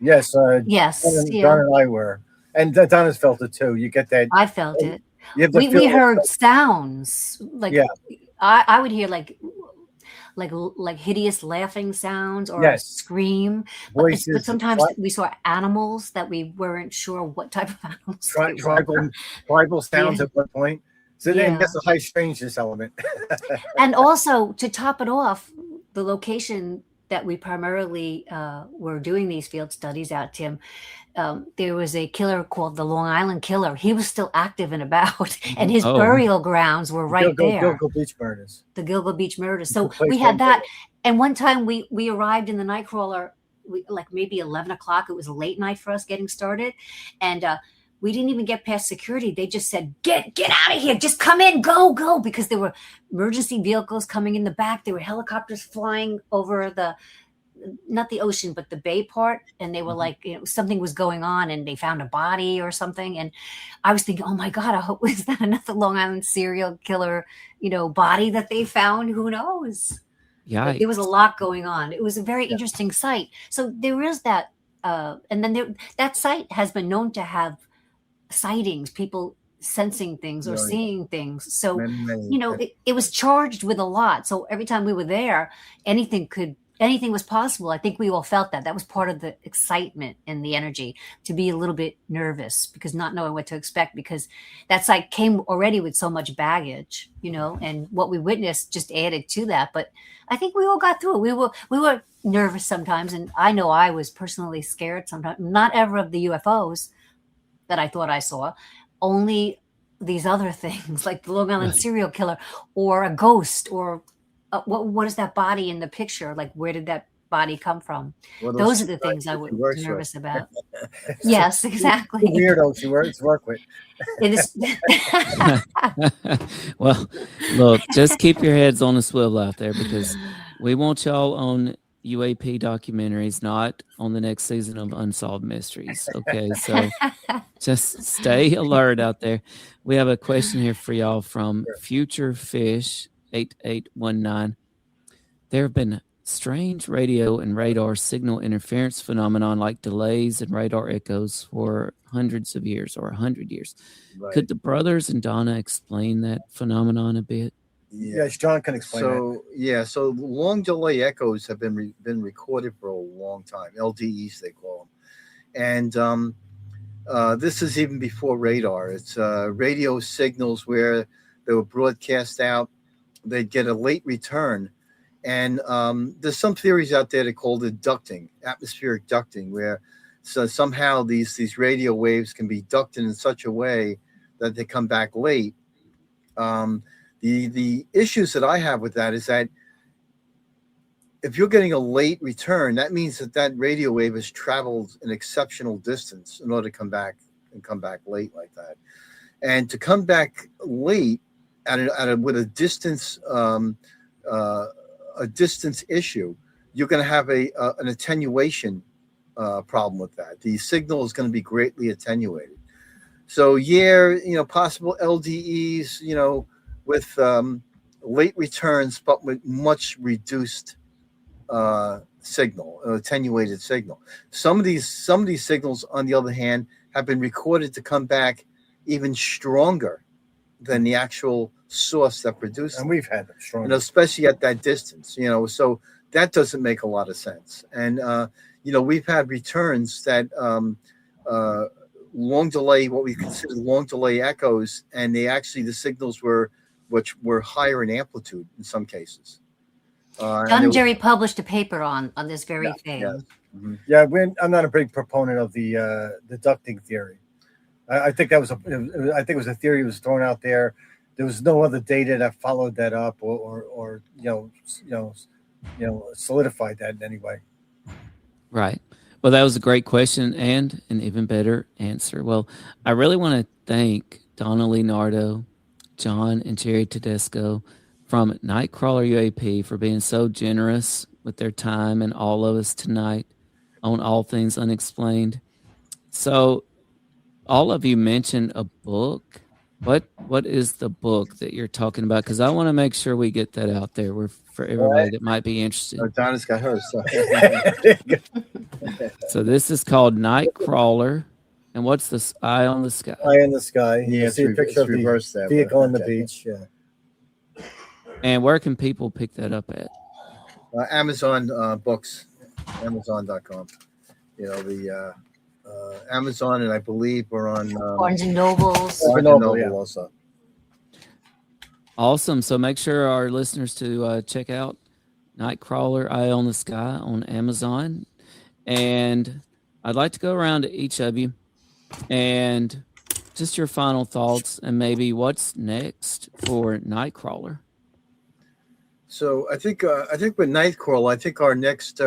Yes. Yes. Don and I were. And Donna's felt it too. You get that. I felt it. We heard sounds. Like, I would hear, like, like hideous laughing sounds or Yes. scream. Voices, but sometimes we saw animals that we weren't sure what type of animals. Tribal sounds at one point. So then Yeah. that's a high strangeness element. And also, to top it off, the location that we primarily were doing these field studies at, Tim, there was a killer called the Long Island Killer. He was still active and about, and his burial grounds were right there. Gilgo Beach murders. The Gilgo Beach murders. So we had that. And one time we arrived in the Nightcrawler, like maybe 11 o'clock. It was a late night for us getting started. And we didn't even get past security. They just said, get out of here. Just come in, go. Because there were emergency vehicles coming in the back. There were helicopters flying over not the ocean, but the bay part. And they were like, something was going on and they found a body or something. And I was thinking, oh my God, I hope, is that another Long Island serial killer, body that they found? Who knows? Yeah. There was a lot going on. It was a very interesting site. So there is that. And then that site has been known to have sightings, people sensing things or seeing things. So, it was charged with a lot. So every time we were there, anything was possible. I think we all felt that. That was part of the excitement and the energy, to be a little bit nervous because not knowing what to expect, because that site came already with so much baggage, and what we witnessed just added to that. But I think we all got through it. We were nervous sometimes. And I know I was personally scared sometimes, not ever of the UFOs that I thought I saw, only these other things like the Long Island serial killer or a ghost or what is that body in the picture? Like, where did that body come from? Well, those are the things I was nervous about. Yes, exactly. Weirdos you work with. It is. Well, look, just keep your heads on a swivel out there, because we want y'all on UAP documentaries, not on the next season of Unsolved Mysteries. Okay, so just stay alert out there. We have a question here for y'all from Future Fish 8819. There have been strange radio and radar signal interference phenomenon like delays and radar echoes for hundreds of years or 100 years. Right. Could the brothers and Donna explain that phenomenon a bit? Yes, John can explain that. So long delay echoes have been recorded for a long time. LDEs, they call them. And this is even before radar. It's radio signals where they were broadcast out. They'd get a late return. And there's some theories out there that call it ducting, atmospheric ducting, where somehow these radio waves can be ducted in such a way that they come back late. The issues that I have with that is that if you're getting a late return, that means that radio wave has traveled an exceptional distance in order to come back late like that. And to come back late with a distance issue, you're going to have an attenuation problem with that. The signal is going to be greatly attenuated. So possible LDEs, with late returns, but with much reduced signal, attenuated signal. Some of these signals, on the other hand, have been recorded to come back even stronger than the actual source that produced them. And we've had them stronger, and especially at that distance. So that doesn't make a lot of sense. And we've had returns that long delay, what we consider long delay echoes, and the signals were higher in amplitude in some cases. John Jerry published a paper on this very thing. Yes. Mm-hmm. Yeah, I'm not a big proponent of the ducting theory. I think it was a theory that was thrown out there. There was no other data that followed that up or solidified that in any way. Right. Well, that was a great question and an even better answer. Well, I really want to thank Donna Lee Nardo, John and Jerry Tedesco from Nightcrawler UAP for being so generous with their time and all of us tonight on All Things Unexplained. So all of you mentioned a book. What is the book that you're talking about? Because I want to make sure we get that out there for everybody that might be interested. Donna's got hers. So this is called Nightcrawler. And what's this eye on the sky? Eye in the sky. Yeah, see a picture of the vehicle on the beach. Yeah. And where can people pick that up at? Amazon books, Amazon.com. The Amazon, and I believe we're on Barnes and Nobles. Barnes and Noble also. Awesome. So make sure our listeners to check out Nightcrawler, Eye on the Sky on Amazon. And I'd like to go around to each of you and just your final thoughts and maybe what's next for Nightcrawler. So I think with Nightcrawler, I think our next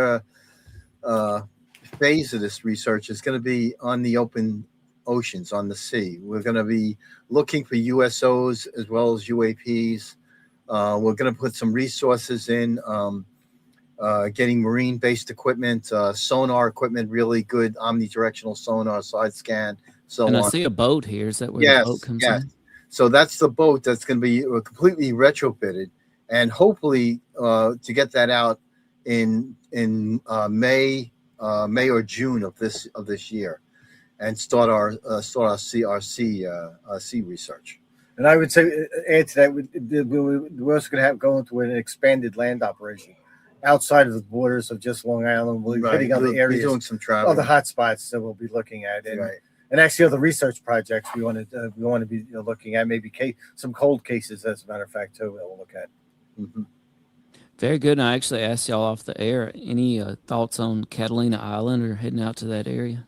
phase of this research is going to be on the open oceans, on the sea. We're going to be looking for USOs as well as UAPs. We're going to put some resources in, getting marine-based equipment, sonar equipment, really good omnidirectional sonar, side scan, so and on. I see a boat here. Is that where the boat comes in? So that's the boat that's going to be completely retrofitted, and hopefully to get that out in May or June of this year, and start our sea research. And I would say, add to that, we're also going to go into an expanded land operation outside of the borders of just Long Island. We'll be hitting other areas, doing some travel, other hotspots that we'll be looking at, and actually other research projects we want to be looking at. Maybe some cold cases, as a matter of fact, too. We'll look at. Mm-hmm. Very good. And I actually asked y'all off the air, any thoughts on Catalina Island or heading out to that area?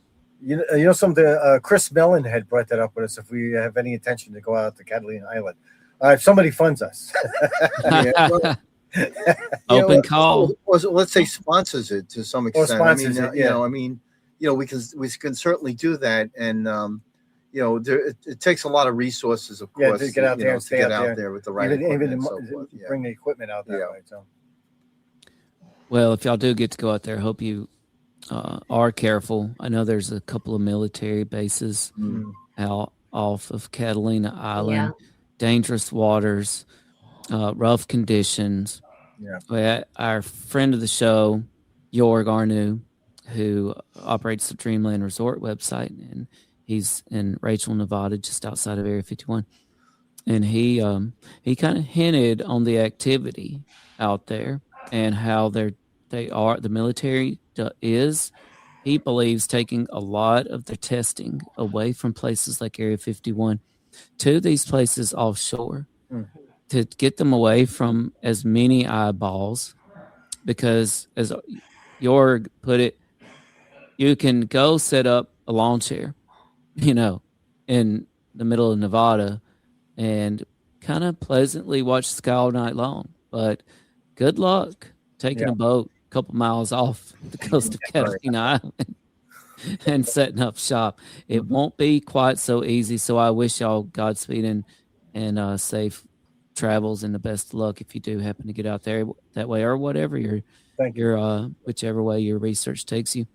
Something Chris Mellon had brought that up with us. If we have any intention to go out to Catalina Island, if somebody funds us, open call. Or let's say sponsors it to some extent. Or sponsors we can certainly do that, and it takes a lot of resources, of course, to get out there and stay out there with the right even and so forth. Bring the equipment out that way. So, well, if y'all do get to go out there, I hope you are careful. I know there's a couple of military bases out off of Catalina Island, dangerous waters, rough conditions. Our friend of the show, Jorg Arnu, who operates the Dreamland Resort website, and he's in Rachel, Nevada, just outside of Area 51. And he kind of hinted on the activity out there and how the military is, he believes, taking a lot of their testing away from places like Area 51 to these places offshore to get them away from as many eyeballs, because as Jorg put it, you can go set up a lawn chair, in the middle of Nevada and kind of pleasantly watch the sky all night long. But good luck taking a boat a couple miles off the coast of Catalina Island and setting up shop. It won't be quite so easy. So I wish y'all Godspeed and safe travels and the best of luck if you do happen to get out there that way, or whatever whichever way your research takes you.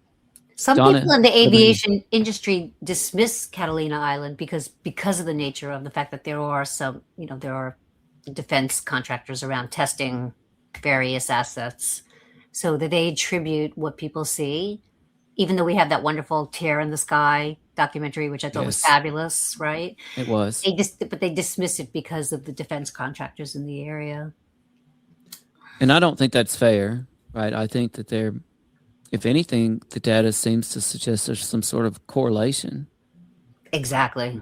Some Donna, people in the aviation industry dismiss Catalina Island because of the nature of the fact that there are some, there are defense contractors around testing various assets, so that they attribute what people see, even though we have that wonderful Tear in the Sky documentary, which I thought was fabulous, right? It was. But they dismiss it because of the defense contractors in the area. And I don't think that's fair, right? I think that if anything, the data seems to suggest there's some sort of correlation. Exactly.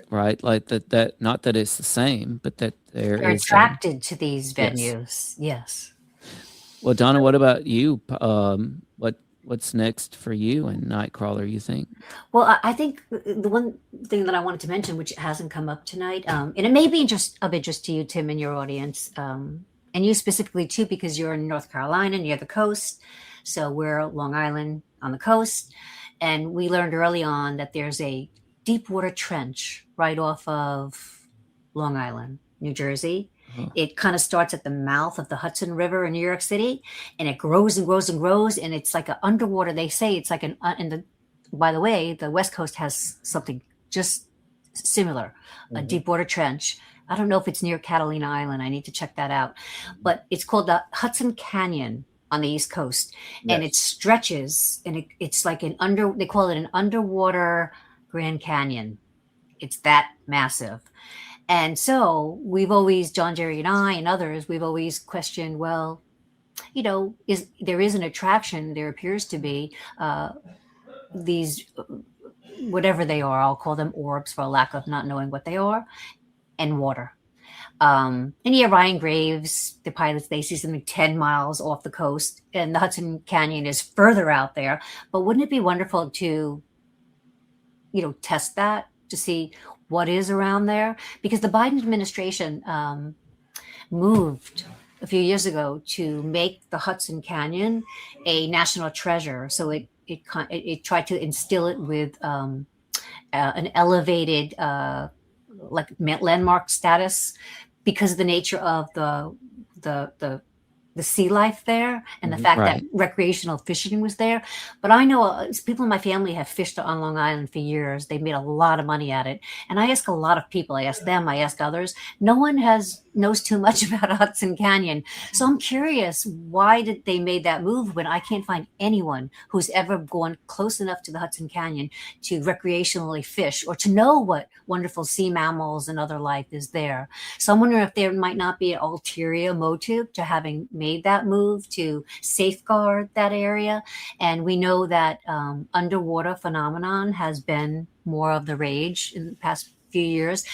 Right? Like that not that it's the same, but that they're attracted to these venues. Yes. Well, Donna, what about you? What's next for you and Nightcrawler, you think? Well, I think the one thing that I wanted to mention, which hasn't come up tonight, and it may be of interest to you, Tim, and your audience, and you specifically too, because you're in North Carolina, near the coast. So we're Long Island on the coast. And we learned early on that there's a deep water trench right off of Long Island, New Jersey. It kind of starts at the mouth of the Hudson River in New York City, and it grows and grows and grows. And it's like an underwater. They say it's like by the way, the West Coast has something just similar, a deep water trench. I don't know if it's near Catalina Island. I need to check that out. But it's called the Hudson Canyon on the East Coast. And it stretches, and it's like they call it an underwater Grand Canyon. It's that massive. And so we've always, John, Jerry, and I, and others, we've always questioned, well, there is an attraction. There appears to be these, whatever they are, I'll call them orbs for lack of not knowing what they are, and water. And Ryan Graves, the pilots, they see something 10 miles off the coast, and the Hudson Canyon is further out there. But wouldn't it be wonderful to, test that to see what is around there? Because the Biden administration moved a few years ago to make the Hudson Canyon a national treasure. So it tried to instill it with an elevated landmark status because of the nature of the sea life there and the fact that recreational fishing was there. But I know people in my family have fished on Long Island for years. They've made a lot of money at it. And I ask a lot of people, I ask them, I ask others. No one knows too much about Hudson Canyon. So I'm curious, why did they made that move when I can't find anyone who's ever gone close enough to the Hudson Canyon to recreationally fish or to know what wonderful sea mammals and other life is there. So I'm wondering if there might not be an ulterior motive to having made that move to safeguard that area. And we know that underwater phenomenon has been more of the rage in the past few years.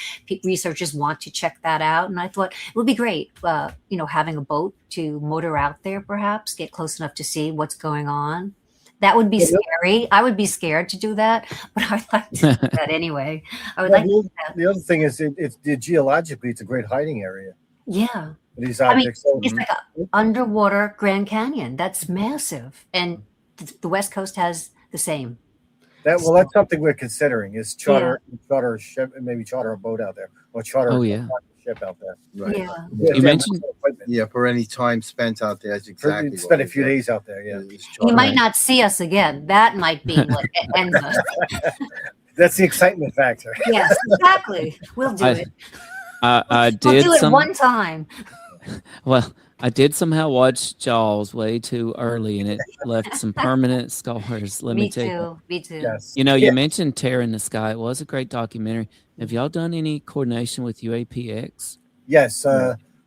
Researchers want to check that out. And I thought it would be great, having a boat to motor out there, perhaps get close enough to see what's going on. That would be scary. I would be scared to do that, but I'd like to do that anyway. I would like to do that. The other thing is, geologically, it's a great hiding area. Yeah. These objects. It's like an underwater Grand Canyon. That's massive. And the West Coast has the same. That's something we're considering is charter a ship, maybe charter a boat out there or charter a ship out there. Right. Yeah. You mentioned for any time spent out there. That's exactly. Spend a few days out there. Yeah. You might not see us again. That might be what ends us. That's the excitement factor. Yes, exactly. We'll do it. I did. We'll do it one time. Well, I did somehow watch Jaws way too early, and it left some permanent scars. Me too. Yes. You mentioned Terror in the Sky. It was a great documentary. Have y'all done any coordination with UAPX? Yes,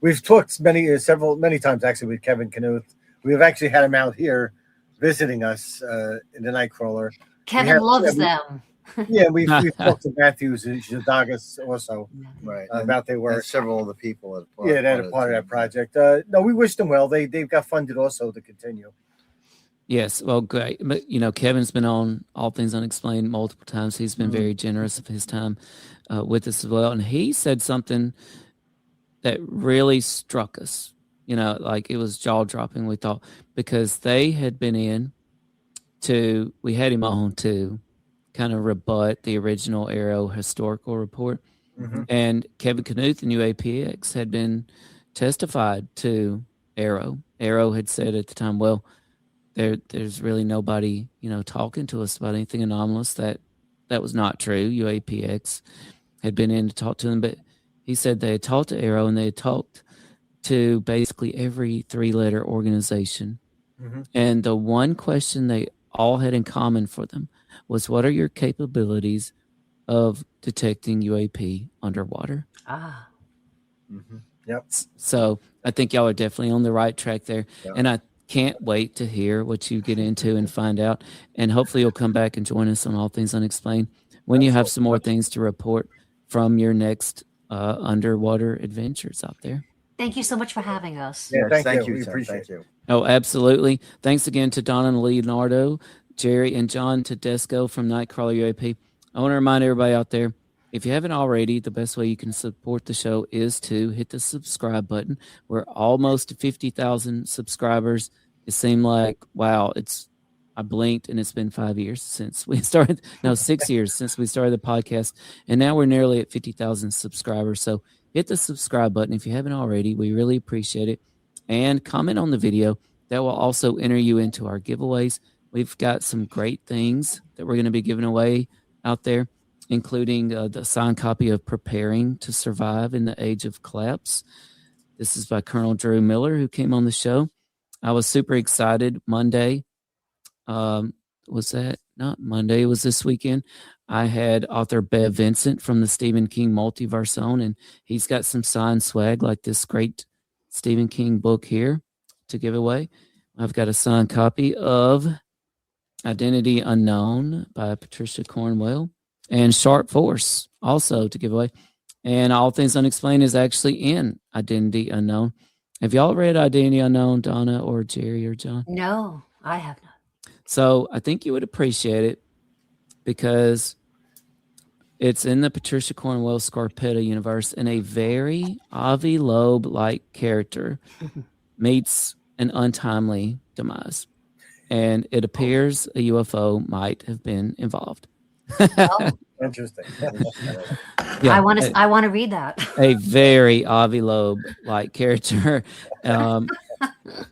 we've talked many times actually with Kevin Knuth. We've actually had him out here visiting us in the Nightcrawler. Kevin loves them. Yeah, we've talked to Matthews and Zadagas also, right? About their work. And several of the people that they're part of that project. No, we wish them well. They've got funded also to continue. Yes, well, great. But Kevin's been on All Things Unexplained multiple times. He's been very generous of his time with us as well, and he said something that really struck us. Like it was jaw dropping. We thought because they had been we had him on to kind of rebut the original Arrow historical report. Mm-hmm. And Kevin Knuth and UAPX had been testified to Arrow. Arrow had said at the time, well, there's really nobody, talking to us about anything anomalous. That was not true. UAPX had been in to talk to them, but he said they had talked to Arrow and they had talked to basically every 3-letter organization. Mm-hmm. And the one question they all had in common for them was, what are your capabilities of detecting UAP underwater? Mm-hmm. Yep. So I think y'all are definitely on the right track there. Yep. And I can't wait to hear what you get into and find out. And hopefully you'll come back and join us on All Things Unexplained when you have some more things to report from your next underwater adventures out there. Thank you so much for having us. Yeah, thank you. We appreciate you. Oh, absolutely. Thanks again to Donna Lee Nardo, Jerry, and John Tedesco from Nightcrawler UAP. I want to remind everybody out there, if you haven't already, the best way you can support the show is to hit the subscribe button. We're almost to 50,000 subscribers. It seemed like, wow, I blinked and it's been 5 years since we started. No, 6 years since we started the podcast. And now we're nearly at 50,000 subscribers. So hit the subscribe button if you haven't already. We really appreciate it. And comment on the video. That will also enter you into our giveaways. We've got some great things that we're going to be giving away out there, including the signed copy of Preparing to Survive in the Age of Collapse. This is by Colonel Drew Miller, who came on the show. I was super excited. Monday, was that not Monday? It was this weekend. I had author Bev Vincent from the Stephen King Multiverse on, and he's got some signed swag like this great Stephen King book here, to give away. I've got a signed copy of Identity Unknown by Patricia Cornwell and Sharp Force also to give away. And All Things Unexplained is actually in Identity Unknown. Have y'all read Identity Unknown, Donna or Jerry or John? No, I have not. So I think you would appreciate it because it's in the Patricia Cornwell Scarpetta universe, and a very Avi Loeb-like character meets an untimely demise. And it appears a UFO might have been involved. Interesting. Yeah, I want to read that. A very Avi Loeb-like character. I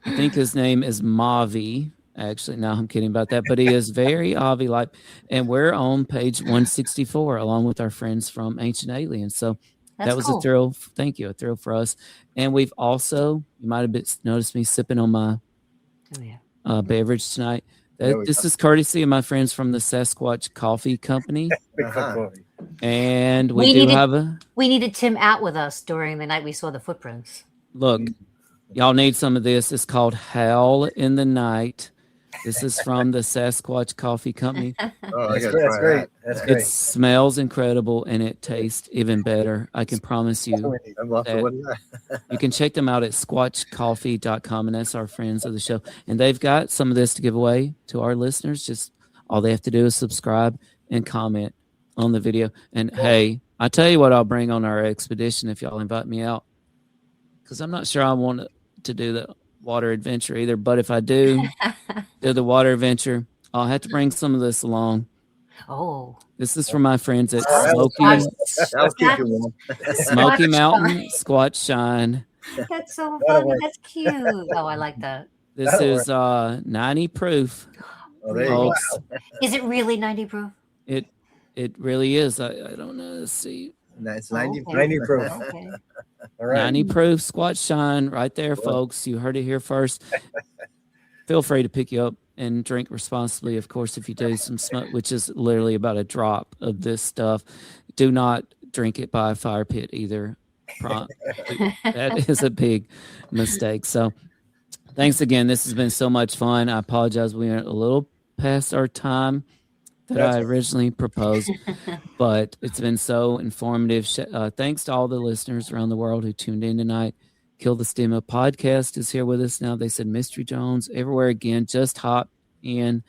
think his name is Mavi. Actually, no, I'm kidding about that. But he is very Avi-like. And we're on page 164 along with our friends from Ancient Aliens. So that was cool. A thrill. Thank you. A thrill for us. And we've also, you might have noticed me sipping on my beverage tonight. This is courtesy of my friends from the Sasquatch Coffee Company. And we needed Tim out with us during the night we saw the footprints. Look, y'all need some of this. It's called Howl in the Night. This is from the Sasquatch Coffee Company. That's great. That's great. It smells incredible and it tastes even better. I can promise you. You can check them out at squatchcoffee.com, and that's our friends of the show. And they've got some of this to give away to our listeners. Just all they have to do is subscribe and comment on the video. And hey, I tell you what, I'll bring on our expedition if y'all invite me out, because I'm not sure I want to do the water adventure either, but if I do the water adventure, I'll have to bring some of this along. Oh, this is from my friends at Smoky Mountain Squatch Shine. That's so funny. That's cute. Oh, I like that. This is 90 proof. Folks. Is it really 90 proof? It really is. I don't know. Let's see. It's 90 proof. Okay. All right. 90 proof Squatch Shine right there, folks. You heard it here first. Feel free to pick you up and drink responsibly, of course, if you do some smoke, which is literally about a drop of this stuff. Do not drink it by a fire pit either. That is a big mistake. So thanks again. This has been so much fun. I apologize. We went a little past our time that I originally proposed, but it's been so informative. Thanks to all the listeners around the world who tuned in tonight. Kill the Stigma podcast is here with us now. They said Mystery Jones everywhere again. Just hop in.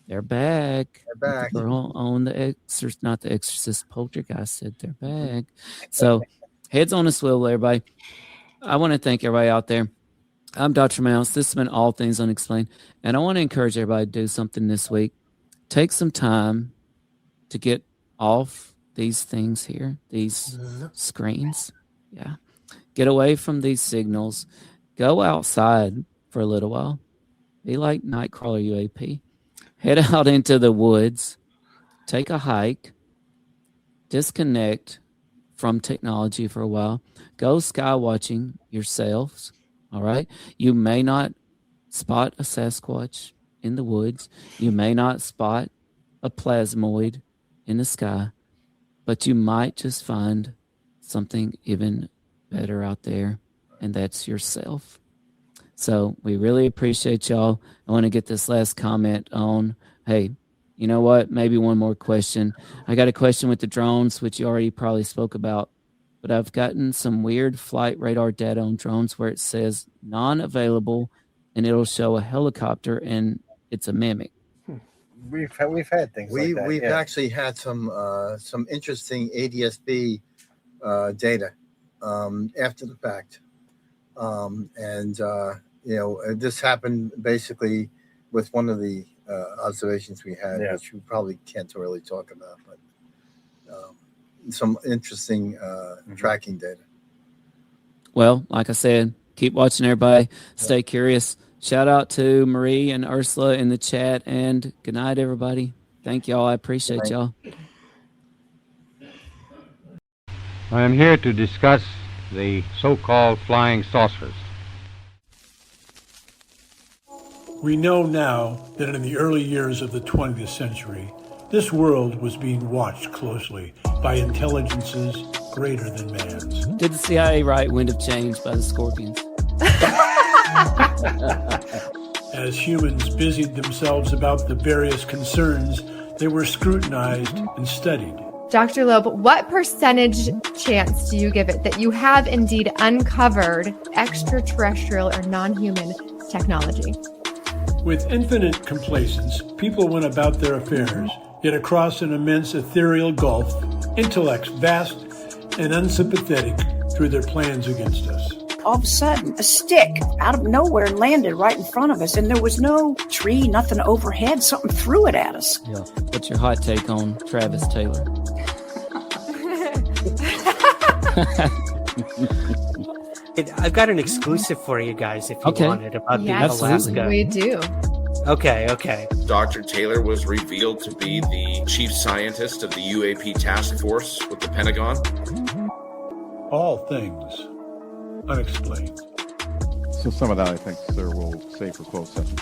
They're back. They're on the not the Exorcist, Poltergeist said they're back. So heads on a swivel, everybody. I want to thank everybody out there. I'm Dr. Mouse. This has been All Things Unexplained, and I want to encourage everybody to do something this week. Take some time to get off these things here, these screens. Yeah. Get away from these signals. Go outside for a little while. Be like Nightcrawler UAP. Head out into the woods. Take a hike. Disconnect from technology for a while. Go sky watching yourselves. All right? You may not spot a Sasquatch in the woods. You may not spot a plasmoid in the sky, but you might just find something even better out there, and that's yourself. So we really appreciate y'all. I want to get this last comment on, hey, you know what? Maybe one more question. I got a question with the drones, which you already probably spoke about, but I've gotten some weird flight radar data on drones where it says non-available, and it'll show a helicopter, and it's a mimic. We've had things like that. We've actually had some interesting ADS-B data after the fact, this happened basically with one of the observations we had, which we probably can't really talk about, but some interesting tracking data. Well, like I said, keep watching, everybody. Stay curious. Shout out to Marie and Ursula in the chat, and good night, everybody. Thank y'all. I appreciate y'all. I am here to discuss the so-called flying saucers. We know now that in the early years of the 20th century, this world was being watched closely by intelligences greater than man's. Did the CIA write Wind of Change by the Scorpions? As humans busied themselves about the various concerns, they were scrutinized and studied. Dr. Loeb, what percentage chance do you give it that you have indeed uncovered extraterrestrial or non-human technology? With infinite complacence, people went about their affairs, yet across an immense ethereal gulf, intellects vast and unsympathetic drew their plans against us. All of a sudden, a stick out of nowhere landed right in front of us, and there was no tree, nothing overhead. Something threw it at us. Yeah. What's your hot take on Travis Taylor? I've got an exclusive for you guys if you want it about the Alaska. We do. Okay. Dr. Taylor was revealed to be the chief scientist of the UAP task force with the Pentagon. All Things Unexplained. So some of that, I think, sir, we'll save for closed session.